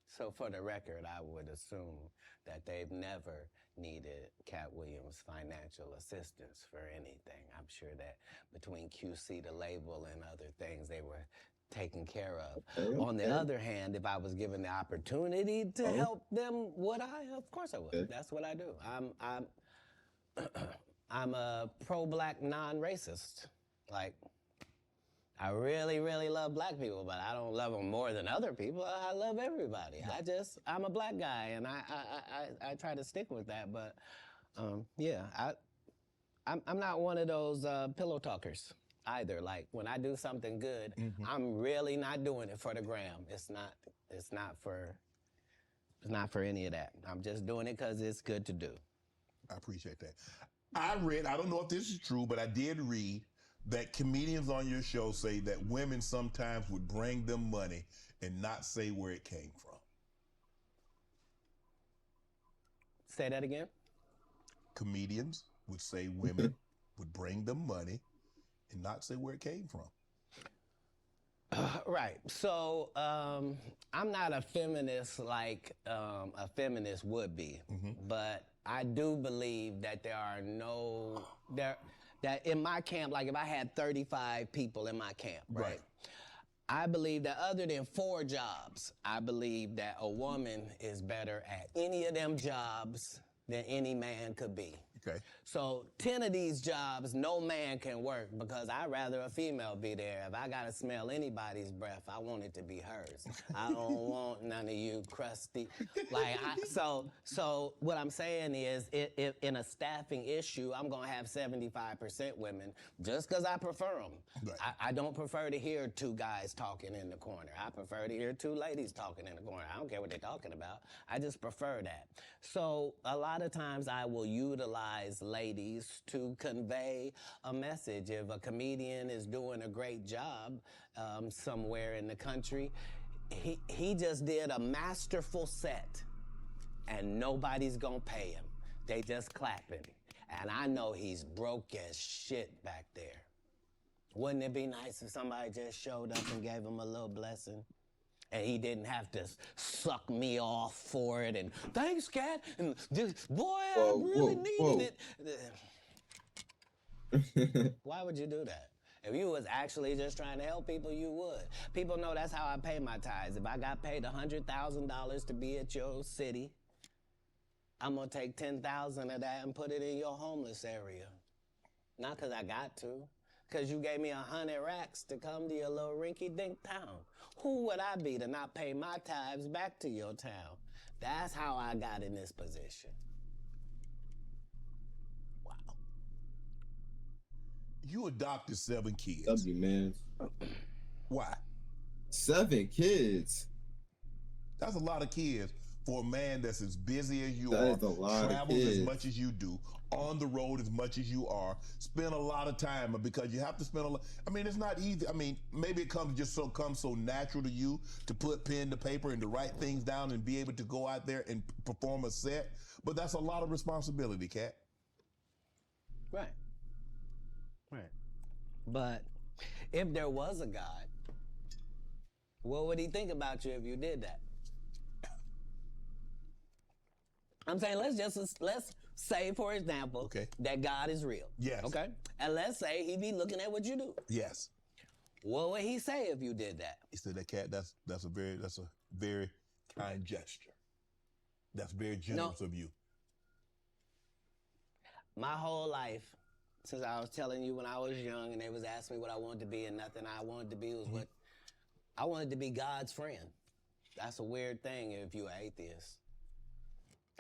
So for the record, I would assume that they've never needed Katt Williams' financial assistance for anything. I'm sure that between QC, the label, and other things, they were taken care of. Okay. On the other hand, if I was given the opportunity to help them, would I? Of course I would. Okay. That's what I do. I'm a pro-black non-racist. Like, I really, really love black people, but I don't love them more than other people. I love everybody. I'm a black guy, and I try to stick with that. But yeah, I'm not one of those pillow talkers either. Like when I do something good, I'm really not doing it for the gram. It's not for any of that. I'm just doing it because it's good to do. I appreciate that. I don't know if this is true, but I did read that comedians on your show say that women sometimes would bring them money and not say where it came from. Say that again? Comedians would say women would bring them money and not say where it came from. Right. So I'm not a feminist like a feminist would be, but I do believe that that in my camp, like if I had 35 people in my camp, right? I believe that other than 4 jobs, I believe that a woman is better at any of them jobs than any man could be. Okay. So 10 of these jobs, no man can work because I'd rather a female be there. If I gotta smell anybody's breath, I want it to be hers. I don't want none of you crusty. So what I'm saying is, if in a staffing issue, I'm gonna have 75% women just because I prefer them. Right. I don't prefer to hear 2 guys talking in the corner. I prefer to hear 2 ladies talking in the corner. I don't care what they're talking about. I just prefer that. So a lot of times I will utilize ladies to convey a message. If a comedian is doing a great job somewhere in the country, he just did a masterful set and nobody's gonna pay him. They just clapping. And I know he's broke as shit back there. Wouldn't it be nice if somebody just showed up and gave him a little blessing? And he didn't have to suck me off for it. And thanks, Katt. And just, boy, I really needed it. Why would you do that? If you was actually just trying to help people, you would. People know that's how I pay my tithes. If I got paid $100,000 to be at your city, I'm gonna take 10,000 of that and put it in your homeless area. Not because I got to. Because you gave me 100 racks to come to your little rinky-dink town. Who would I be to not pay my tithes back to your town? That's how I got in this position. Wow. You adopted 7 kids. W, man. Why? 7 kids. That's a lot of kids for a man that's as busy as you That are, is a lot of travels kids. as much as you do, on the road as much as you are, spend a lot of time because you have to spend a lot. I mean, it's not easy. I mean, maybe it comes so natural to you to put pen to paper and to write things down and be able to go out there and perform a set. But that's a lot of responsibility, Katt. Right. Right. But if there was a God, what would he think about you if you did that? I'm saying let's say, for example, that God is real. Yes. Okay? And let's say he be looking at what you do. Yes. What would he say if you did that? He said, that Katt, that's a very kind gesture. That's very generous of you. My whole life, since I was telling you when I was young and they was asking me what I wanted to be, and nothing I wanted to be was what I wanted to be God's friend. That's a weird thing if you're an atheist.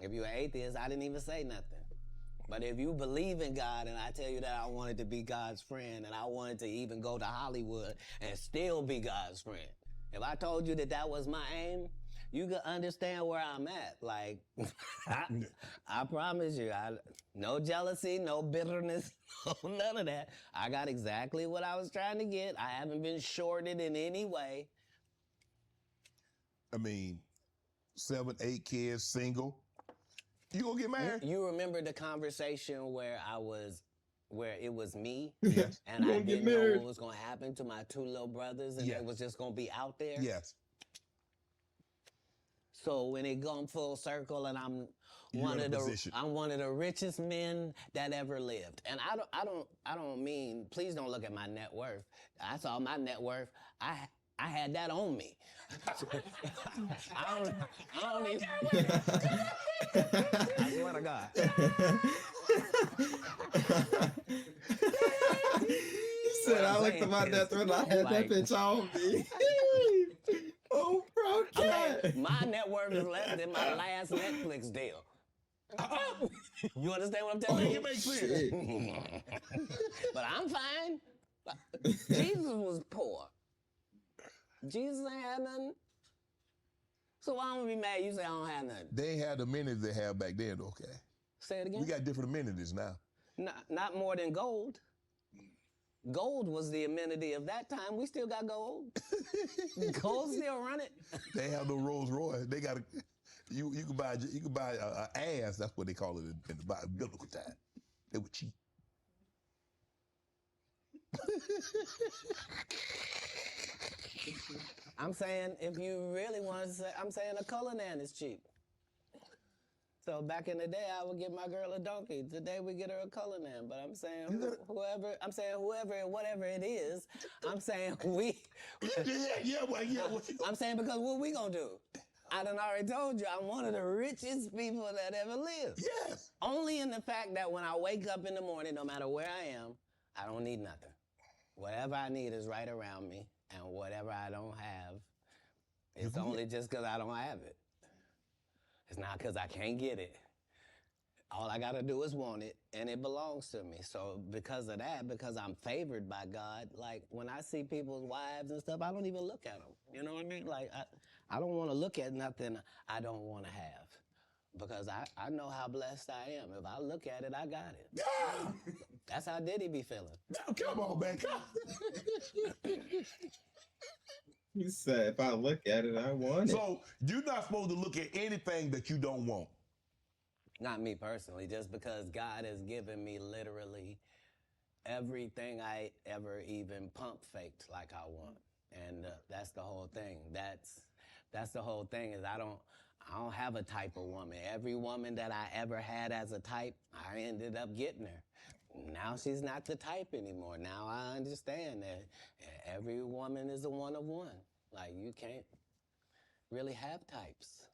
If you're an atheist, I didn't even say nothing. But if you believe in God and I tell you that I wanted to be God's friend and I wanted to even go to Hollywood and still be God's friend, if I told you that that was my aim, you could understand where I'm at. Like, I promise you, no jealousy, no bitterness, none of that. I got exactly what I was trying to get. I haven't been shorted in any way. I mean, 7, 8 kids, single. You gonna get married? You remember the conversation where it was me? Yes. And I didn't know what was gonna happen to my 2 little brothers and it was just gonna be out there? Yes. So when it gone full circle and I'm one of the richest men that ever lived. And I don't mean, please don't look at my net worth. I saw my net worth. I had that on me. I don't even. I swear to God. He said, I looked at my death and I had that bitch on me. Oh, bro, Katt. My net worth is less than my last Netflix deal. You understand what I'm telling you? It makes sense. But I'm fine. Jesus was poor. Jesus ain't had nothing. So why don't we be mad you say I don't have nothing? They ain't had the amenities they had back then, okay? Say it again? We got different amenities now. Not more than gold. Gold was the amenity of that time. We still got gold. Gold still running. They have no Rolls Royce. They got you can buy an ass. That's what they call it in the biblical time. They were cheap. I'm saying if you really want to say, I'm saying a color nan is cheap. So back in the day, I would get my girl a donkey. Today we get her a color name. But I'm saying whoever and whatever it is, I'm saying I'm saying because what we gonna do? I done already told you I'm one of the richest people that ever lived. Yes. Only in the fact that when I wake up in the morning, no matter where I am, I don't need nothing. Whatever I need is right around me, and whatever I don't have, it's only just because I don't have it. It's not because I can't get it. All I gotta do is want it, and it belongs to me. So because of that, because I'm favored by God, like when I see people's wives and stuff, I don't even look at them. You know what I mean? Like I don't want to look at nothing I don't want to have. Because I know how blessed I am. If I look at it, I got it. Yeah. That's how Diddy be feeling. Now, come on, man. Come on. He said, if I look at it, I want it. So you're not supposed to look at anything that you don't want. Not me personally, just because God has given me literally everything I ever even pump faked like I want. And that's the whole thing. That's the whole thing is I don't have a type of woman. Every woman that I ever had as a type, I ended up getting her. Now she's not the type anymore. Now I understand that every woman is a one of one. Like you can't really have types.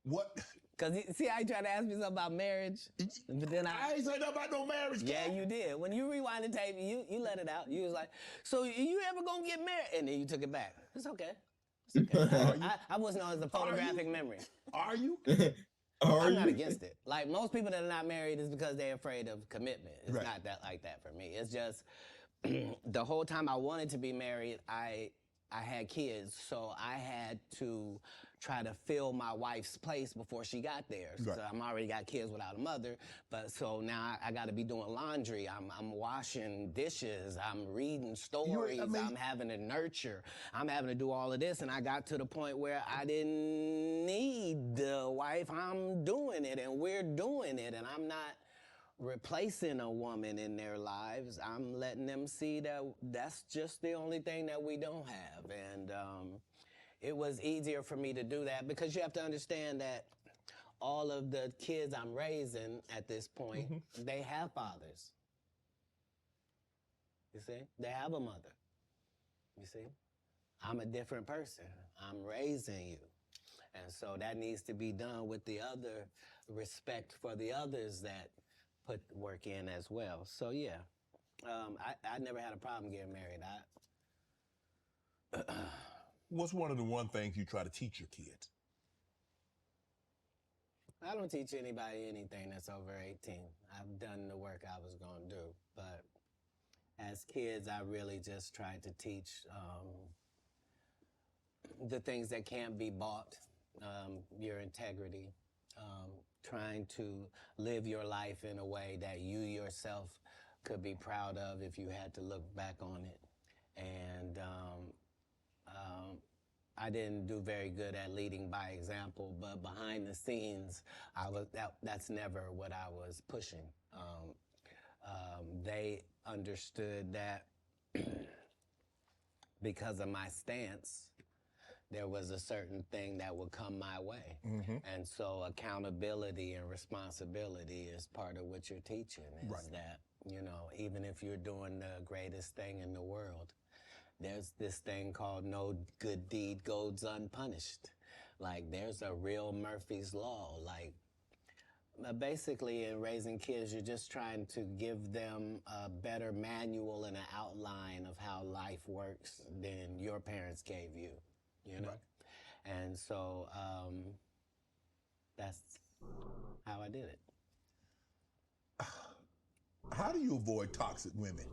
What? Cause see how you tried to ask me something about marriage, but then I ain't say nothing about no marriage. Yeah, you did. When you rewind the tape, you let it out. You was like, so you ever gonna get married? And then you took it back. It's okay. It's okay. I was known as a photographic memory. Are you? I'm not against it. Like most people that are not married is because they're afraid of commitment. It's not that like that for me. It's just the whole time I wanted to be married, I had kids, so I had to try to fill my wife's place before she got there. So I'm already got kids without a mother, but so now I got to be doing laundry. I'm washing dishes. I'm reading stories. I'm having to nurture. I'm having to do all of this, and I got to the point where I didn't need the wife. I'm doing it, and we're doing it, and I'm not replacing a woman in their lives. I'm letting them see that that's just the only thing that we don't have. And it was easier for me to do that because you have to understand that all of the kids I'm raising at this point, they have fathers. You see? They have a mother. You see? I'm a different person. I'm raising you. And so that needs to be done with the other respect for the others that put work in as well. So yeah, I never had a problem getting married. What's one of the one things you try to teach your kids? I don't teach anybody anything that's over 18. I've done the work I was gonna do. But as kids, I really just tried to teach the things that can't be bought, your integrity, trying to live your life in a way that you yourself could be proud of if you had to look back on it. And I didn't do very good at leading by example, but behind the scenes, that's never what I was pushing. They understood that because of my stance, there was a certain thing that would come my way. And so accountability and responsibility is part of what you're teaching, is that, you know, even if you're doing the greatest thing in the world, there's this thing called no good deed goes unpunished. Like, there's a real Murphy's Law. Like, basically in raising kids, you're just trying to give them a better manual and an outline of how life works than your parents gave you. You know? And so that's how I did it. How do you avoid toxic women?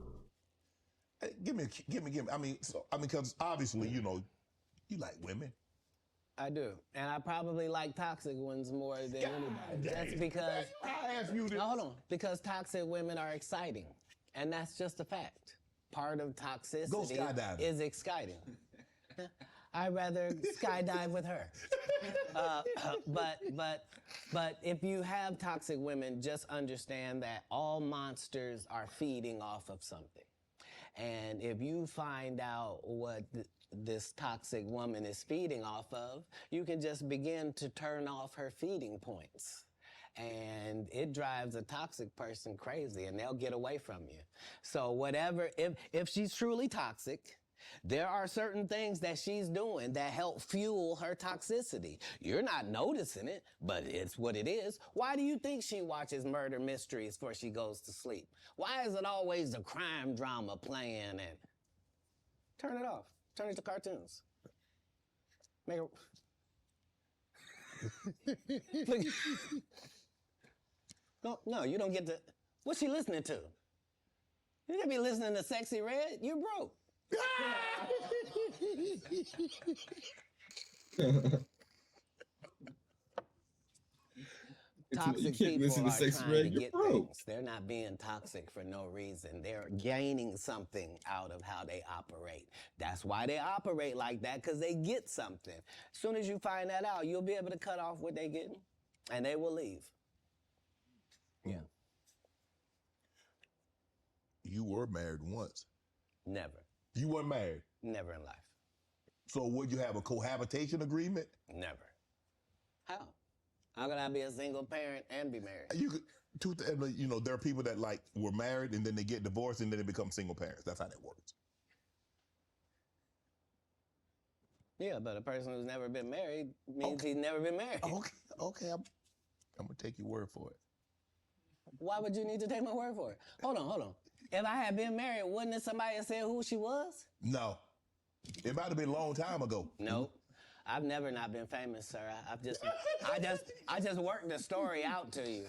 Give me. I mean, because obviously, you know, you like women. I do, and I probably like toxic ones more than anybody. That's because I asked you this. No, hold on, because toxic women are exciting, and that's just a fact. Part of toxicity is exciting. I'd rather skydive with her. But if you have toxic women, just understand that all monsters are feeding off of something. And if you find out what this toxic woman is feeding off of, you can just begin to turn off her feeding points. And it drives a toxic person crazy, and they'll get away from you. So whatever, if she's truly toxic, there are certain things that she's doing that help fuel her toxicity. You're not noticing it, but it's what it is. Why do you think she watches murder mysteries before she goes to sleep? Why is it always a crime drama playing? And turn it off. Turn it to cartoons. Make it... No, you don't get to... What's she listening to? You can't be listening to Sexy Red. You're broke. Toxic people are trying to get things. They're not being toxic for no reason. They're gaining something out of how they operate. That's why they operate like that, because they get something. As soon as you find that out, you'll be able to cut off what they're getting, and they will leave. Yeah. You were married once. Never. You weren't married? Never in life. So would you have a cohabitation agreement? Never. How? How could I be a single parent and be married? You could, you know, there are people that like were married and then they get divorced and then they become single parents. That's how that works. Yeah, but a person who's never been married means he's never been married. Okay, I'm gonna take your word for it. Why would you need to take my word for it? Hold on. If I had been married, wouldn't have somebody have said who she was? No. It might have been a long time ago. Nope. I've never not been famous, sir. I just worked the story out to you.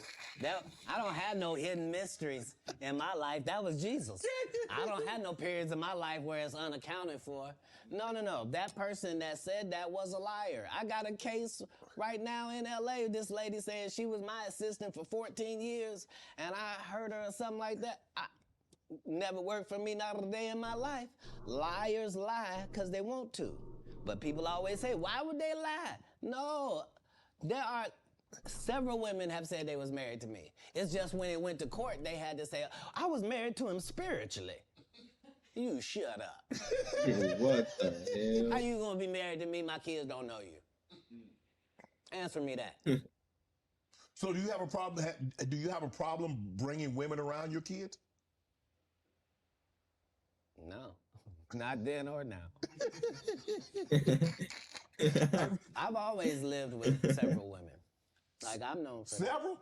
I don't have no hidden mysteries in my life. That was Jesus. I don't have no periods in my life where it's unaccounted for. No. That person that said that was a liar. I got a case right now in LA. This lady saying she was my assistant for 14 years, and I heard her or something like that. Never worked for me, not a day in my life. Liars lie because they want to. But people always say, why would they lie? No, there are several women have said they was married to me. It's just when it went to court, they had to say, I was married to him spiritually. You shut up. What the hell? How you gonna be married to me? My kids don't know you. Answer me that. So do you have a problem? Do you have a problem bringing women around your kids? No, not then or now. I've always lived with several women. Like, I'm known for several?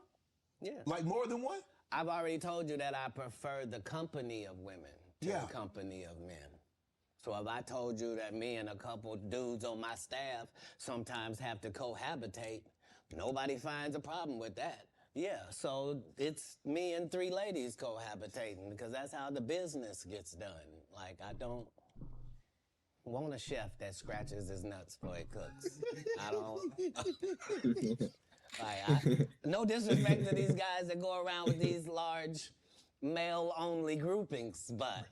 That. Yeah. Like more than one? I've already told you that I prefer the company of women to the company of men. So if I told you that me and a couple dudes on my staff sometimes have to cohabitate, nobody finds a problem with that. Yeah, so it's me and 3 ladies cohabitating because that's how the business gets done. Like, I don't want a chef that scratches his nuts before he cooks. I don't. No disrespect to these guys that go around with these large male-only groupings, but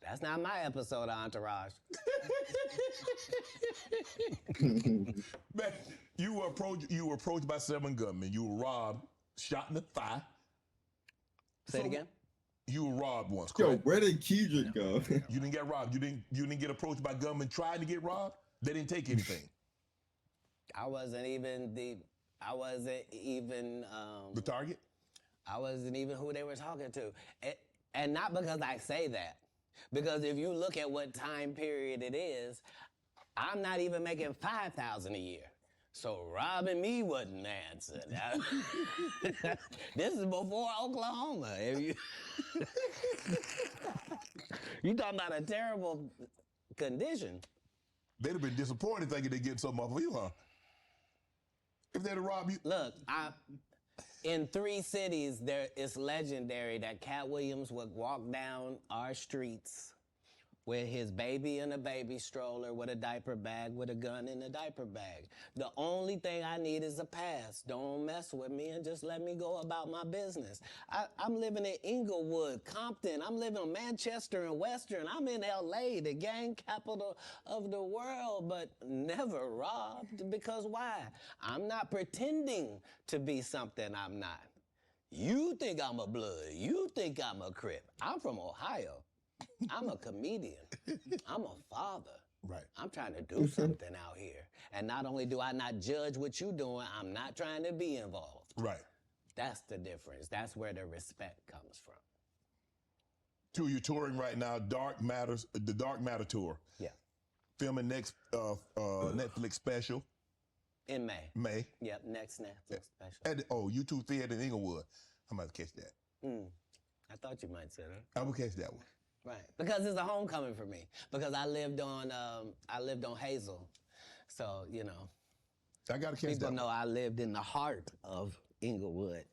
that's not my episode of Entourage. Man, you were approached by 7 gunmen. You were robbed, shot in the thigh. Say it again? You were robbed once, Yo, correct? where did Keydrik go? You didn't get robbed. You didn't get approached by gunmen trying to get robbed? They didn't take anything. I wasn't even the target? I wasn't even who they were talking to. And not because I say that. Because if you look at what time period it is, I'm not even making $5,000 a year. So robbing me wasn't the answer. This is before Oklahoma. You talking about a terrible condition. They'd have been disappointed thinking they'd get something off of you, huh? If they'd have robbed you. Look, in 3 cities, it's legendary that Katt Williams would walk down our streets with his baby in a baby stroller, with a diaper bag, with a gun in a diaper bag. The only thing I need is a pass. Don't mess with me and just let me go about my business. I'm living in Inglewood, Compton. I'm living in Manchester and Western. I'm in LA, the gang capital of the world, but never robbed. Because why? I'm not pretending to be something I'm not. You think I'm a blood. You think I'm a Crip. I'm from Ohio. I'm a comedian. I'm a father. Right. I'm trying to do something out here. And not only do I not judge what you're doing, I'm not trying to be involved. Right. That's the difference. That's where the respect comes from. Two, you're touring right now, the Dark Matter tour. Yeah. Filming next Netflix special. In May. May. Yep, next Netflix special. At the U2 Theater in Inglewood. I'm about to catch that. I thought you might say that. I will catch that one. Right, because it's a homecoming for me. Because I lived on Hazel, so you know. I gotta catch people that know one. I lived in the heart of Inglewood.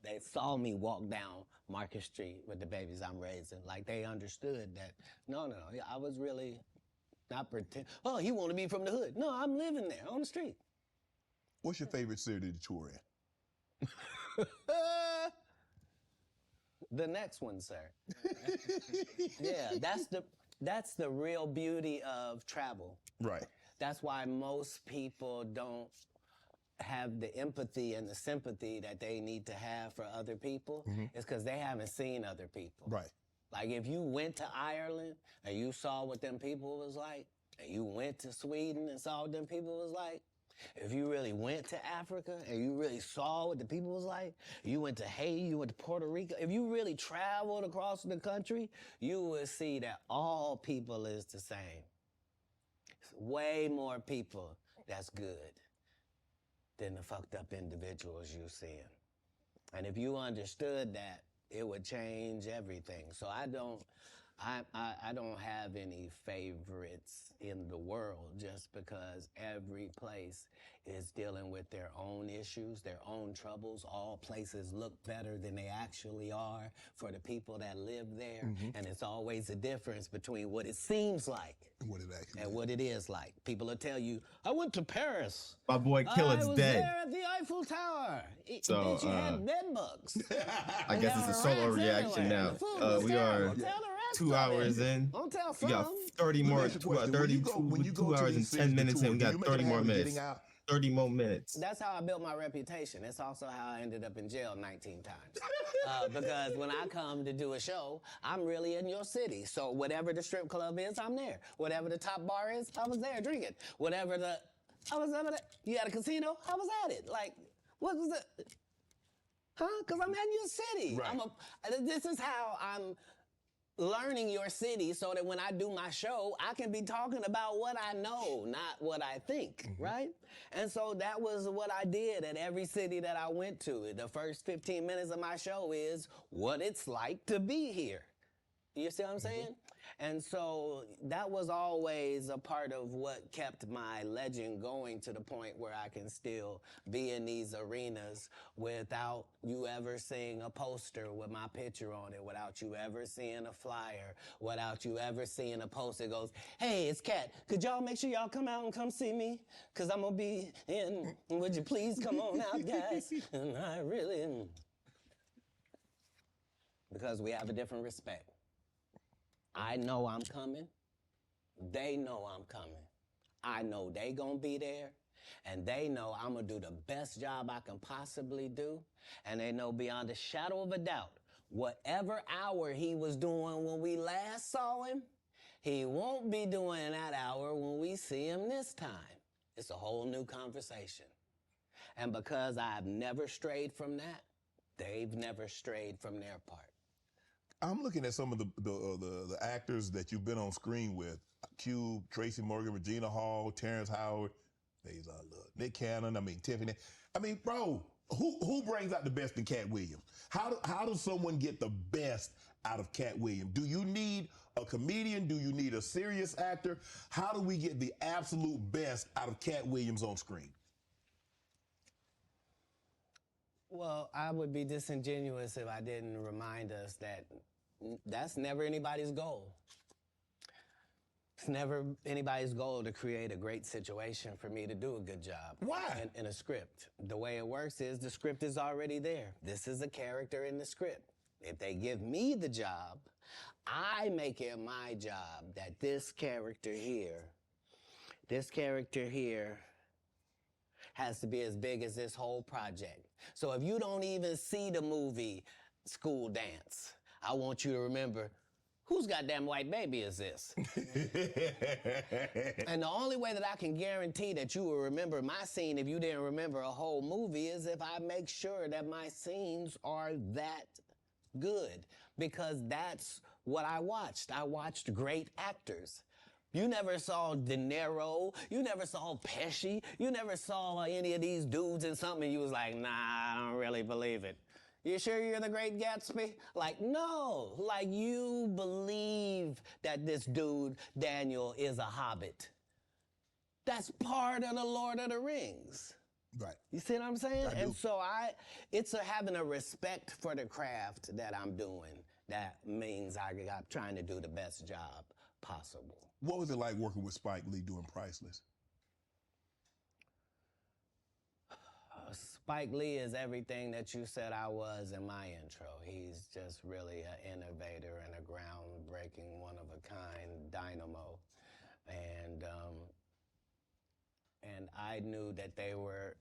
They saw me walk down Market Street with the babies I'm raising. Like they understood that. No, I was really not pretend. Oh, he want to be from the hood. No, I'm living there on the street. What's your favorite city to tour in? The next one, sir. Yeah, that's the real beauty of travel. Right. That's why most people don't have the empathy and the sympathy that they need to have for other people. It's because they haven't seen other people. Right. Like if you went to Ireland and you saw what them people was like, and you went to Sweden and saw what them people was like, if you really went to Africa and you really saw what the people was like, you went to Haiti, you went to Puerto Rico, if you really traveled across the country, you would see that all people is the same. Way more people that's good than the fucked up individuals you're seeing. And if you understood that, it would change everything. So I don't have any favorites in the world just because every place is dealing with their own issues, their own troubles. All places look better than they actually are for the people that live there. And it's always a difference between what it seems like What it actually and is. what it is like. People will tell you, I went to Paris. My boy Killer's I was dead. there at the Eiffel Tower. So, Bitch, you had bed bugs. I guess it's a solo reaction now. We are 2 hours in. Don't tell We got some. 30 Let me more, ask you a question. When you go 2 to hours these and 10 cities to minutes tour, in. We do got you make 30 a more habit of minutes. getting out? 30 more minutes. That's how I built my reputation. It's also how I ended up in jail 19 times. Because when I come to do a show, I'm really in your city. So whatever the strip club is, I'm there. Whatever the top bar is, I was there drinking. Whatever I was over there. You had a casino? I was at it. Like, what was it? Huh? Because I'm in your city. Right. This is how I'm learning your city so that when I do my show, I can be talking about what I know, not what I think, right? And so that was what I did at every city that I went to. The first 15 minutes of my show is what it's like to be here. You see what I'm saying? And so that was always a part of what kept my legend going to the point where I can still be in these arenas without you ever seeing a poster with my picture on it, without you ever seeing a flyer, without you ever seeing a post that goes, hey, it's Katt. Could y'all make sure y'all come out and come see me? Because I'm going to be in. Would you please come on out, guys? And I really am. Because we have a different respect. I know I'm coming. They know I'm coming. I know they gonna be there. And they know I'm gonna do the best job I can possibly do. And they know beyond a shadow of a doubt, whatever hour he was doing when we last saw him, he won't be doing that hour when we see him this time. It's a whole new conversation. And because I've never strayed from that, they've never strayed from their part. I'm looking at some of the actors that you've been on screen with. Cube, Tracy Morgan, Regina Hall, Terrence Howard, Nick Cannon, Tiffany. Bro, who brings out the best in Katt Williams? How does someone get the best out of Katt Williams? Do you need a comedian? Do you need a serious actor? How do we get the absolute best out of Katt Williams on screen? Well, I would be disingenuous if I didn't remind us that that's never anybody's goal. It's never anybody's goal to create a great situation for me to do a good job. Why? In a script. The way it works is the script is already there. This is a character in the script. If they give me the job, I make it my job that this character here has to be as big as this whole project. So if you don't even see the movie School Dance, I want you to remember whose goddamn white baby is this? And the only way that I can guarantee that you will remember my scene if you didn't remember a whole movie is if I make sure that my scenes are that good, because that's what I watched. I watched great actors. You never saw De Niro, you never saw Pesci, you never saw any of these dudes in something and you was like, nah, I don't really believe it. You sure you're the Great Gatsby? Like, no, like you believe that this dude, Daniel, is a hobbit. That's part of the Lord of the Rings. Right. You see what I'm saying? I do. And so it's having a respect for the craft that I'm doing. That means I'm trying to do the best job possible. What was it like working with Spike Lee doing Priceless? Spike Lee is everything that you said I was in my intro. He's just really an innovator and a groundbreaking, one-of-a-kind dynamo. And I knew that they were,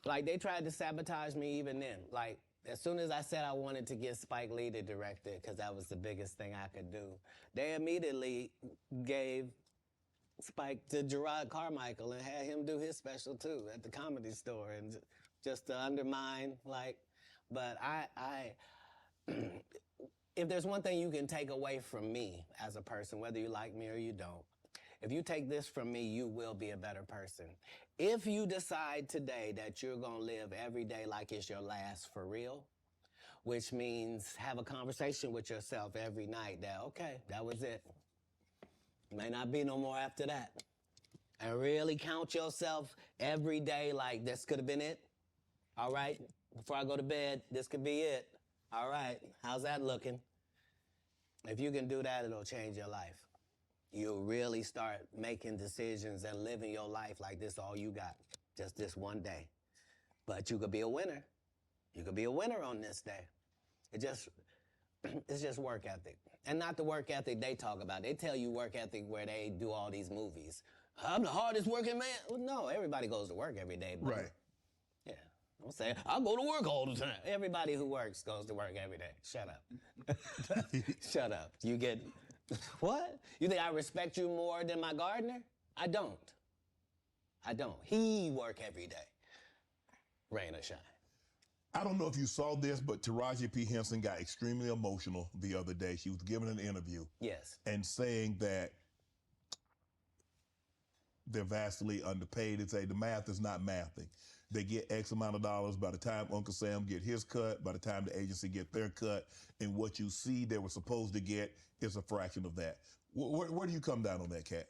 like, they tried to sabotage me even then. Like, as soon as I said I wanted to get Spike Lee to direct it, because that was the biggest thing I could do, they immediately gave Spike to Gerard Carmichael and had him do his special too at the Comedy Store, and just to undermine, like, but if there's one thing you can take away from me as a person, whether you like me or you don't, if you take this from me, you will be a better person. If you decide today that you're gonna live every day like it's your last for real, which means have a conversation with yourself every night that, okay, that was it. May not be no more after that. And really count yourself every day like this could have been it. All right, before I go to bed, this could be it. All right, how's that looking? If you can do that, it'll change your life. You'll really start making decisions and living your life like this all you got, just this one day. But you could be a winner. You could be a winner on this day. It's just work ethic. And not the work ethic they talk about. They tell you work ethic where they do all these movies. I'm the hardest working man. Well, no, everybody goes to work every day. But Right. yeah, don't say, I go to work all the time. Everybody who works goes to work every day. Shut up. Shut up. You get, what? You think I respect you more than my gardener? I don't. I don't. He work every day. Rain or shine. I don't know if you saw this, but Taraji P. Henson got extremely emotional the other day. She was giving an interview. Yes. And saying that they're vastly underpaid. And say the math is not mathing. They get X amount of dollars by the time Uncle Sam get his cut, by the time the agency get their cut, and what you see they were supposed to get is a fraction of that. Where do you come down on that, Katt?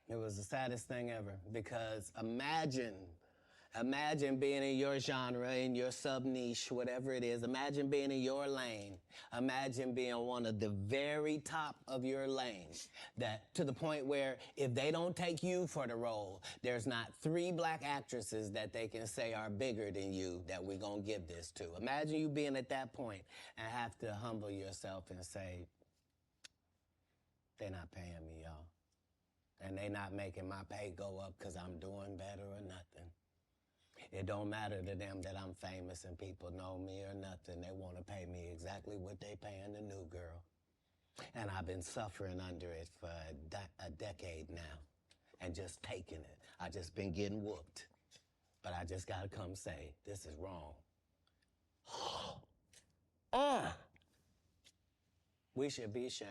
It was the saddest thing ever, because imagine being in your genre, in your sub-niche, whatever it is. Imagine being in your lane. Imagine being one of the very top of your lane. That to the point where if they don't take you for the role, there's not 3 black actresses that they can say are bigger than you that we're gonna give this to. Imagine you being at that point and have to humble yourself and say, they're not paying me, y'all. And they not making my pay go up because I'm doing better or nothing. It don't matter to them that I'm famous and people know me or nothing. They want to pay me exactly what they paying the new girl. And I've been suffering under it for a decade now and just taking it. I just been getting whooped. But I just got to come say, this is wrong. We should be ashamed.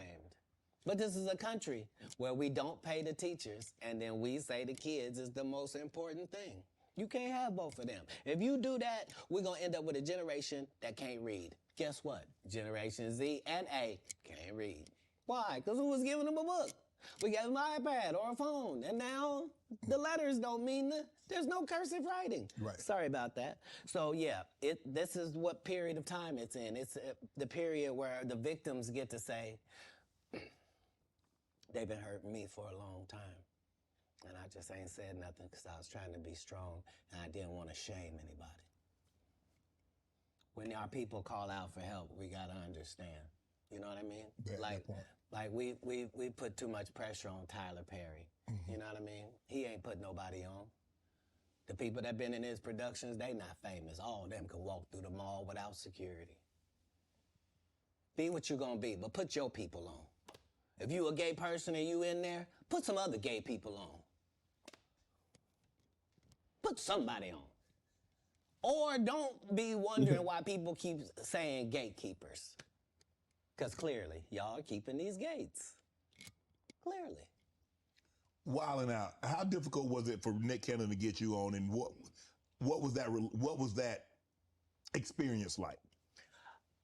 But this is a country where we don't pay the teachers and then we say the kids is the most important thing. You can't have both of them. If you do that, we're going to end up with a generation that can't read. Guess what? Generation Z and A can't read. Why? Because who was giving them a book? We gave them an iPad or a phone, and now the letters don't mean there's no cursive writing. Right. Sorry about that. So yeah, this is what period of time it's in. It's the period where the victims get to say, they've been hurting me for a long time. And I just ain't said nothing because I was trying to be strong and I didn't want to shame anybody. When our people call out for help, we got to understand. You know what I mean? Like we put too much pressure on Tyler Perry. Mm-hmm. You know what I mean? He ain't put nobody on. The people that been in his productions, they not famous. All of them can walk through the mall without security. Be what you're gonna be, but put your people on. If you a gay person and you in there, put some other gay people on. Put somebody on. Or don't be wondering why people keep saying gatekeepers. Because clearly, y'all are keeping these gates. Clearly. Wilding Out. How difficult was it for Nick Cannon to get you on, and what was that experience like?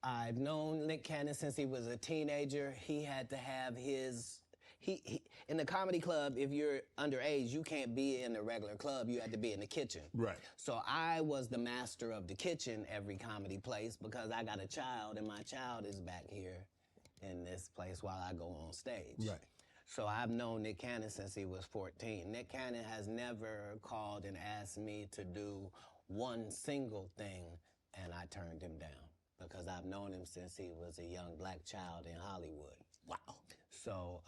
I've known Nick Cannon since he was a teenager. He had to have his... He in the comedy club, if you're underage, you can't be in the regular club. You had to be in the kitchen. Right. So I was the master of the kitchen every comedy place because I got a child, and my child is back here in this place while I go on stage. Right. So I've known Nick Cannon since he was 14. Nick Cannon has never called and asked me to do one single thing, and I turned him down because I've known him since he was a young black child in Hollywood. Wow. So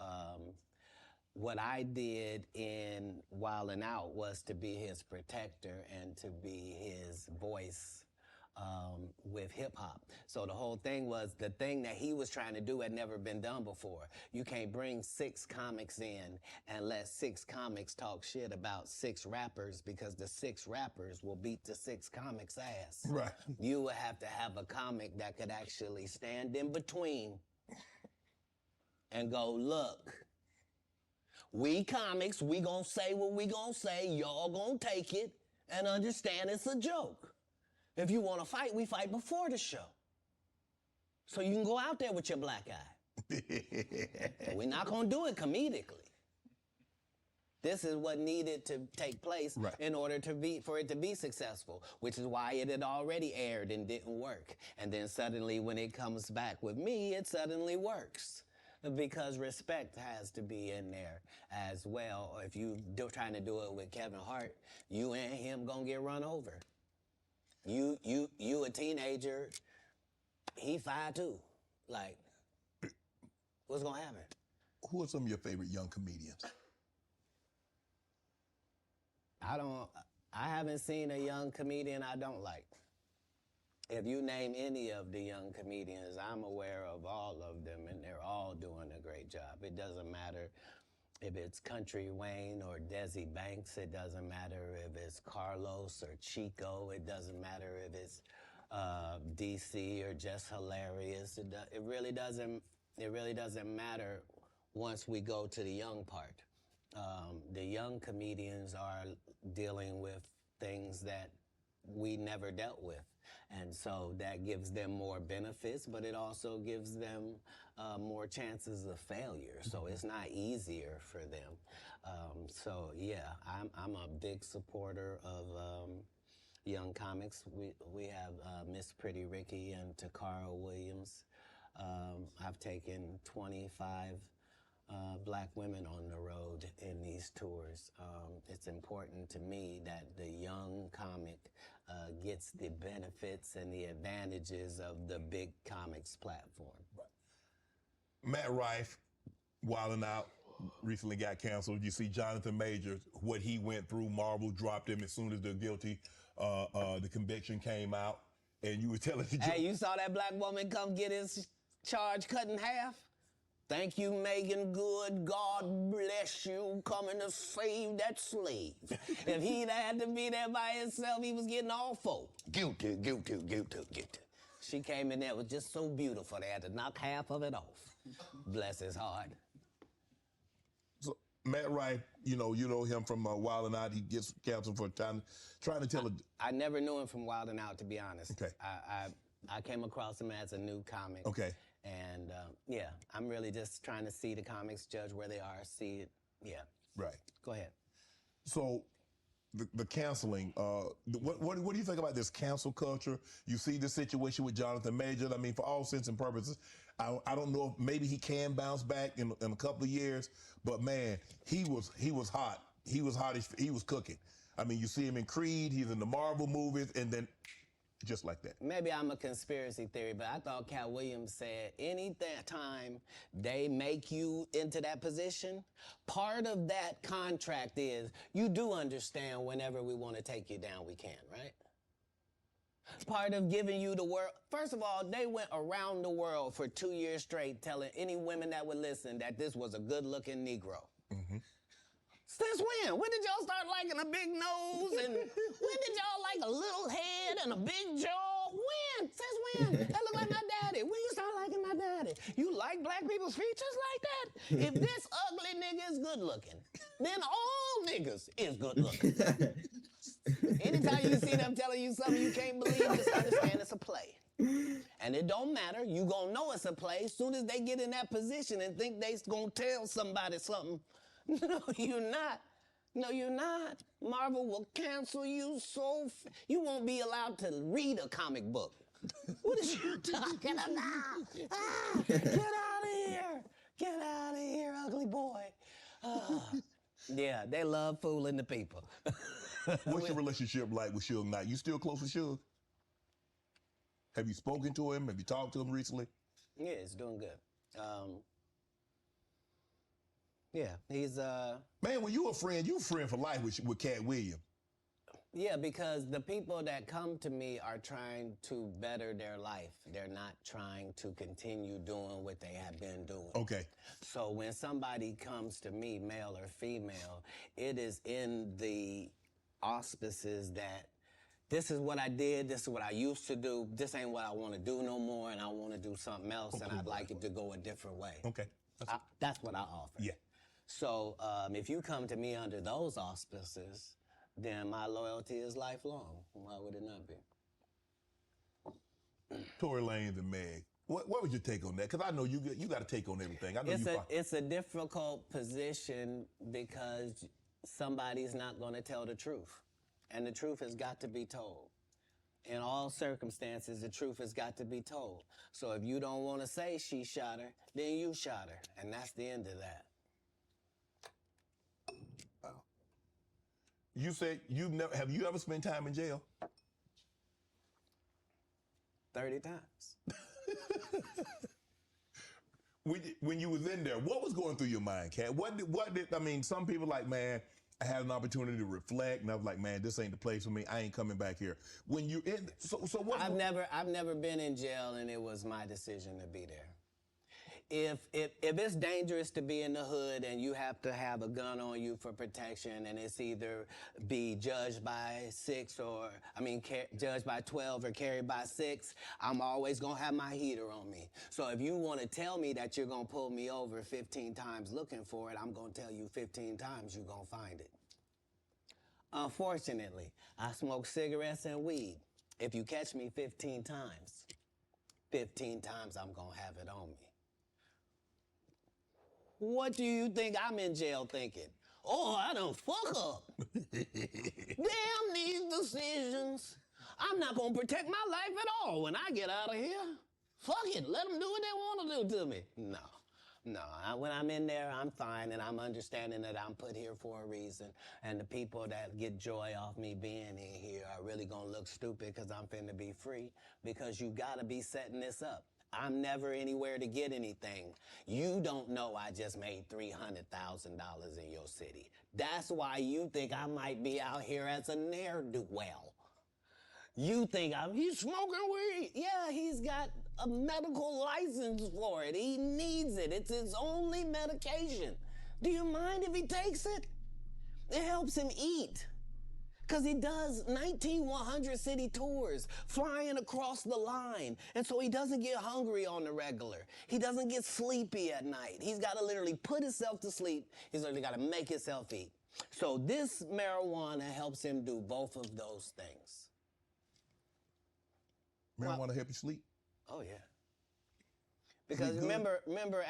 what I did in Wildin' Out was to be his protector and to be his voice with hip-hop. So the whole thing was, the thing that he was trying to do had never been done before. You can't bring 6 comics in and let 6 comics talk shit about 6 rappers because the 6 rappers will beat the 6 comics' ass. Right. You would have to have a comic that could actually stand in between and go, look, we comics, we gonna say what we gonna say, y'all gonna take it and understand it's a joke. If you wanna fight, we fight before the show. So you can go out there with your black eye. We're not gonna do it comedically. This is what needed to take place in order for it to be successful, which is why it had already aired and didn't work. And then suddenly when it comes back with me, it suddenly works. Because respect has to be in there as well. If you trying to do it with Kevin Hart, you and him gonna get run over. You a teenager, he 5'2". Like, what's gonna happen? Who are some of your favorite young comedians? I haven't seen a young comedian I don't like. If you name any of the young comedians, I'm aware of all of them, and they're all doing a great job. It doesn't matter if it's Country Wayne or Desi Banks. It doesn't matter if it's Carlos or Chico. It doesn't matter if it's DC or Just Hilarious. It really doesn't matter once we go to the young part. The young comedians are dealing with things that we never dealt with. And so that gives them more benefits, but it also gives them more chances of failure. So it's not easier for them. So yeah, I'm a big supporter of young comics. We have Miss Pretty Ricky and Takara Williams. I've taken 25 black women on the road in these tours. It's important to me that the young comic gets the benefits and the advantages of the big comics platform. Matt Rife, Wildin' Out, recently got canceled. You see Jonathan Majors, what he went through. Marvel dropped him as soon as the conviction came out. And you were telling the Hey, you saw that black woman come get his charge cut in half? Thank you, Megan Good. God bless you, coming to save that slave. If he'd had to be there by himself, he was getting all 4. Guilty, guilty, guilty, guilty. She came in there, was just so beautiful, they had to knock half of it off. Bless his heart. So Matt Rife, you know him from Wildin' Out. He gets canceled for trying to tell I never knew him from Wildin' Out, to be honest. Okay. I came across him as a new comic. Okay. And yeah, I'm really just trying to see the comics, judge where they are, see it. Yeah. Right. Go ahead. So the canceling, what do you think about this cancel culture? You see the situation with Jonathan Majors. I mean, for all intents and purposes, I don't know if maybe he can bounce back in a couple of years, but man, he was hot. He was hot. He was cooking. I mean, you see him in Creed. He's in the Marvel movies, and then just like that. Maybe I'm a conspiracy theory, but I thought Katt Williams said any time they make you into that position, part of that contract is you do understand whenever we want to take you down, we can, right? part of giving you the world. First of all, they went around the world for 2 years straight telling any women that would listen that this was a good-looking Negro. Mm-hmm. Since when? When did y'all start liking a big nose? And when did y'all like a little head and a big jaw? When? Since when? That look like my daddy. When you start liking my daddy? You like black people's features like that? If this ugly nigga is good looking, then all niggas is good looking. Anytime you see them telling you something you can't believe, just understand it's a play. And it don't matter. You gonna know it's a play as soon as they get in that position and think they gonna tell somebody something. No, you're not. No, you're not. Marvel will cancel you so you won't be allowed to read a comic book. What is you talking about? Ah, get out of here. Get out of here, ugly boy. Yeah, they love fooling the people. What's your relationship like with Suge Knight? You still close with Suge? Have you spoken to him? Have you talked to him recently? Yeah, it's doing good. Yeah, he's Man, when you a friend for life with Katt Williams. Yeah, because the people that come to me are trying to better their life. They're not trying to continue doing what they have been doing. Okay. So when somebody comes to me, male or female, it is in the auspices that this is what I did, this is what I used to do, this ain't what I want to do no more, and I want to do something else, and I'd like it to go a different way. Okay. That's what I offer. Yeah. So if you come to me under those auspices, then my loyalty is lifelong. Why would it not be? Tory Lanez and Meg. What was your take on that? Because I know you got to take on everything. I know it's a difficult position because somebody's not going to tell the truth. And the truth has got to be told. In all circumstances, the truth has got to be told. So if you don't want to say she shot her, then you shot her. And that's the end of that. Wow. You said have you ever spent time in jail? 30 times. When you was in there, what was going through your mind, Katt? What did I mean, some people like, man, I had an opportunity to reflect, and I was like, man, this ain't the place for me. I ain't coming back here. When you in, so what? I've never been in jail, and it was my decision to be there. If it's dangerous to be in the hood and you have to have a gun on you for protection, and it's either be judged by 12 or carried by 6, I'm always gonna have my heater on me. So if you want to tell me that you're gonna pull me over 15 times looking for it, I'm gonna tell you 15 times you're gonna find it. Unfortunately, I smoke cigarettes and weed. If you catch me 15 times, 15 times I'm gonna have it on me. What do you think I'm in jail thinking? Oh, I done fuck up. Damn these decisions. I'm not gonna protect my life at all when I get out of here. Fuck it, let them do what they want to do to me. No, when I'm in there, I'm fine, and I'm understanding that I'm put here for a reason, and the people that get joy off me being in here are really gonna look stupid because I'm finna be free, because you gotta be setting this up. I'm never anywhere to get anything. You don't know I just made $300,000 in your city. That's why you think I might be out here as a ne'er-do-well. You think he's smoking weed. Yeah, he's got a medical license for it. He needs it. It's his only medication. Do you mind if he takes it? It helps him eat. Because he does 100 city tours, flying across the line. And so he doesn't get hungry on the regular. He doesn't get sleepy at night. He's got to literally put himself to sleep. He's literally got to make himself eat. So this marijuana helps him do both of those things. Marijuana help you sleep? Oh, yeah. Because remember,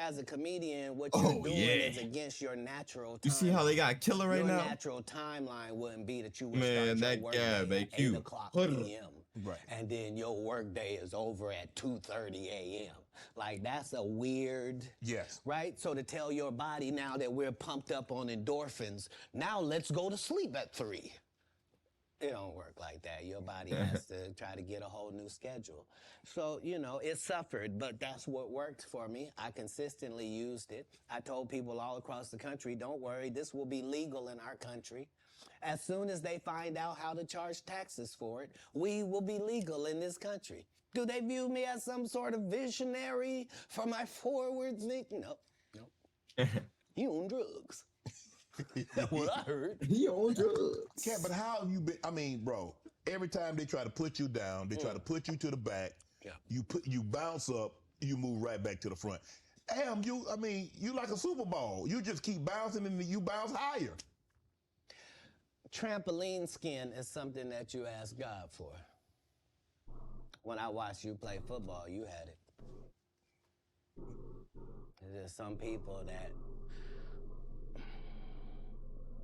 as a comedian, what you're doing is against your natural timeline. You see how they got killer right now? Your natural timeline wouldn't be that you would start your work day at 8 o'clock p.m. Right. And then your work day is over at 2:30 a.m. Like, that's a weird... Yes. Right? So to tell your body now that we're pumped up on endorphins, now let's go to sleep at 3. It don't work like that. Your body has to try to get a whole new schedule. So, it suffered, but that's what worked for me. I consistently used it. I told people all across the country, don't worry, this will be legal in our country. As soon as they find out how to charge taxes for it, we will be legal in this country. Do they view me as some sort of visionary for my forward thinking? No, no. He on drugs. That's what I heard. He on drugs. Katt, but how have you been? I mean, bro, every time they try to put you down, they try to put you to the back. Yeah. You bounce up, you move right back to the front. Damn, you like a Super Bowl. You just keep bouncing and you bounce higher. Trampoline skin is something that you ask God for. When I watched you play football, you had it. There's some people that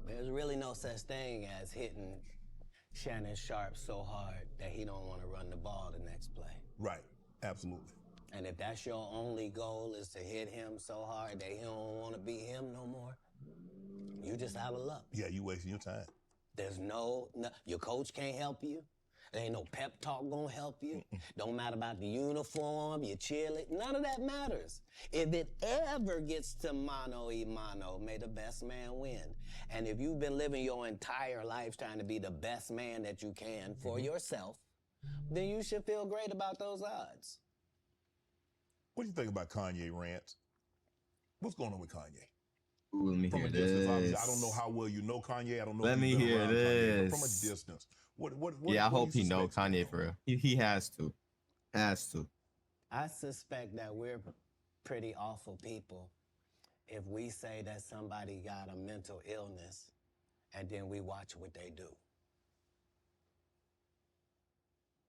there's really no such thing as hitting Shannon Sharp so hard that he don't want to run the ball the next play. Right, absolutely. And if that's your only goal is to hit him so hard that he don't want to be him no more, you just out of luck. Yeah, you wasting your time. There's no, your coach can't help you. There ain't no pep talk gonna help you. Don't matter about the uniform, your cheerleader, none of that matters. If it ever gets to mano y mano, may the best man win. And if you've been living your entire life trying to be the best man that you can for yourself, then you should feel great about those odds. What do you think about Kanye rants? What's going on with Kanye? Ooh, let me From hear a distance, obviously, this. I don't know how well you know Kanye. I don't know. Let if me you've been hear around Kanye, but from a this. distance, what Yeah, I what hope do he you know suspect Kanye is for going real. He has to. Has to. I suspect that we're pretty awful people if we say that somebody got a mental illness and then we watch what they do.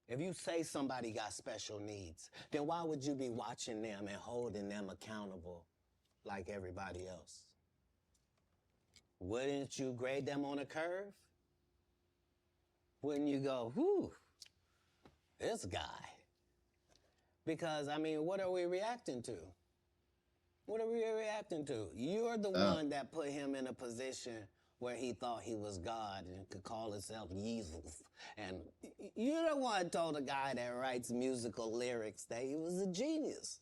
If you say somebody got special needs, then why would you be watching them and holding them accountable like everybody else? Wouldn't you grade them on a curve? Wouldn't you go, whew, this guy? Because, I mean, what are we reacting to? What are we reacting to? You're the one that put him in a position where he thought he was God and could call himself Jesus. And you're the one told a guy that writes musical lyrics that he was a genius.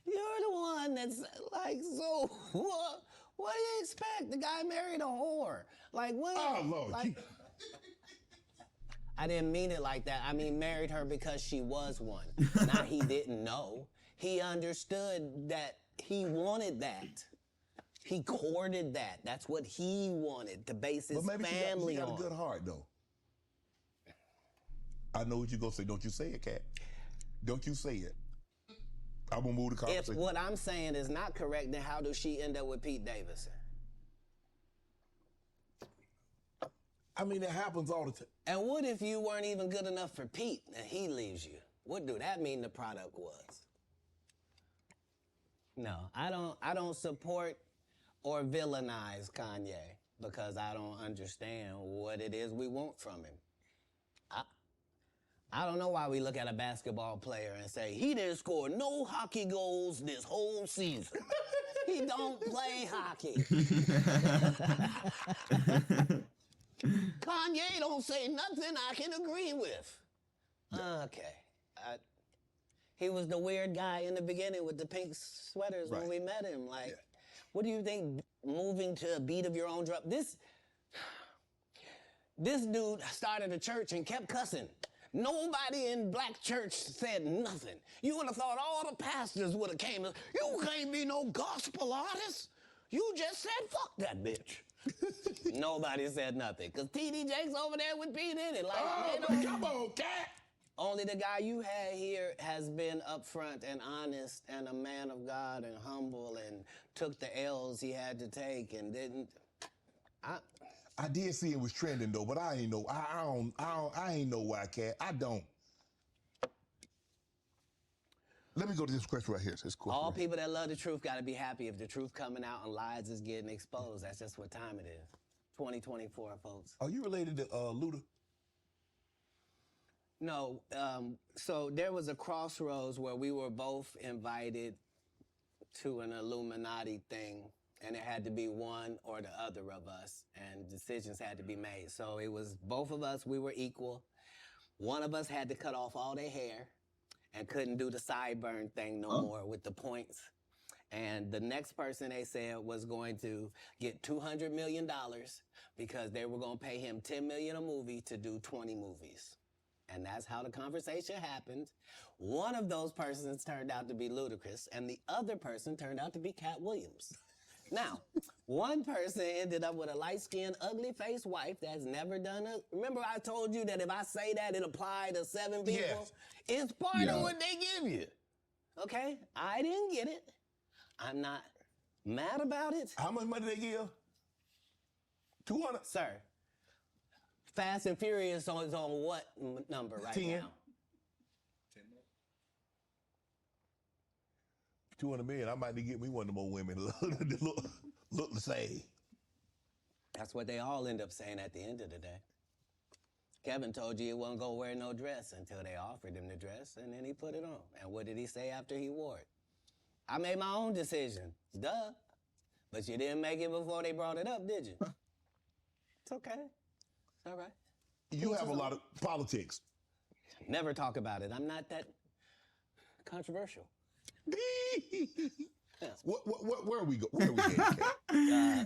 You're the one that's like, so what do you expect? The guy married a whore. Like, what? Oh, Lord. Like, I didn't mean it like that. I mean, married her because she was one. Not he didn't know. He understood that he wanted that. He courted that. That's what he wanted, to base his But maybe family she got on. a good heart, though. I know what you're going to say. Don't you say it, Katt. Don't you say it. I'm going to move the If conversation. what I'm saying is not correct, then how does she end up with Pete Davidson? I mean, it happens all the time. And what if you weren't even good enough for Pete and he leaves you? What do that mean the product was? No, I don't support or villainize Kanye because I don't understand what it is we want from him. I don't know why we look at a basketball player and say, he didn't score no hockey goals this whole season. He don't play hockey. Kanye don't say nothing I can agree with. Okay. He was the weird guy in the beginning with the pink sweaters when we met him. Like, what do you think moving to a beat of your own drum? This dude started a church and kept cussing. Nobody in black church said nothing. You would have thought all the pastors would have came. You can't be no gospel artist. You just said, fuck that bitch. Nobody said nothing. Because T.D. Jakes over there with Pete in it. Like, Come on, Katt. only the guy you had here has been upfront and honest and a man of God and humble and took the L's he had to take and didn't. I did see it was trending though, but I ain't know. I ain't know why, Katt. I don't. Let me go to this question right here. This question. All people that love the truth got to be happy if the truth coming out and lies is getting exposed. That's just what time it is. 2024, folks. Are you related to Luda? No, so there was a crossroads where we were both invited to an Illuminati thing, and it had to be one or the other of us, and decisions had to be made. So it was both of us, we were equal. One of us had to cut off all their hair and couldn't do the sideburn thing no more with the points. And the next person they said was going to get $200 million because they were going to pay him $10 million a movie to do 20 movies. And that's how the conversation happened. One of those persons turned out to be Ludacris, and the other person turned out to be Katt Williams. Now, one person ended up with a light-skinned, ugly-faced wife that's never done a... Remember I told you that if I say that, it applied to 7 people? Yes. It's part of what they give you. Okay? I didn't get it. I'm not mad about it. How much money they give? 200? Sir, Fast and Furious is on what number right 10. now? 200 million. I might need to get me one of them old women look the same. That's what they all end up saying at the end of the day. Kevin told you he wasn't going to wear no dress until they offered him the dress, and then he put it on. And what did he say after he wore it? I made my own decision. Duh. But you didn't make it before they brought it up, did you? It's okay. It's all right. You have a lot of politics. Never talk about it. I'm not that controversial. Where are we going?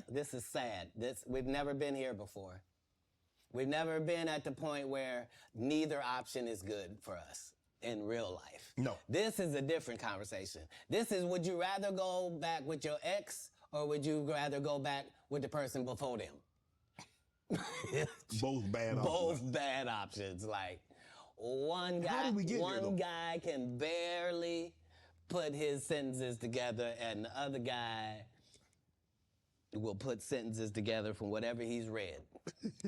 This is sad. We've never been here before. We've never been at the point where neither option is good for us in real life. No. This is a different conversation. This is, would you rather go back with your ex or would you rather go back with the person before them? Both bad options. Both bad options. Like, one guy can barely put his sentences together and the other guy will put sentences together from whatever he's read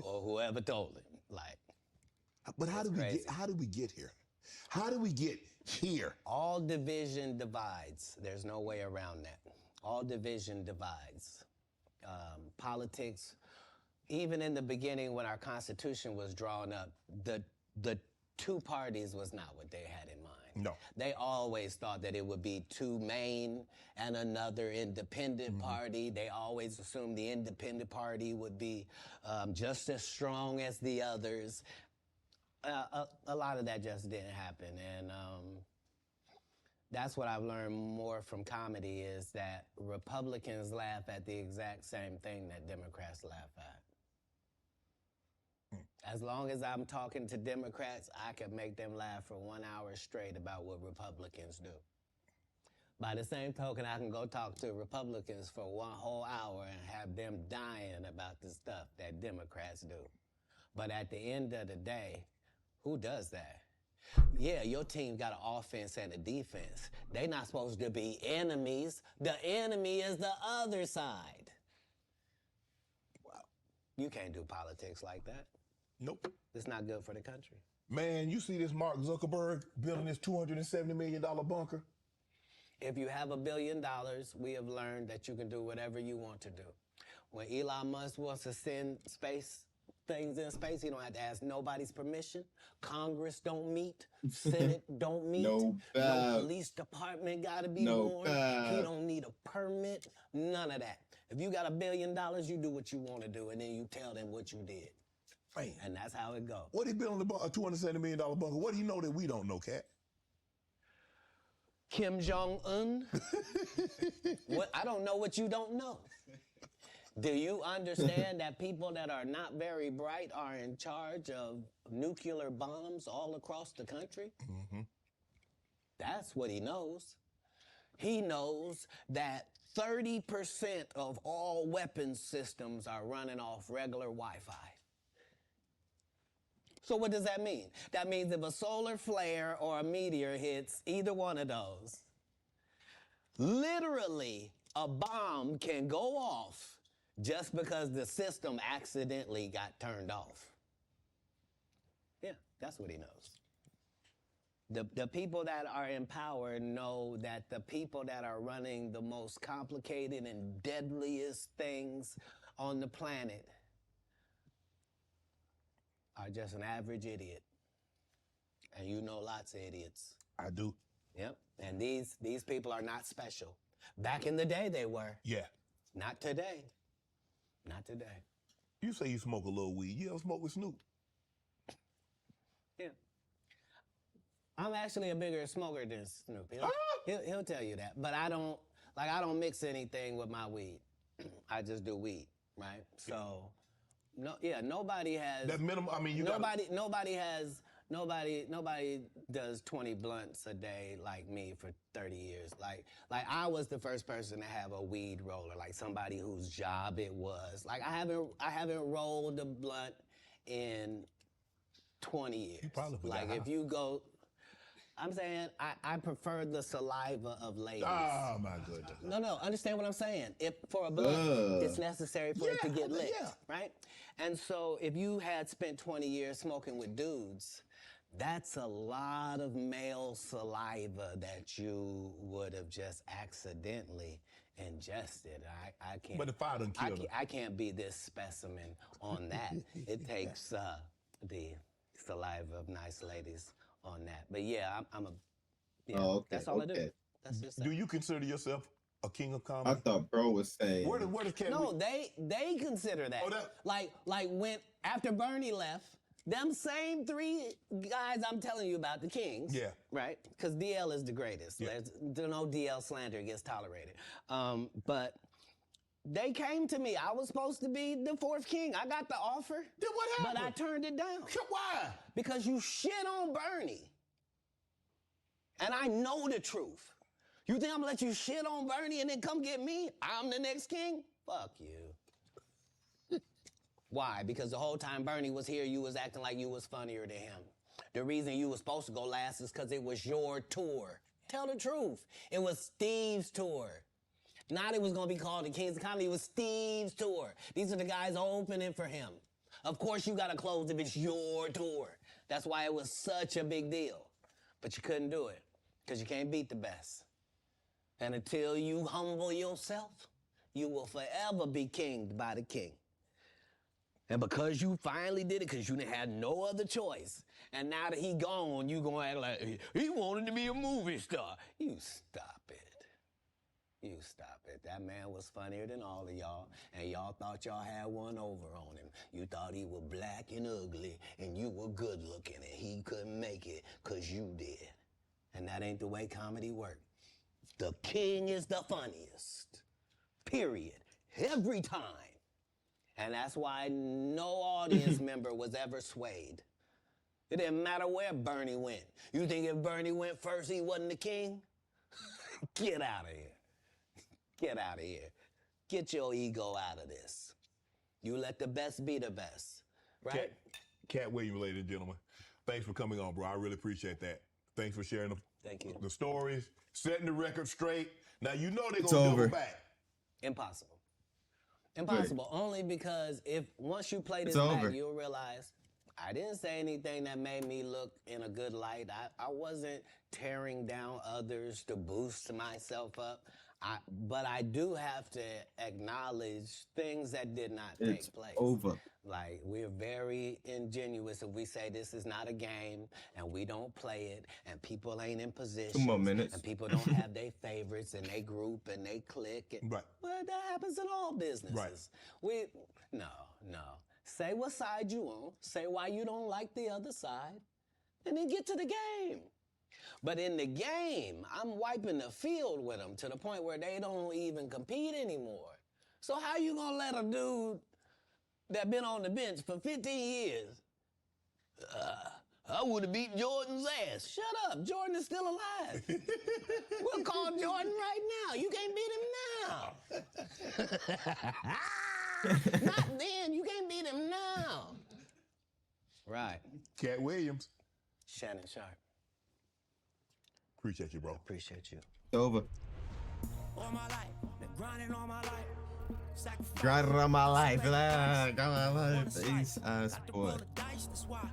or whoever told him. Like, but how did we get here? How do we get here? All division divides. There's no way around that. All division divides. Politics, even in the beginning when our Constitution was drawn up, the two parties was not what they had in mind. No. They always thought that it would be two main and another independent party. They always assumed the independent party would be just as strong as the others. A lot of that just didn't happen. And that's what I've learned more from comedy is that Republicans laugh at the exact same thing that Democrats laugh at. As long as I'm talking to Democrats, I can make them laugh for 1 hour straight about what Republicans do. By the same token, I can go talk to Republicans for 1 whole hour and have them dying about the stuff that Democrats do. But at the end of the day, who does that? Yeah, your team got an offense and a defense. They're not supposed to be enemies. The enemy is the other side. Wow. You can't do politics like that. Nope. It's not good for the country. Man, you see this Mark Zuckerberg building this $270 million bunker? If you have $1 billion, we have learned that you can do whatever you want to do. When Elon Musk wants to send things in space, he don't have to ask nobody's permission. Congress don't meet. Senate don't meet. No police department gotta be warned. He don't need a permit. None of that. If you got $1 billion, you do what you want to do, and then you tell them what you did. Man. And that's how it goes. What he building a $270 million bunker? What do you know that we don't know, Katt? Kim Jong-un? What? I don't know what you don't know. Do you understand that people that are not very bright are in charge of nuclear bombs all across the country? Mm-hmm. That's what he knows. He knows that 30% of all weapons systems are running off regular Wi-Fi. So what does that mean? That means if a solar flare or a meteor hits either one of those, literally a bomb can go off just because the system accidentally got turned off. Yeah, that's what he knows. The people that are in power know that the people that are running the most complicated and deadliest things on the planet are just an average idiot. And you know lots of idiots. I do. Yep. And these people are not special. Back in the day, they were. Yeah. Not today. Not today. You say you smoke a little weed. You ever smoke with Snoop? Yeah. I'm actually a bigger smoker than Snoop. He'll tell you that. But I don't Like I don't mix anything with my weed. I just do weed, right? So, nobody has that minimum. I mean, nobody does 20 blunts a day like me for 30 years. Like I was the first person to have a weed roller, like somebody whose job it was. Like I haven't rolled a blunt in 20 years. You probably like if you go, I'm saying I prefer the saliva of ladies. Oh my goodness. No, understand what I'm saying. If for a blunt, it's necessary for it to get lit, right? And so if you had spent 20 years smoking with dudes, that's a lot of male saliva that you would have just accidentally ingested. I can't. But if I done killed her. I can't be this specimen on that. It takes the saliva of nice ladies on that. But yeah, I'm a. Yeah, Oh, okay. That's all I do. Okay. That's just. Do you consider yourself a king of I comedy? thought bro was saying. Where does Katt? No, they consider that. Oh, that. Like when after Bernie left, them same three guys I'm telling you about, the kings. Yeah. Right? Because DL is the greatest. Yeah. There's no DL slander gets tolerated. But they came to me. I was supposed to be the fourth king. I got the offer. Then what happened? But I turned it down. Why? Because you shit on Bernie. And I know the truth. You think I'm gonna let you shit on Bernie and then come get me? I'm the next king? Fuck you. Why? Because the whole time Bernie was here, you was acting like you was funnier than him. The reason you was supposed to go last is because it was your tour. Tell the truth. It was Steve's tour. Not it was gonna be called the Kings of Comedy, it was Steve's tour. These are the guys opening for him. Of course you gotta close if it's your tour. That's why it was such a big deal. But you couldn't do it, because you can't beat the best. And until you humble yourself, you will forever be kinged by the king. And because you finally did it, because you didn't have no other choice, and now that he gone, you gonna act like he wanted to be a movie star. You stop it. You stop it. That man was funnier than all of y'all, and y'all thought y'all had one over on him. You thought he was black and ugly, and you were good looking, and he couldn't make it because you did. And that ain't the way comedy works. The king is the funniest, period, every time. And that's why no audience member was ever swayed. It didn't matter where Bernie went. You think if Bernie went first, he wasn't the king? Get out of here. Get out of here. Get your ego out of this. You let the best be the best, right? Katt Williams, ladies and gentlemen. Thanks for coming on, bro. I really appreciate that. Thanks for sharing Thank you. the stories, setting the record straight. Now, you know they're It's going to over. double back. Impossible. Impossible. Only because once you play this It's back, over. you'll realize I didn't say anything that made me look in a good light. I wasn't tearing down others to boost myself up. But I do have to acknowledge things that did not It's take place. over. Like, we're very ingenuous if we say this is not a game and we don't play it and people ain't in position. 2 more minutes. And people don't have their favorites and they group and they click. And, Right. Well, that happens in all businesses. Right. No. Say what side you on. Say why you don't like the other side. And then get to the game. But in the game, I'm wiping the field with them to the point where they don't even compete anymore. So how you gonna let a dude that been on the bench for 15 years, I would have beat Jordan's ass. Shut up, Jordan is still alive. We'll call Jordan right now. You can't beat him now. Not then, you can't beat him now. Right. Katt Williams. Shannon Sharp. Appreciate you, bro. Appreciate you. It's over. All my life, been grinding all my life. Sacrifice. Grinding on my life. Respect, Got my life. on the slice. Ace, Got to roll sport. the dice, that's why